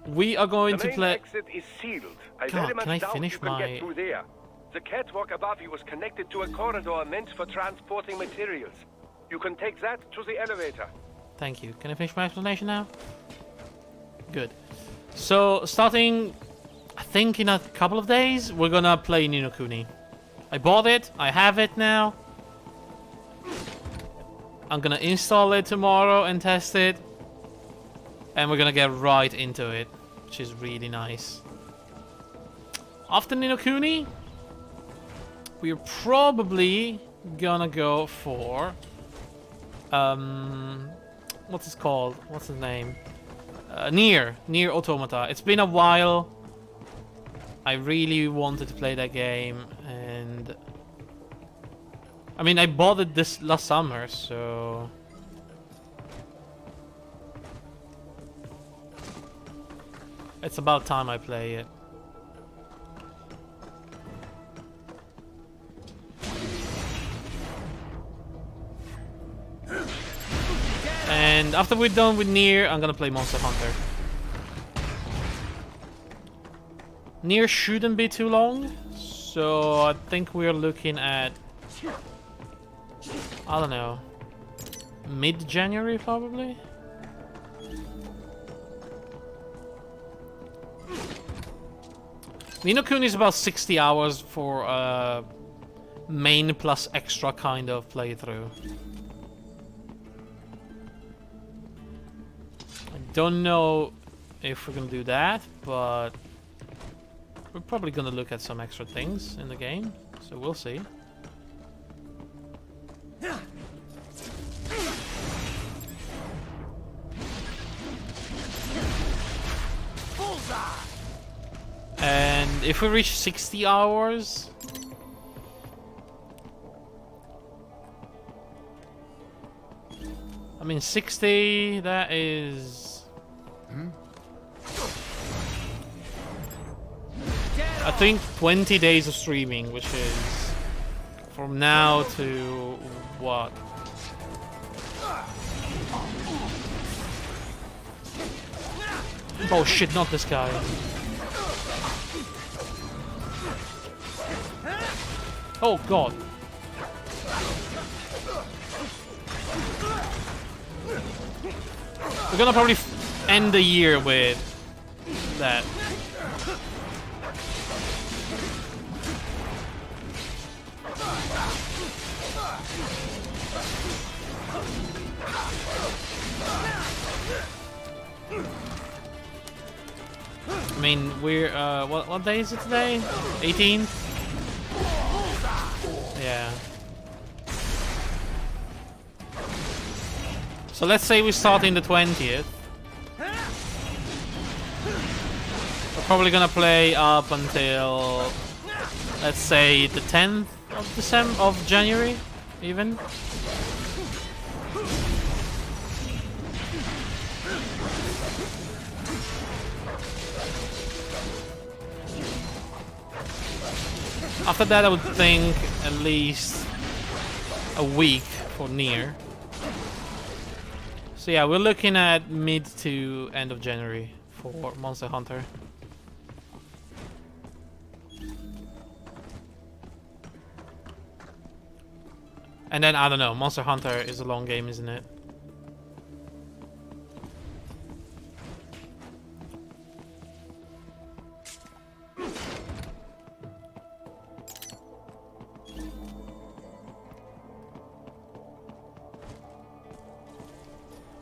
we are going to play. The main exit is sealed. I God, very much can I doubt finish you can my? get through there. The catwalk above you is connected to a corridor meant for transporting materials. You can take that to the elevator. Thank you. Can I finish my explanation now? Good. So starting, I think in a couple of days, we're gonna play Ni no Kuni. I bought it. I have it now. I'm gonna install it tomorrow and test it. And we're gonna get right into it, which is really nice. After Ni no Kuni, we're probably gonna go for... what's it called? What's his name? Nier Automata. It's been a while. I really wanted to play that game, and I mean, I bought it this last summer, so it's about time I play it. And after we're done with Nier, I'm gonna play Monster Hunter. Nier shouldn't be too long, so I think we're looking at, I don't know, mid-January probably? Ni no Kuni is about 60 hours for a main plus extra kind of playthrough. I don't know if we're gonna do that, but we're probably gonna look at some extra things in the game, so we'll see. And if we reach 60 hours, I mean 60, that is... I think 20 days of streaming, which is from now to what? Oh shit, not this guy. Oh god. We're gonna probably end the year with that. I mean, we're what day is it today? 18th? Yeah. So let's say we start in the 20th. We're probably gonna play up until, let's say, the 10th of January, even. After that, I would think at least a week for Nier. So yeah, we're looking at mid to end of January for Monster Hunter. And then, I don't know, Monster Hunter is a long game, isn't it?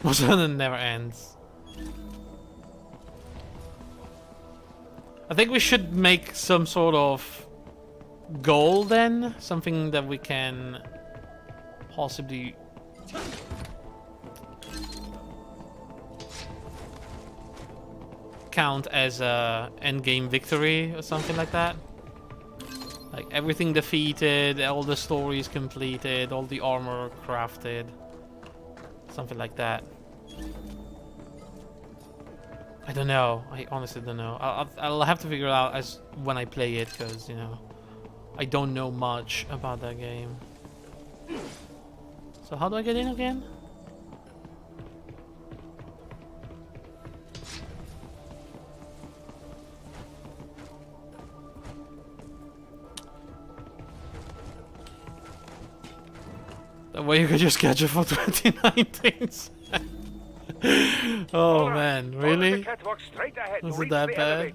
Monster Hunter never ends. I think we should make some sort of goal then, something that we can possibly count as a endgame victory or something like that. Like everything defeated, all the stories completed, all the armor crafted. Something like that. I don't know. I honestly don't know. I'll have to figure it out as when I play it, because, you know, I don't know much about that game. So how do I get in again? That way you could just catch it for 2019. Oh man, really? Was it that bad?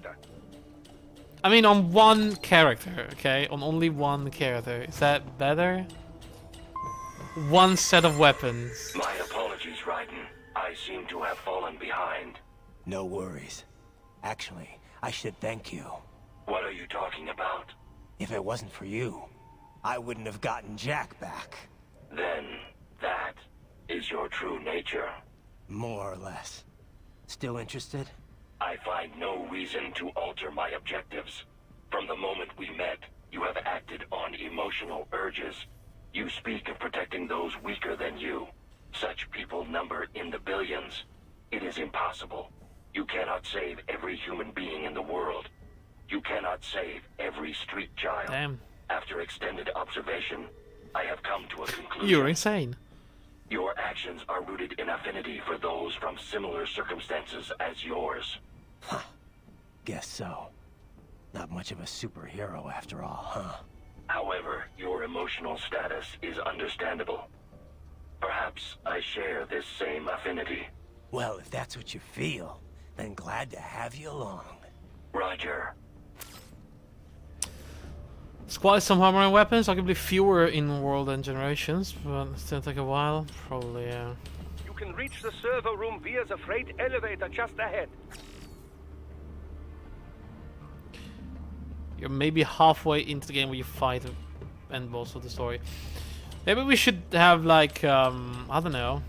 I mean, on one character, okay? On only one character. Is that better? One set of weapons. My apologies, Raiden. I seem to have fallen behind. No worries. Actually, I should thank you. What are you talking about? If it wasn't for you, I wouldn't have gotten Jack back. Then, that is your true nature. More or less. Still interested? I find no reason to alter my objectives. From the moment we met, you have acted on emotional urges. You speak of protecting those weaker than you. Such people number in the billions. It is impossible. You cannot save every human being in the world. You cannot save every street child. Damn. After extended observation, I have come to a conclusion. You're insane. Your actions are rooted in affinity for those from similar circumstances as yours. Huh. Guess so. Not much of a superhero after all, huh? However, your emotional status is understandable. Perhaps I share this same affinity. Well, if that's what you feel, then glad to have you along. Roger. It's quite some armor and weapons, arguably fewer in World and Generations, but it's gonna take a while. Probably, yeah. You can reach the server room via the freight elevator just ahead. You're maybe halfway into the game where you fight and boss of the story. Maybe we should have like, I don't know.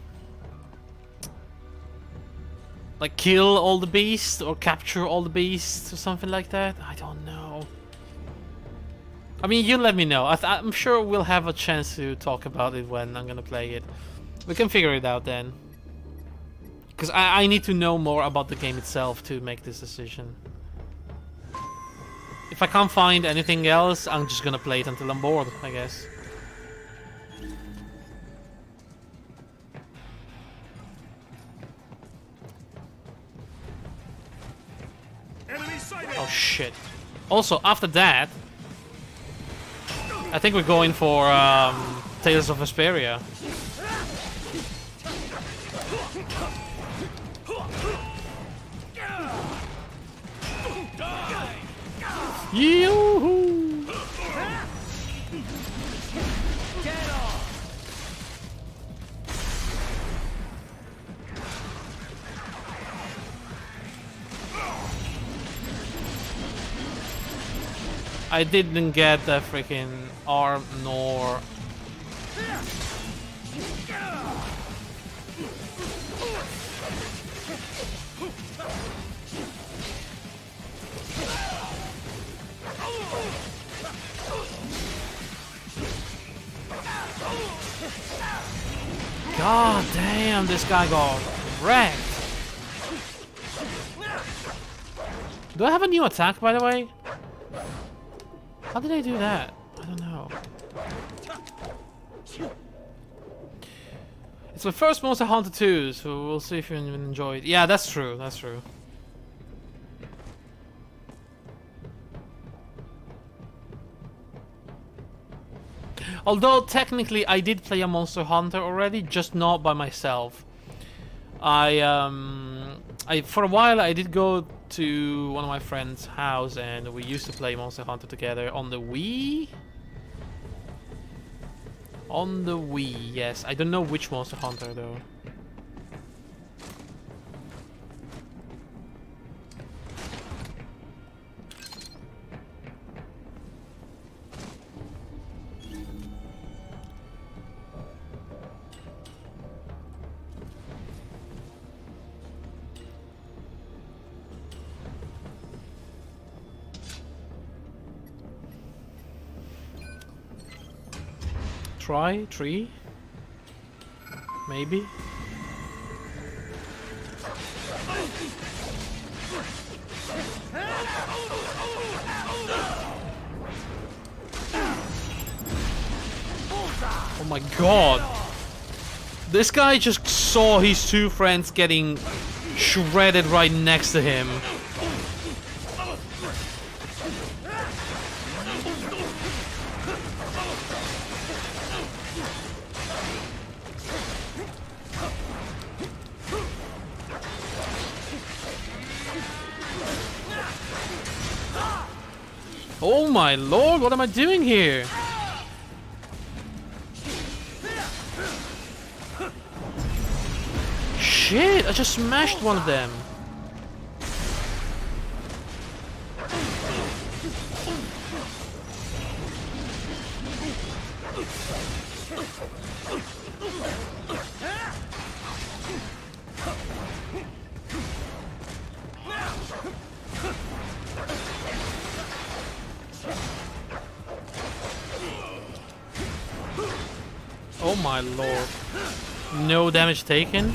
Like kill all the beasts or capture all the beasts or something like that. I don't know. I mean, you let me know. I'm sure we'll have a chance to talk about it when I'm gonna play it. We can figure it out then. Because I need to know more about the game itself to make this decision. If I can't find anything else, I'm just gonna play it until I'm bored, I guess. Oh shit. Also, after that, I think we're going for Tales of Vesperia. Yoo-hoo! I didn't get the freaking arm nor. God damn, this guy got wrecked. Do I have a new attack, by the way? How did I do that? I don't know. It's my first Monster Hunter 2, so we'll see if you enjoy it. Yeah, that's true, that's true. Although technically I did play a Monster Hunter already, just not by myself. I for a while I did go to one of my friend's house and we used to play Monster Hunter together on the Wii. On the Wii, yes. I don't know which Monster Hunter though. Try tree, maybe. Oh my god! This guy just saw his two friends getting shredded right next to him. Oh my lord, what am I doing here? Shit, I just smashed one of them. Oh my lord. No damage taken?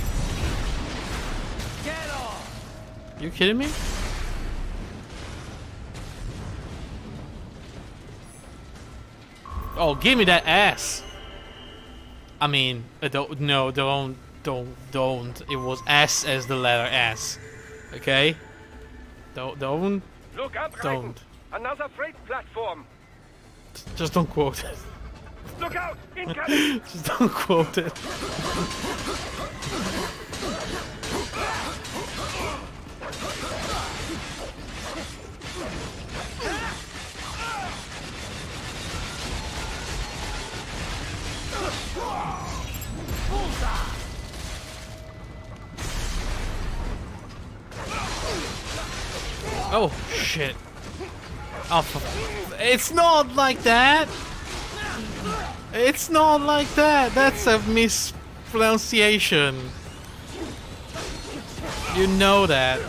You kidding me? Oh, give me that ass. I mean, don't. It was S as the letter S. Okay? Don't. Look out, Raiden. Don't. Another freight platform. Just don't quote it. Look out! Incoming! Just don't quote it. Oh shit. Oh, it's not like that. It's not like that. That's a mispronunciation. You know that.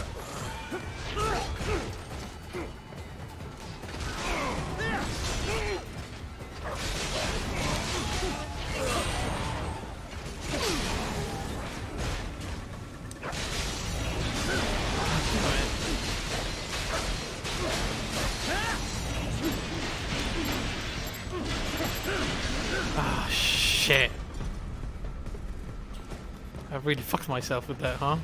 Shit. I really fucked myself with that, huh?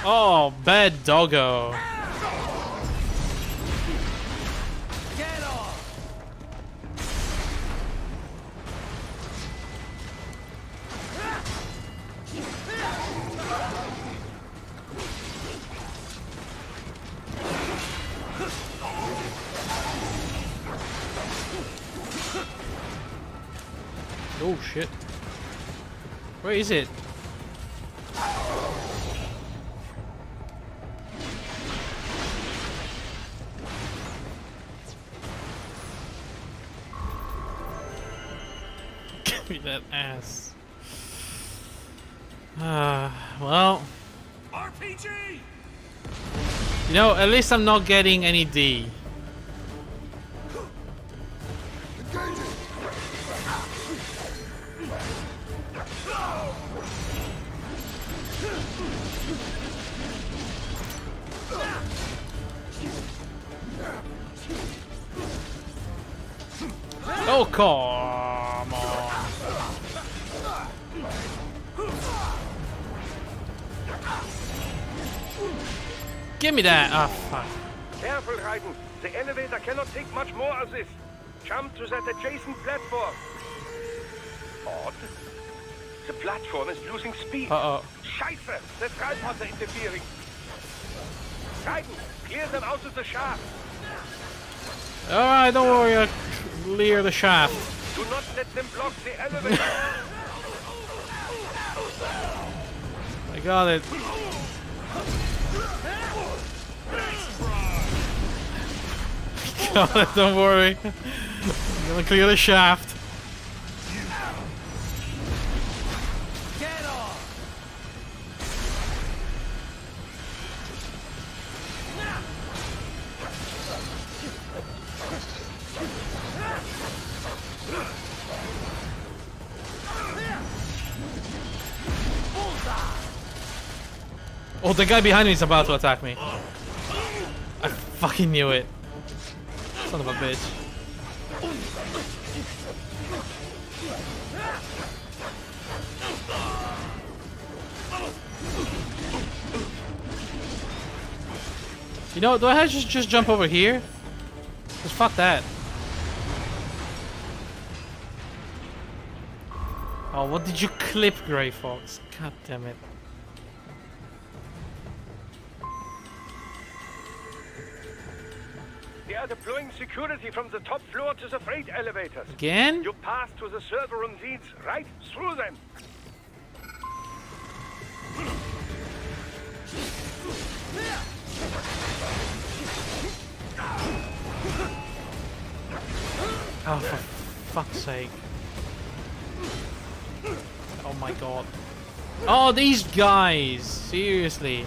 Oh, bad doggo. Get off! Oh shit. Where is it? Give me that ass. Well. RPG! You know, at least I'm not getting any D. Oh, come on. Give me that. Ah, fuck. Careful, Raiden. The elevator cannot take much more of this. Jump to that adjacent platform. Odd. The platform is losing speed. Uh-oh. Scheiße! The tripods are interfering. Raiden, clear them out of the shaft. Alright, don't worry. I'll clear the shaft. Do not let them block the elevator. I got it. Got it, don't worry. I'm gonna clear the shaft. Get off! Oh, the guy behind me is about to attack me. I fucking knew it. Son of a bitch. You know, do I have to just jump over here? Just fuck that. Oh, what did you clip, Grey Fox? God damn it. They are deploying security from the top floor to the freight elevators. Again? Your path to the server room leads right through them. Oh, for fuck's sake. Oh my god. Oh, these guys! Seriously.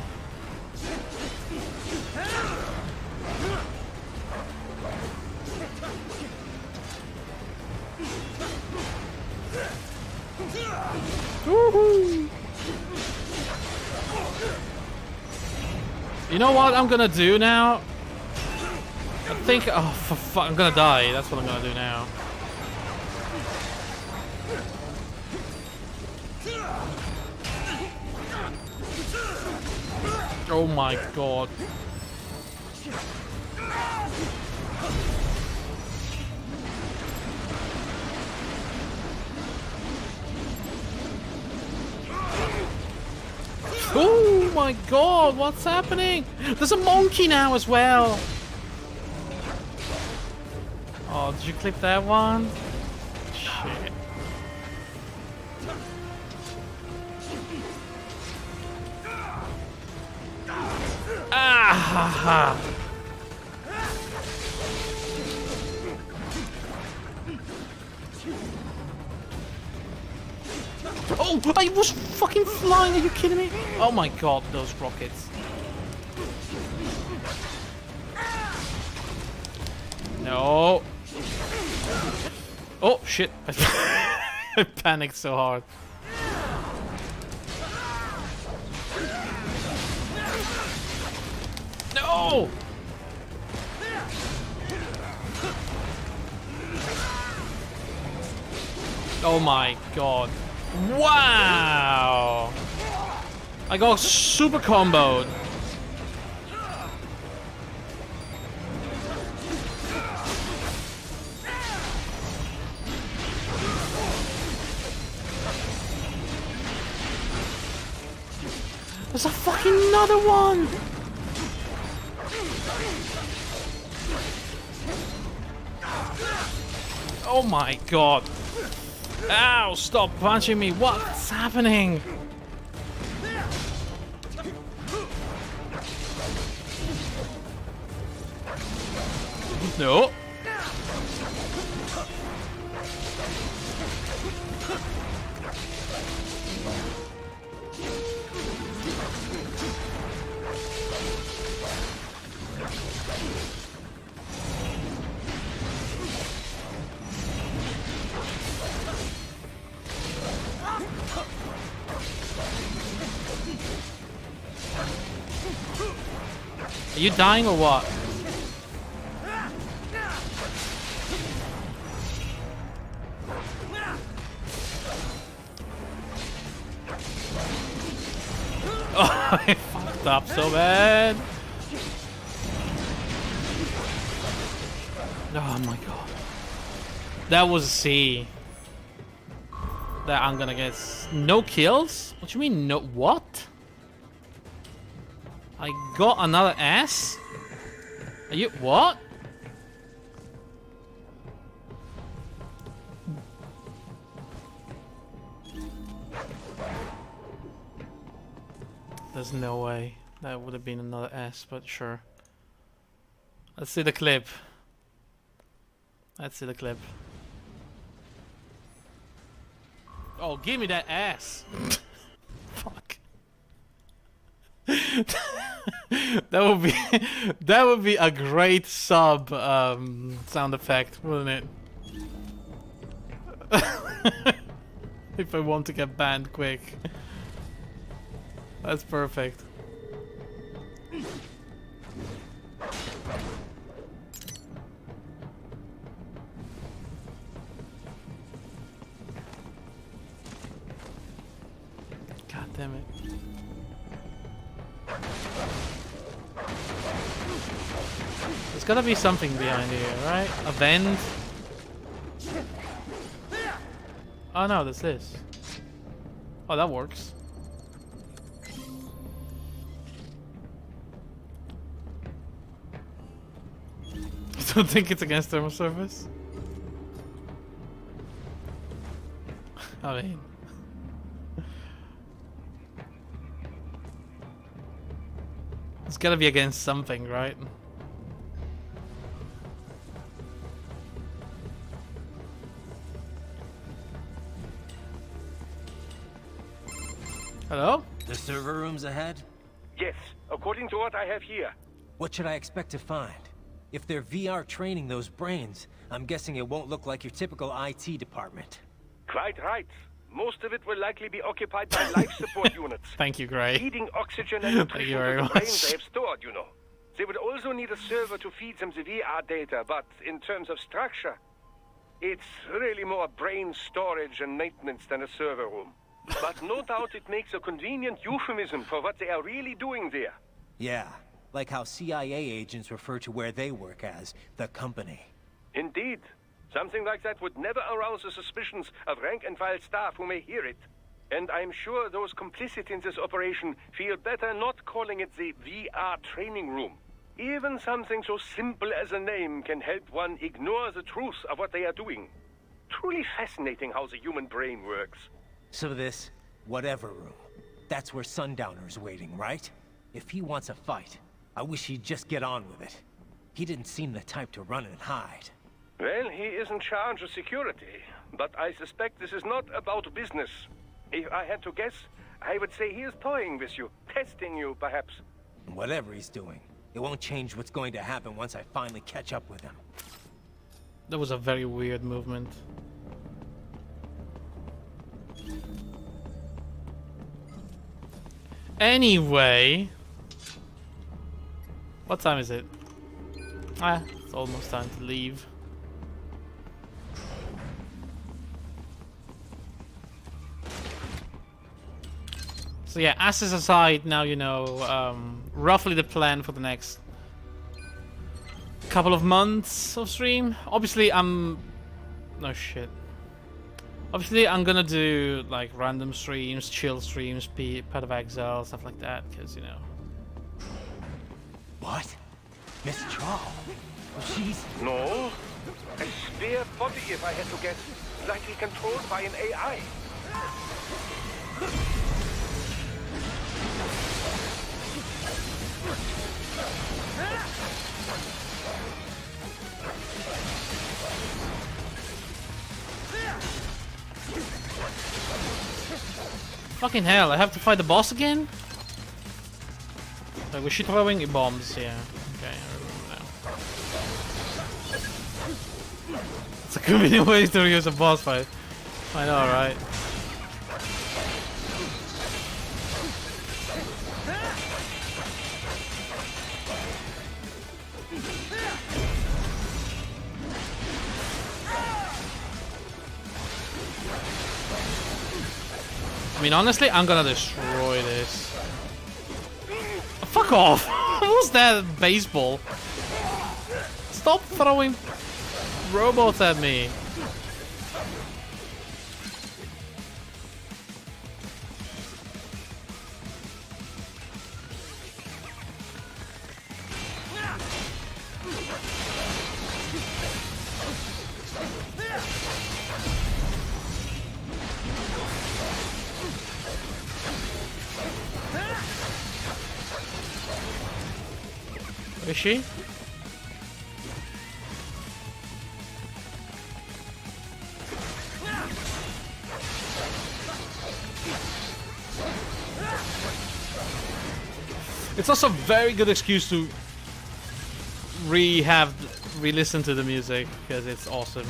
Woohoo! You know what I'm gonna do now? I think. Oh, for fuck! I'm gonna die. That's what I'm gonna do now. Oh my god. Oh my god, what's happening? There's a monkey now as well. Oh, did you clip that one? Shit. Ah ha ha. No! I was fucking flying, are you kidding me? Oh my god, those rockets. No. Oh shit. I panicked so hard. No! Oh my god. Wow! I got super comboed. There's a fucking another one! Oh my god. Ow, stop punching me. What's happening? No. Are you dying or what? Oh, I fucked up so bad. Oh my god. That was a C. That I'm gonna get no kills? What do you mean no? What? I got another S? Are you what? There's no way. That would have been another S, but sure. Let's see the clip. Let's see the clip. Oh, give me that ass. Fuck. that would be a great sub sound effect, wouldn't it? If I want to get banned quick. That's perfect. God damn it. There's gotta be something behind here, right? A vent? Oh no, there's this. Oh, that works. I don't think it's against thermal surface. I mean... It's gotta be against something, right? Hello? The server room's ahead? Yes, according to what I have here. What should I expect to find? If they're VR training those brains, I'm guessing it won't look like your typical IT department. Quite right. Most of it will likely be occupied by life support units. Thank you, Gray. Feeding oxygen and nutrition to very the much. brains they have stored, you know. They would also need a server to feed them the VR data, but in terms of structure, it's really more brain storage and maintenance than a server room. But no doubt it makes a convenient euphemism for what they are really doing there. Yeah, like how CIA agents refer to where they work as the company. Indeed. Something like that would never arouse the suspicions of rank-and-file staff who may hear it. And I'm sure those complicit in this operation feel better not calling it the VR training room. Even something so simple as a name can help one ignore the truth of what they are doing. Truly fascinating how the human brain works. So this, whatever room, that's where Sundowner's waiting, right? If he wants a fight, I wish he'd just get on with it. He didn't seem the type to run and hide. Well, he is in charge of security, but I suspect this is not about business. If I had to guess, I would say he is toying with you, testing you, perhaps. Whatever he's doing, it won't change what's going to happen once I finally catch up with him. That was a very weird movement. Anyway, what time is it? It's almost time to leave. So yeah, asses aside, now you know roughly the plan for the next couple of months of stream. Obviously, no shit. Obviously, I'm gonna do like random streams, chill streams, Path of Exile, stuff like that, because you know. What? Miss Troll? She's... No. A spare body, if I had to guess. Likely controlled by an AI. Fucking hell, I have to fight the boss again? Like, was she throwing bombs? Yeah. Okay, I remember now. It's a convenient way to use a boss fight. I know, right? I mean, honestly, I'm gonna destroy this. Fuck off! What was that baseball? Stop throwing robots at me. Is she? It's also a very good excuse to re-listen to the music because it's awesome.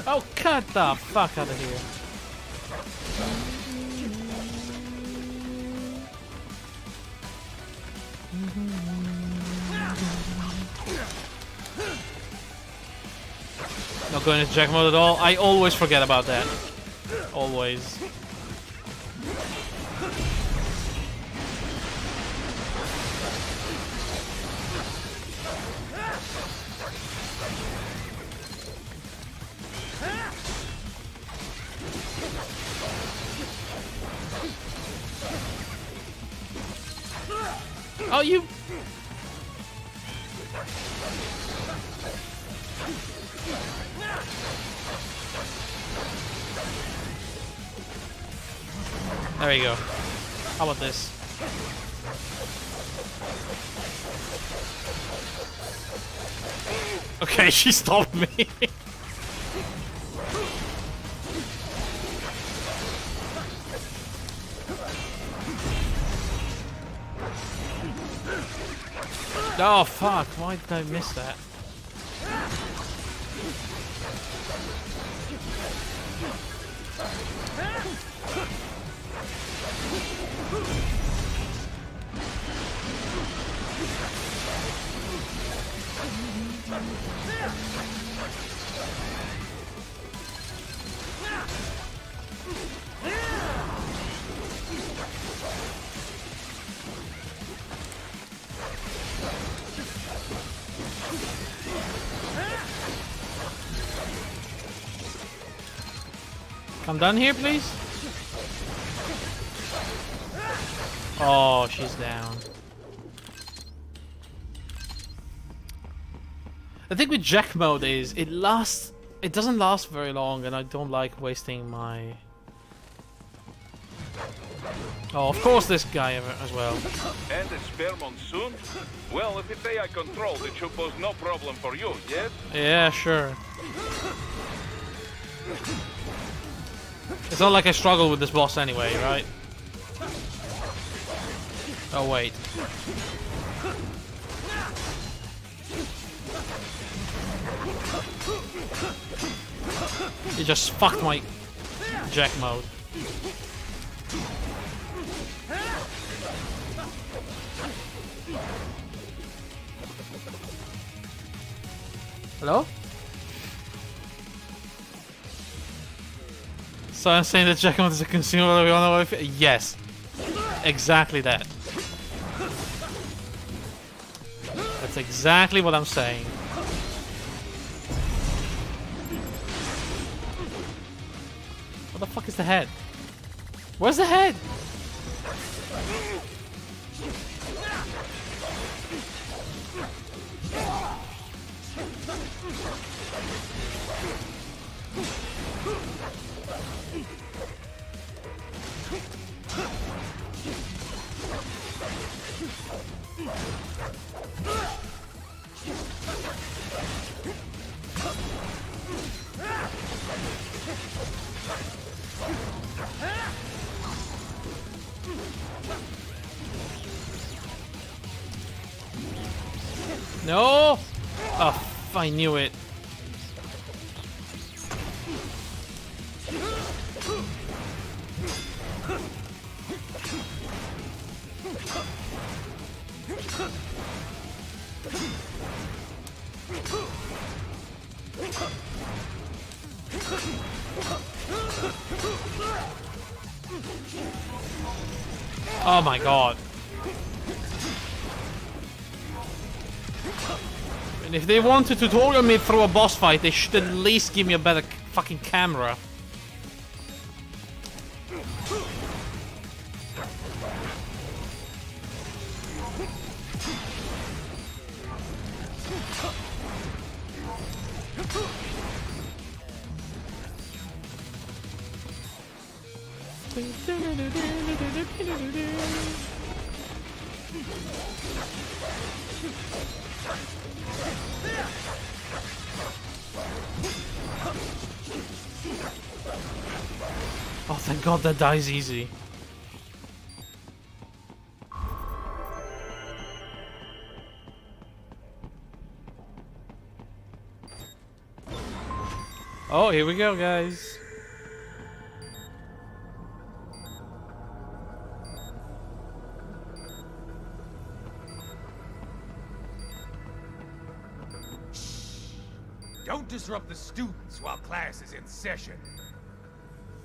Oh, cut the fuck out of here. Not going into jack mode at all. I always forget about that. Always. Oh, you... There you go. How about this? Okay, she stopped me. Oh fuck, why did I miss that? Come down here, please. Oh, she's down. The thing with Jack mode is it doesn't last very long, and I don't like wasting my... Oh, of course this guy as well. And a spare monsoon? Well, if it's AI controlled, it should pose no problem for you, yes? Yeah, sure. It's not like I struggle with this boss anyway, right? Oh, wait. You just fucked my Jack mode. Hello? So I'm saying that Jack mode is a consumable that we all know if... Yes. Exactly that. That's exactly what I'm saying. What the fuck is the head? Where's the head? No! Oh, I knew it. Oh my god. And if they want to tutorial me through a boss fight, they should at least give me a better fucking camera. Oh, thank God that dies easy. Oh, here we go, guys. Don't disrupt the students while class is in session.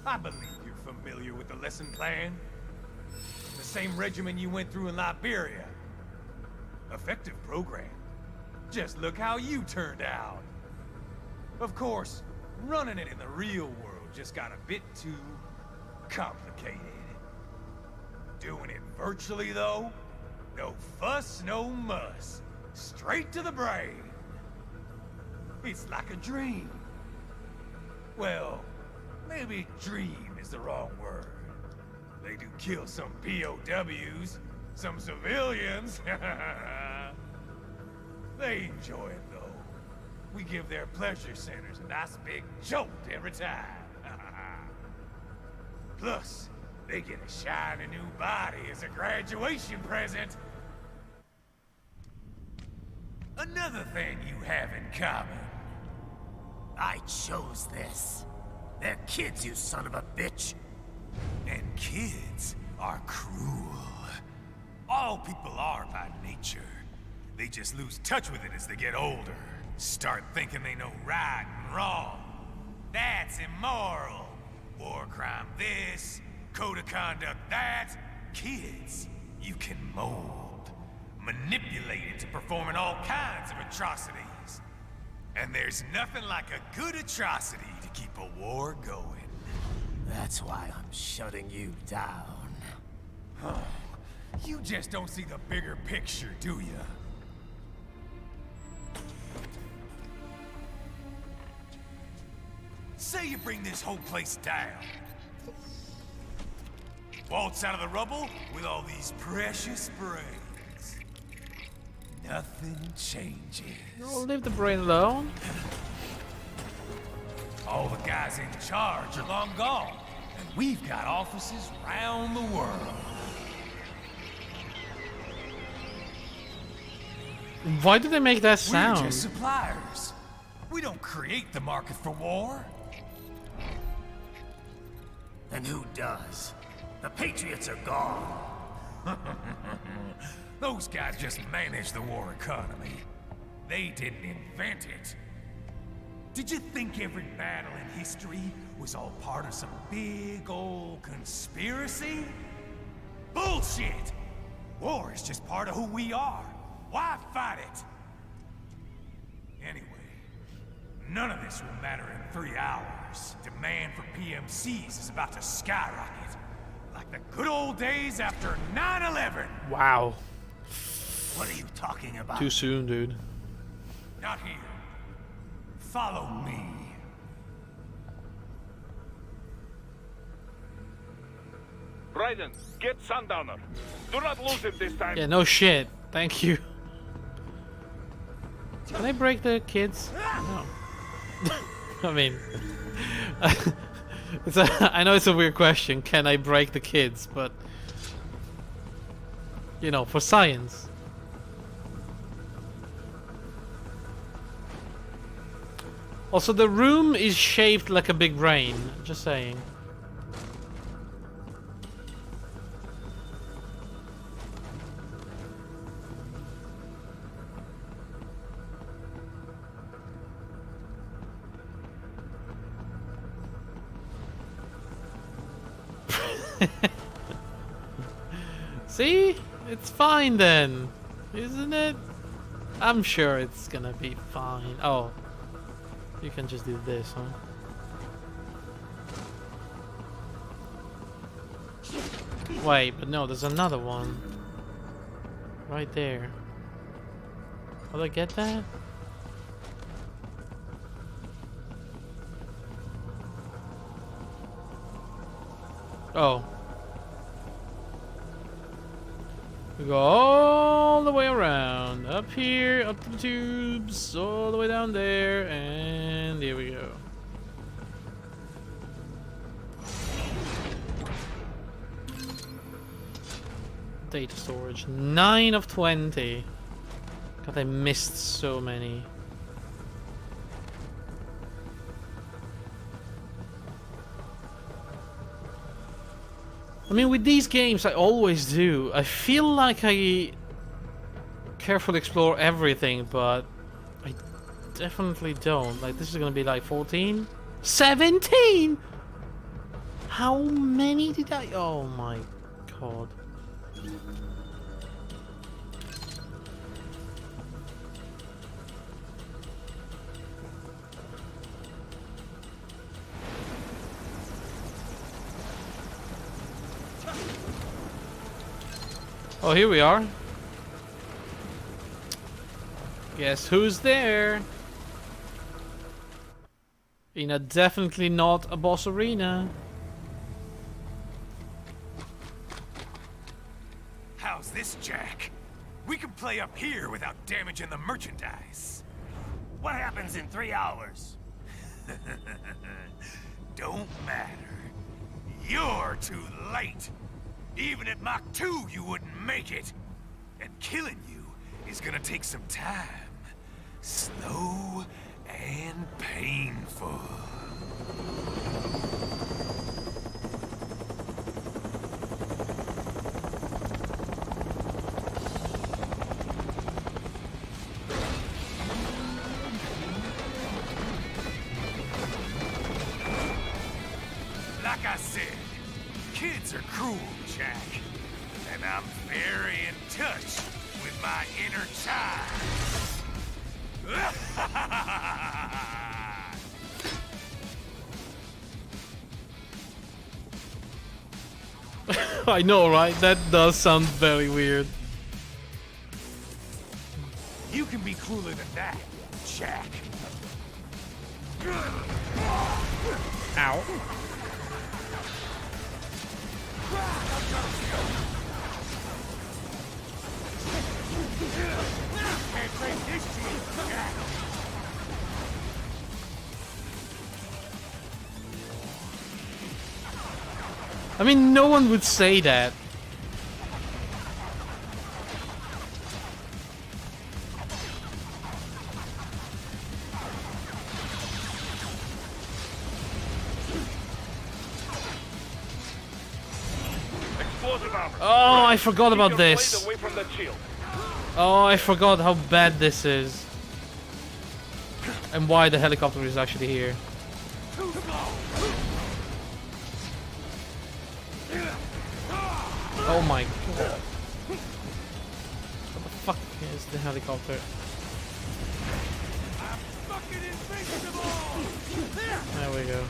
I believe you're familiar with the lesson plan. The same regimen you went through in Liberia. Effective program. Just look how you turned out. Of course, running it in the real world just got a bit too complicated. Doing it virtually, though? No fuss, no muss. Straight to the brain. It's like a dream. Well, maybe dream is the wrong word. They do kill some POWs, some civilians. They enjoy it, though. We give their pleasure centers a nice big jolt every time. Plus, they get a shiny new body as a graduation present. Another thing you have in common. I chose this. They're kids, you son of a bitch. And kids are cruel. All people are by nature. They just lose touch with it as they get older. Start thinking they know right and wrong. That's immoral. War crime this, code of conduct that. Kids, you can mold. Manipulate it to performing all kinds of atrocities. And there's nothing like a good atrocity to keep a war going. That's why I'm shutting you down. Oh, you just don't see the bigger picture, do you? Say you bring this whole place down. Waltz out of the rubble with all these precious brains. Nothing changes. Oh, leave the brain alone. All the guys in charge are long gone, and we've got offices round the world. Why do they make that We're sound? just suppliers. We don't create the market for war. Then who does? The Patriots are gone. Those guys just manage the war economy. They didn't invent it. Did you think every battle in history was all part of some big old conspiracy? Bullshit! War is just part of who we are. Why fight it? Anyway, none of this will matter in 3 hours. Demand for PMCs is about to skyrocket. Like the good old days after 9/11. Wow. What are you talking about? Too soon, dude. Not here. Follow me. Raiden, get Sundowner. Do not lose him this time. Yeah, no shit. Thank you. Can I break the kids? No. I mean, I know it's a weird question. Can I break the kids? But you know, for science. Also, the room is shaped like a big brain. Just saying. See? It's fine then. Isn't it? I'm sure it's gonna be fine. Oh. You can just do this, huh? Wait, but no, there's another one. Right there. Will I get that? Oh. We go all the way around. Up here, up the tubes, all the way down there, and here we go. Data storage. 9 of 20. God, I missed so many. I mean, with these games, I always do. I feel like I carefully explore everything, but I definitely don't. Like, this is gonna be like 14? 17?! How many did I... Oh my god. Oh, here we are. Guess who's there? In a definitely not a boss arena. How's this, Jack? We can play up here without damaging the merchandise. What happens in 3 hours? Don't matter. You're too late. Even at Mach 2, you wouldn't make it. And killing you is gonna take some time. Slow and painful. Like I said, kids are cruel, Jack. And I'm very in touch with my inner child. I know, right? That does sound very weird. You can be cooler than that, Jack. Ow. I mean, no one would say that. Oh, I forgot about this. Oh, I forgot how bad this is. And why the helicopter is actually here. Oh my god. What the fuck is the helicopter? There we go.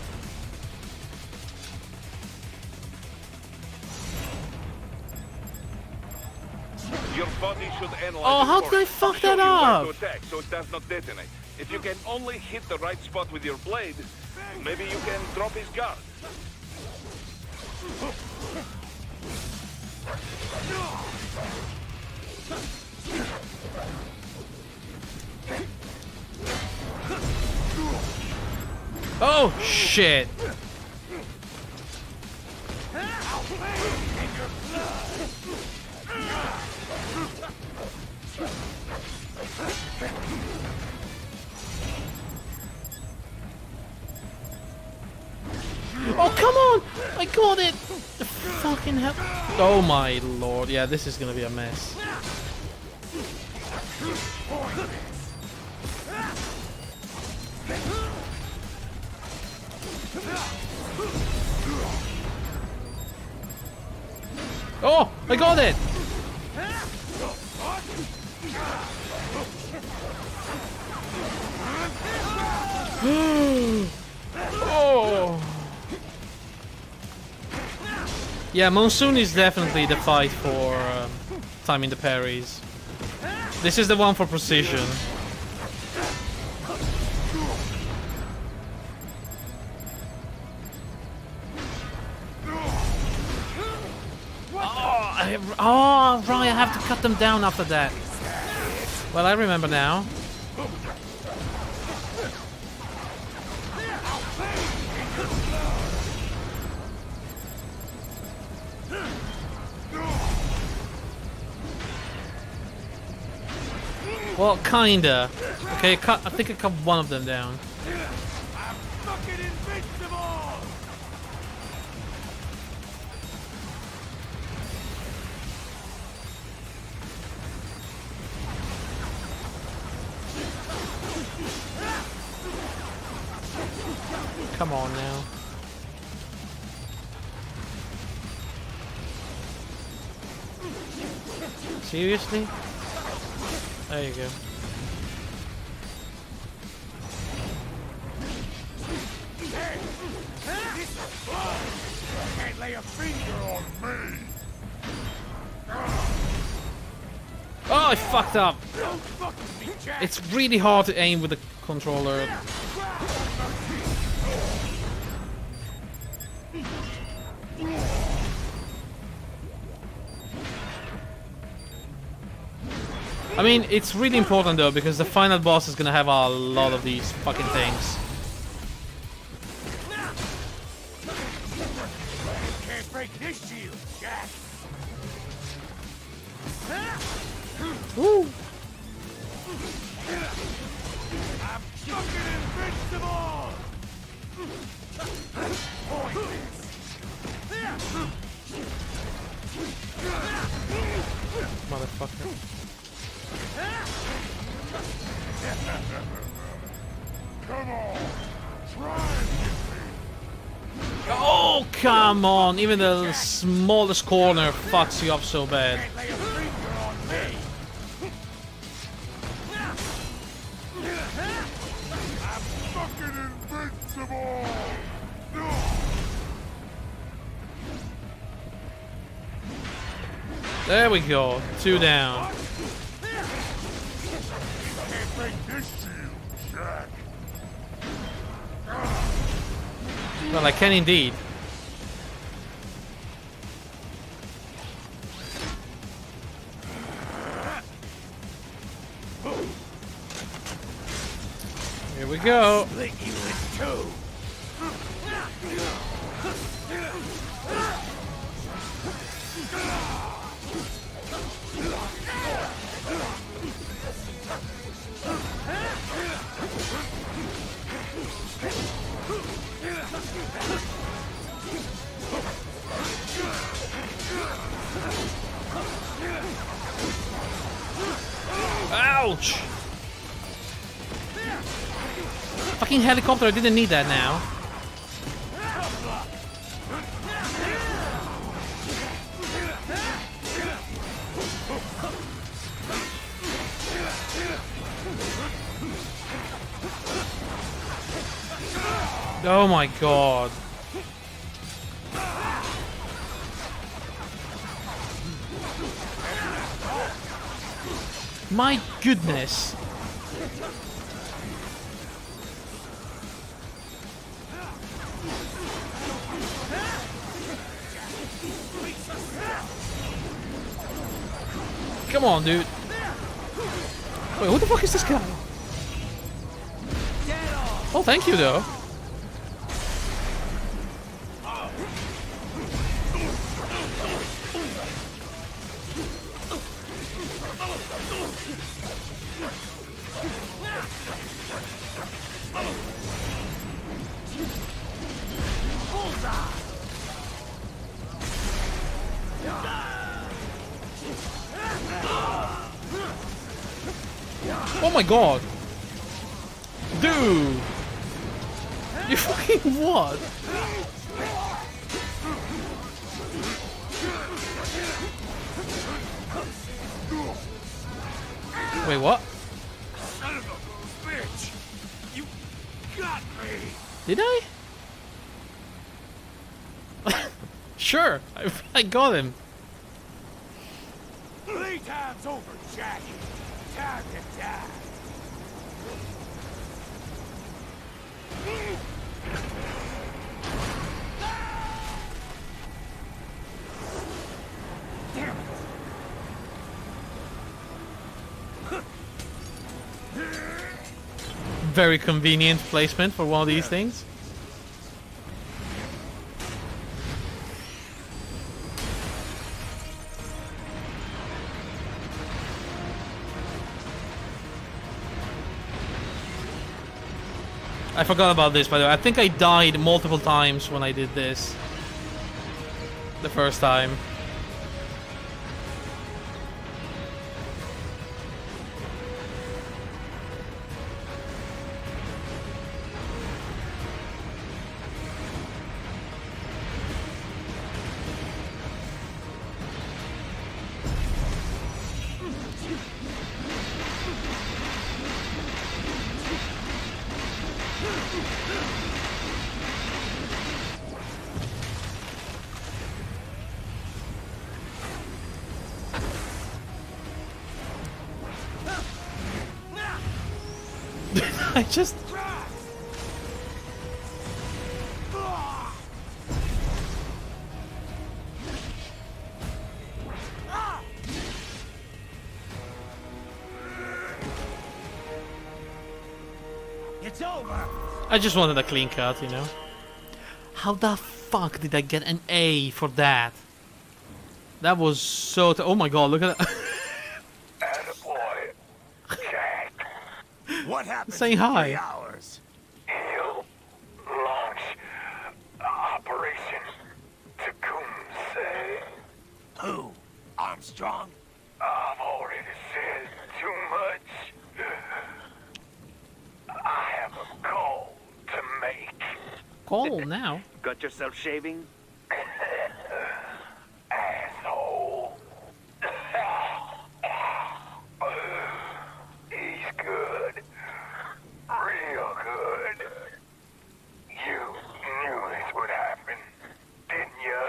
Your body should analyze. Oh, how did I fuck that up? To attack so it does not detonate. If you can only hit the right spot with your blade, maybe you can drop his guard. Oh shit! Oh, come on! I got it! The fucking hell. Oh my lord. Yeah, this is gonna be a mess. Oh! I got it! Oh! Yeah, Monsoon is definitely the fight for timing the parries. This is the one for precision. Oh, right, I have to cut them down after that. Well, I remember now. Well, kinda. Okay, I think I cut one of them down. Come on now. Seriously? There you go. Can't lay a finger on me. Oh, I fucked up. It's really hard to aim with the controller. I mean, it's really important though, because the final boss is gonna have a lot of these fucking things. Can't break this shield, Jack. Woo! I'm fucking invincible. Motherfucker. Come on, try and get me. Oh, come on! Even the smallest corner fucks you up so bad. Can't lay a finger on me. I'm fucking invincible. There we go. 2 down. Can't break this shield, Jack. Well, I can indeed. Here we go. Split you in two. Ouch! Fucking helicopter, I didn't need that now. Oh my god. My goodness. Come on, dude. Wait, who the fuck is this guy? Oh, thank you, though. Oh my god. Dude. You fucking what? Wait, what? Son of a bitch! You got me! Did I? Sure, I got him. Playtime's over, Jackie. Time to die. Damn it. Very convenient placement for one of these things. I forgot about this, by the way. I think I died multiple times when I did this. The first time. I just... It's over. I just wanted a clean cut, you know. How the fuck did I get an A for that? That was so... oh my god, look at that. Attaboy. Jack. What happened? Say in hi. 3 hours? He'll launch Operation Tecumseh. Who? Armstrong? I've already said too much. I have a call to make. Call now. Got yourself shaving? Asshole. He's good. Real good. You knew this would happen, didn't you?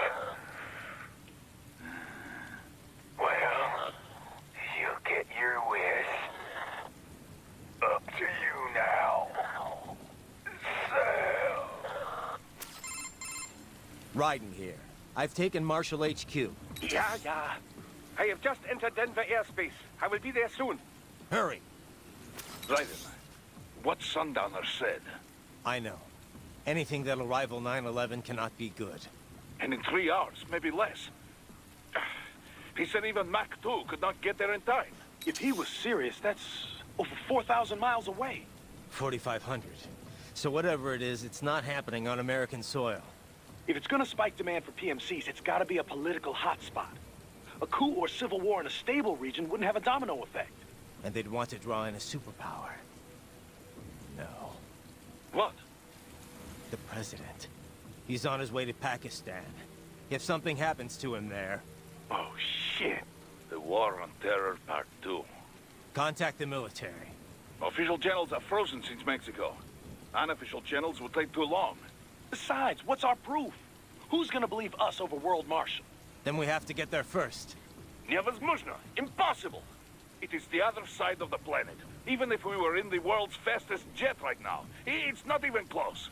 Well, you'll get your wish. Up to you now. Sam. Raiden here. I've taken Marshall HQ. Yeah. I have just entered Denver airspace. I will be there soon. Hurry. Raiden, what Sundowner said. I know. Anything that'll rival 9/11 cannot be good. And in 3 hours, maybe less. He said even Mach 2 could not get there in time. If he was serious, that's over 4,000 miles away. 4,500. So whatever it is, it's not happening on American soil. If it's gonna spike demand for PMCs, it's gotta be a political hotspot. A coup or civil war in a stable region wouldn't have a domino effect. And they'd want to draw in a superpower. No. What? The president. He's on his way to Pakistan. If something happens to him there... Oh, shit. The War on Terror Part 2. Contact the military. Official channels are frozen since Mexico. Unofficial channels would take too long. Besides, what's our proof? Who's gonna believe us over World Marshal? Then we have to get there first. Невозможно. Impossible. It is the other side of the planet. Even if we were in the world's fastest jet right now, it's not even close.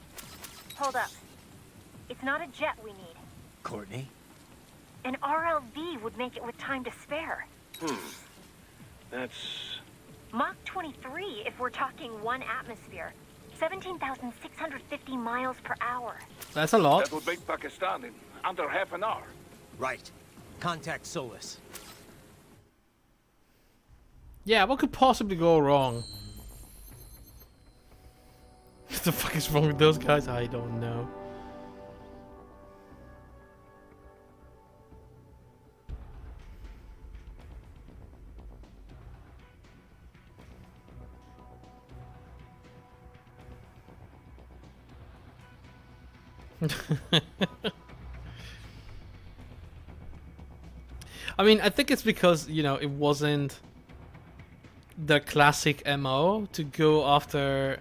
Hold up. It's not a jet we need. Courtney? An RLV would make it with time to spare. That's... Mach 23 if we're talking 1 atmosphere. 17,650 miles per hour. That's a lot. That would make Pakistan in under half an hour. Right. Contact Solus. Yeah, what could possibly go wrong? What the fuck is wrong with those guys? I don't know. I mean, I think it's because, you know, it wasn't the classic MO to go after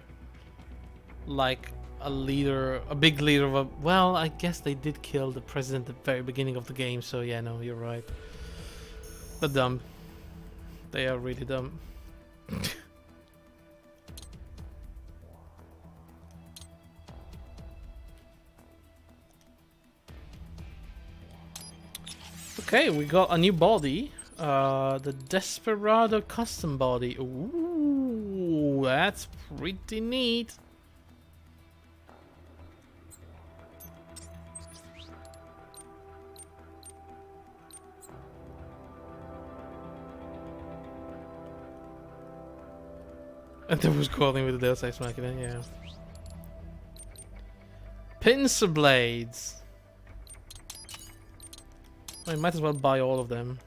like a leader, a big leader of a... Well, I guess they did kill the president at the very beginning of the game, so yeah, no, you're right. But dumb. They are really dumb. Okay, we got a new body. The Desperado custom body. Ooh, that's pretty neat. And there was calling with the Deus Ex Machina, yeah. Pincer blades. I might as well buy all of them.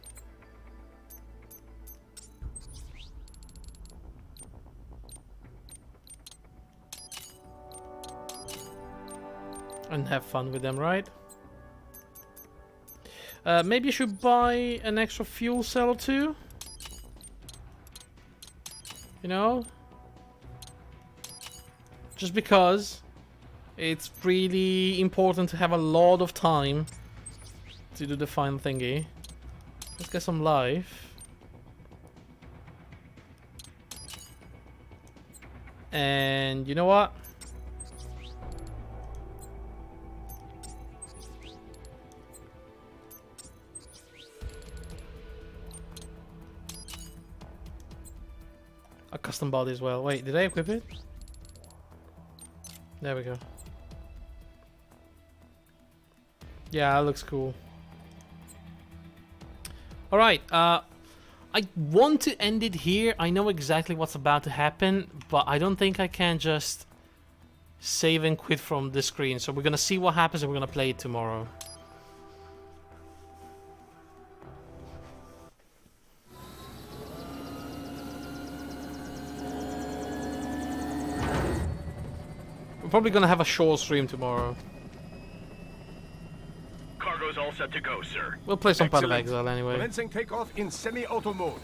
And have fun with them, right? Maybe you should buy an extra fuel cell or two. You know? Just because it's really important to have a lot of time to do the final thingy. Let's get some life. And you know what? A custom body as well. Wait, did I equip it? There we go. Yeah, that looks cool. Alright, I want to end it here. I know exactly what's about to happen, but I don't think I can just save and quit from the screen. So we're gonna see what happens and we're gonna play it tomorrow. We're probably gonna have a short stream tomorrow. Cargo's all set to go, sir. We'll play some Path of Exile anyway. Commencing takeoff in semi-auto mode.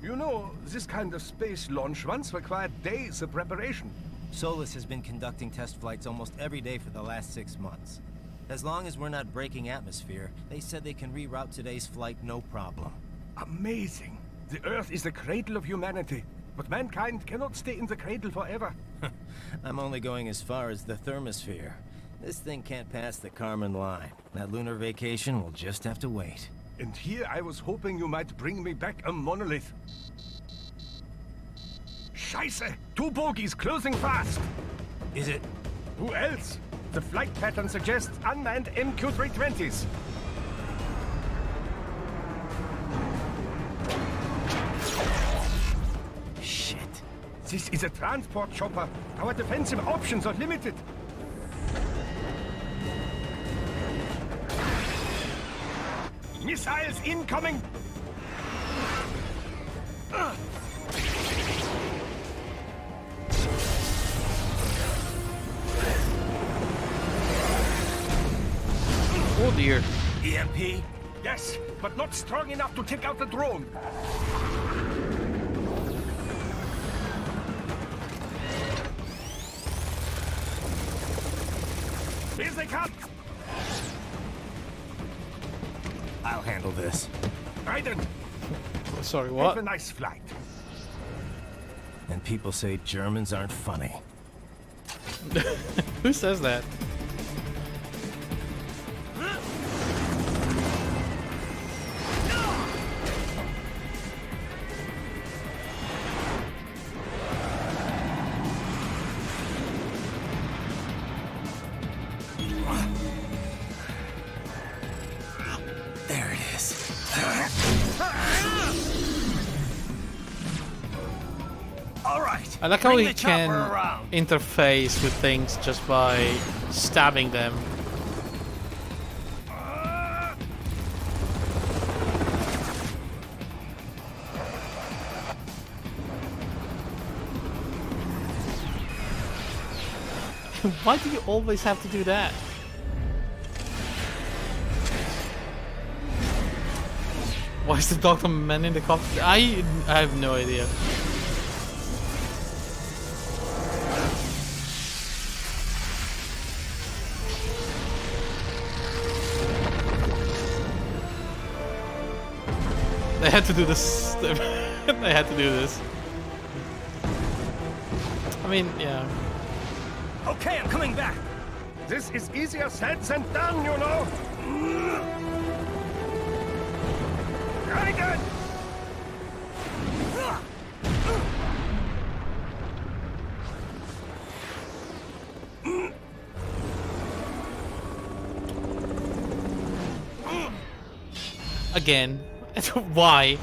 You know, this kind of space launch once required days of preparation. Solus has been conducting test flights almost every day for the last 6 months. As long as we're not breaking atmosphere, they said they can reroute today's flight no problem. Amazing. The Earth is the cradle of humanity, but mankind cannot stay in the cradle forever. I'm only going as far as the thermosphere. This thing can't pass the Carmen line. That lunar vacation will just have to wait. And here I was hoping you might bring me back a monolith. Scheiße! 2 bogies closing fast! Is it? Who else? The flight pattern suggests unmanned MQ-320s. Shit. This is a transport chopper. Our defensive options are limited. Missiles incoming! Oh dear. EMP? Yes, but not strong enough to take out the drone. Here they come! I'll handle this. Raiden! Sorry, what? Have a nice flight. And people say Germans aren't funny. Who says that? There it is. All right. I like how bring he the chopper can around. interface with things just by stabbing them. Why do you always have to do that? Why is the Dr. Man in the cockpit? I have no idea. They had to do this. They had to do this. I mean, yeah. Okay, I'm coming back. This is easier said than done, you know. Raiden! Again. Why?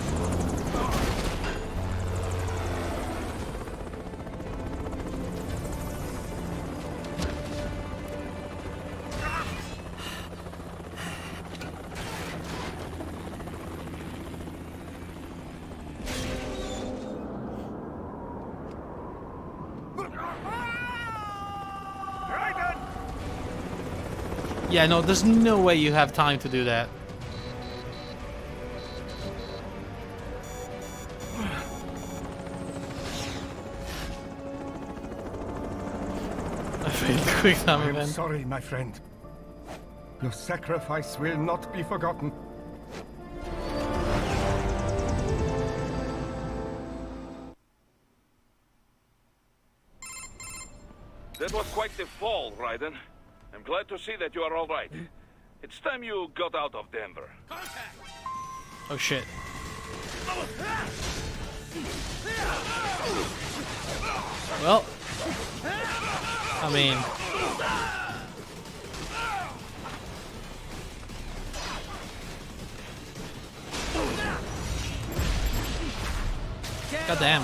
Yeah, no, there's no way you have time to do that. Quick time I'm event. sorry, my friend. Your sacrifice will not be forgotten. That was quite the fall, Raiden. I'm glad to see that you are all right. It's time you got out of Denver. Oh shit. Well, I mean, goddamn.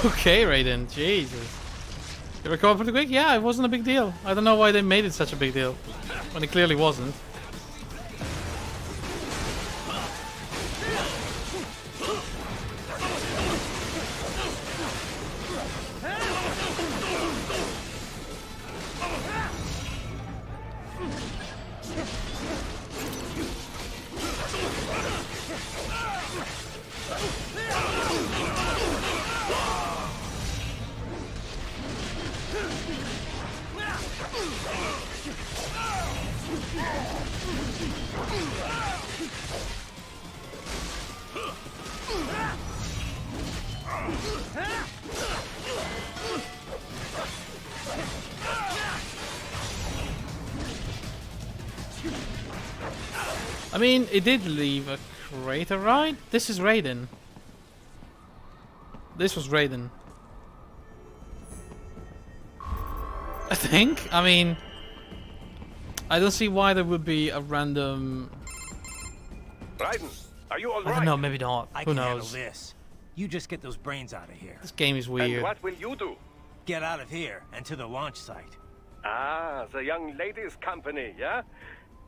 Okay, Raiden. Jesus. You recover pretty quick? Yeah, it wasn't a big deal. I don't know why they made it such a big deal when it clearly wasn't. I mean, it did leave a crater, right? This is Raiden. This was Raiden. I think. I mean, I don't see why there would be a random... Raiden, are you all right? I don't know, maybe not. I Who can handle knows? this. You just get those brains out of here. This game is weird. And what will you do? Get out of here and to the launch site. Ah, the young ladies' company, yeah?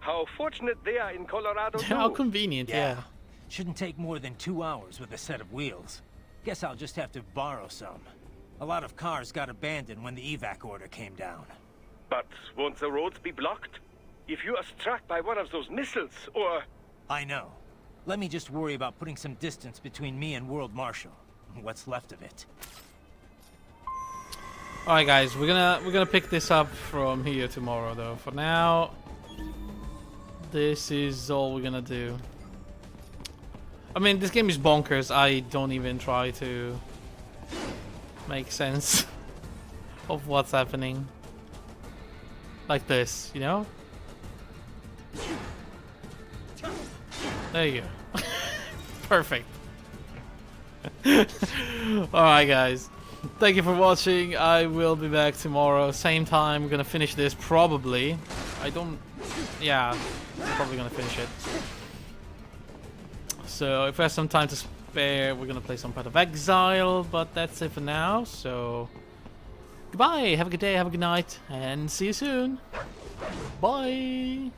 How fortunate they are in Colorado, too. How convenient, yeah. Shouldn't take more than 2 hours with a set of wheels. Guess I'll just have to borrow some. A lot of cars got abandoned when the evac order came down. But won't the roads be blocked? If you are struck by one of those missiles, or... I know. Let me just worry about putting some distance between me and World Marshal. What's left of it. Alright guys, we're gonna pick this up from here tomorrow though. For now, this is all we're gonna do. I mean, this game is bonkers. I don't even try to make sense of what's happening. Like this, you know? There you go. Perfect. Alright guys. Thank you for watching. I will be back tomorrow. Same time. We're gonna finish this probably. Yeah, I'm probably gonna finish it. So if we have some time to spare, we're gonna play some Path of Exile, but that's it for now. So goodbye, have a good day, have a good night, and see you soon. Bye.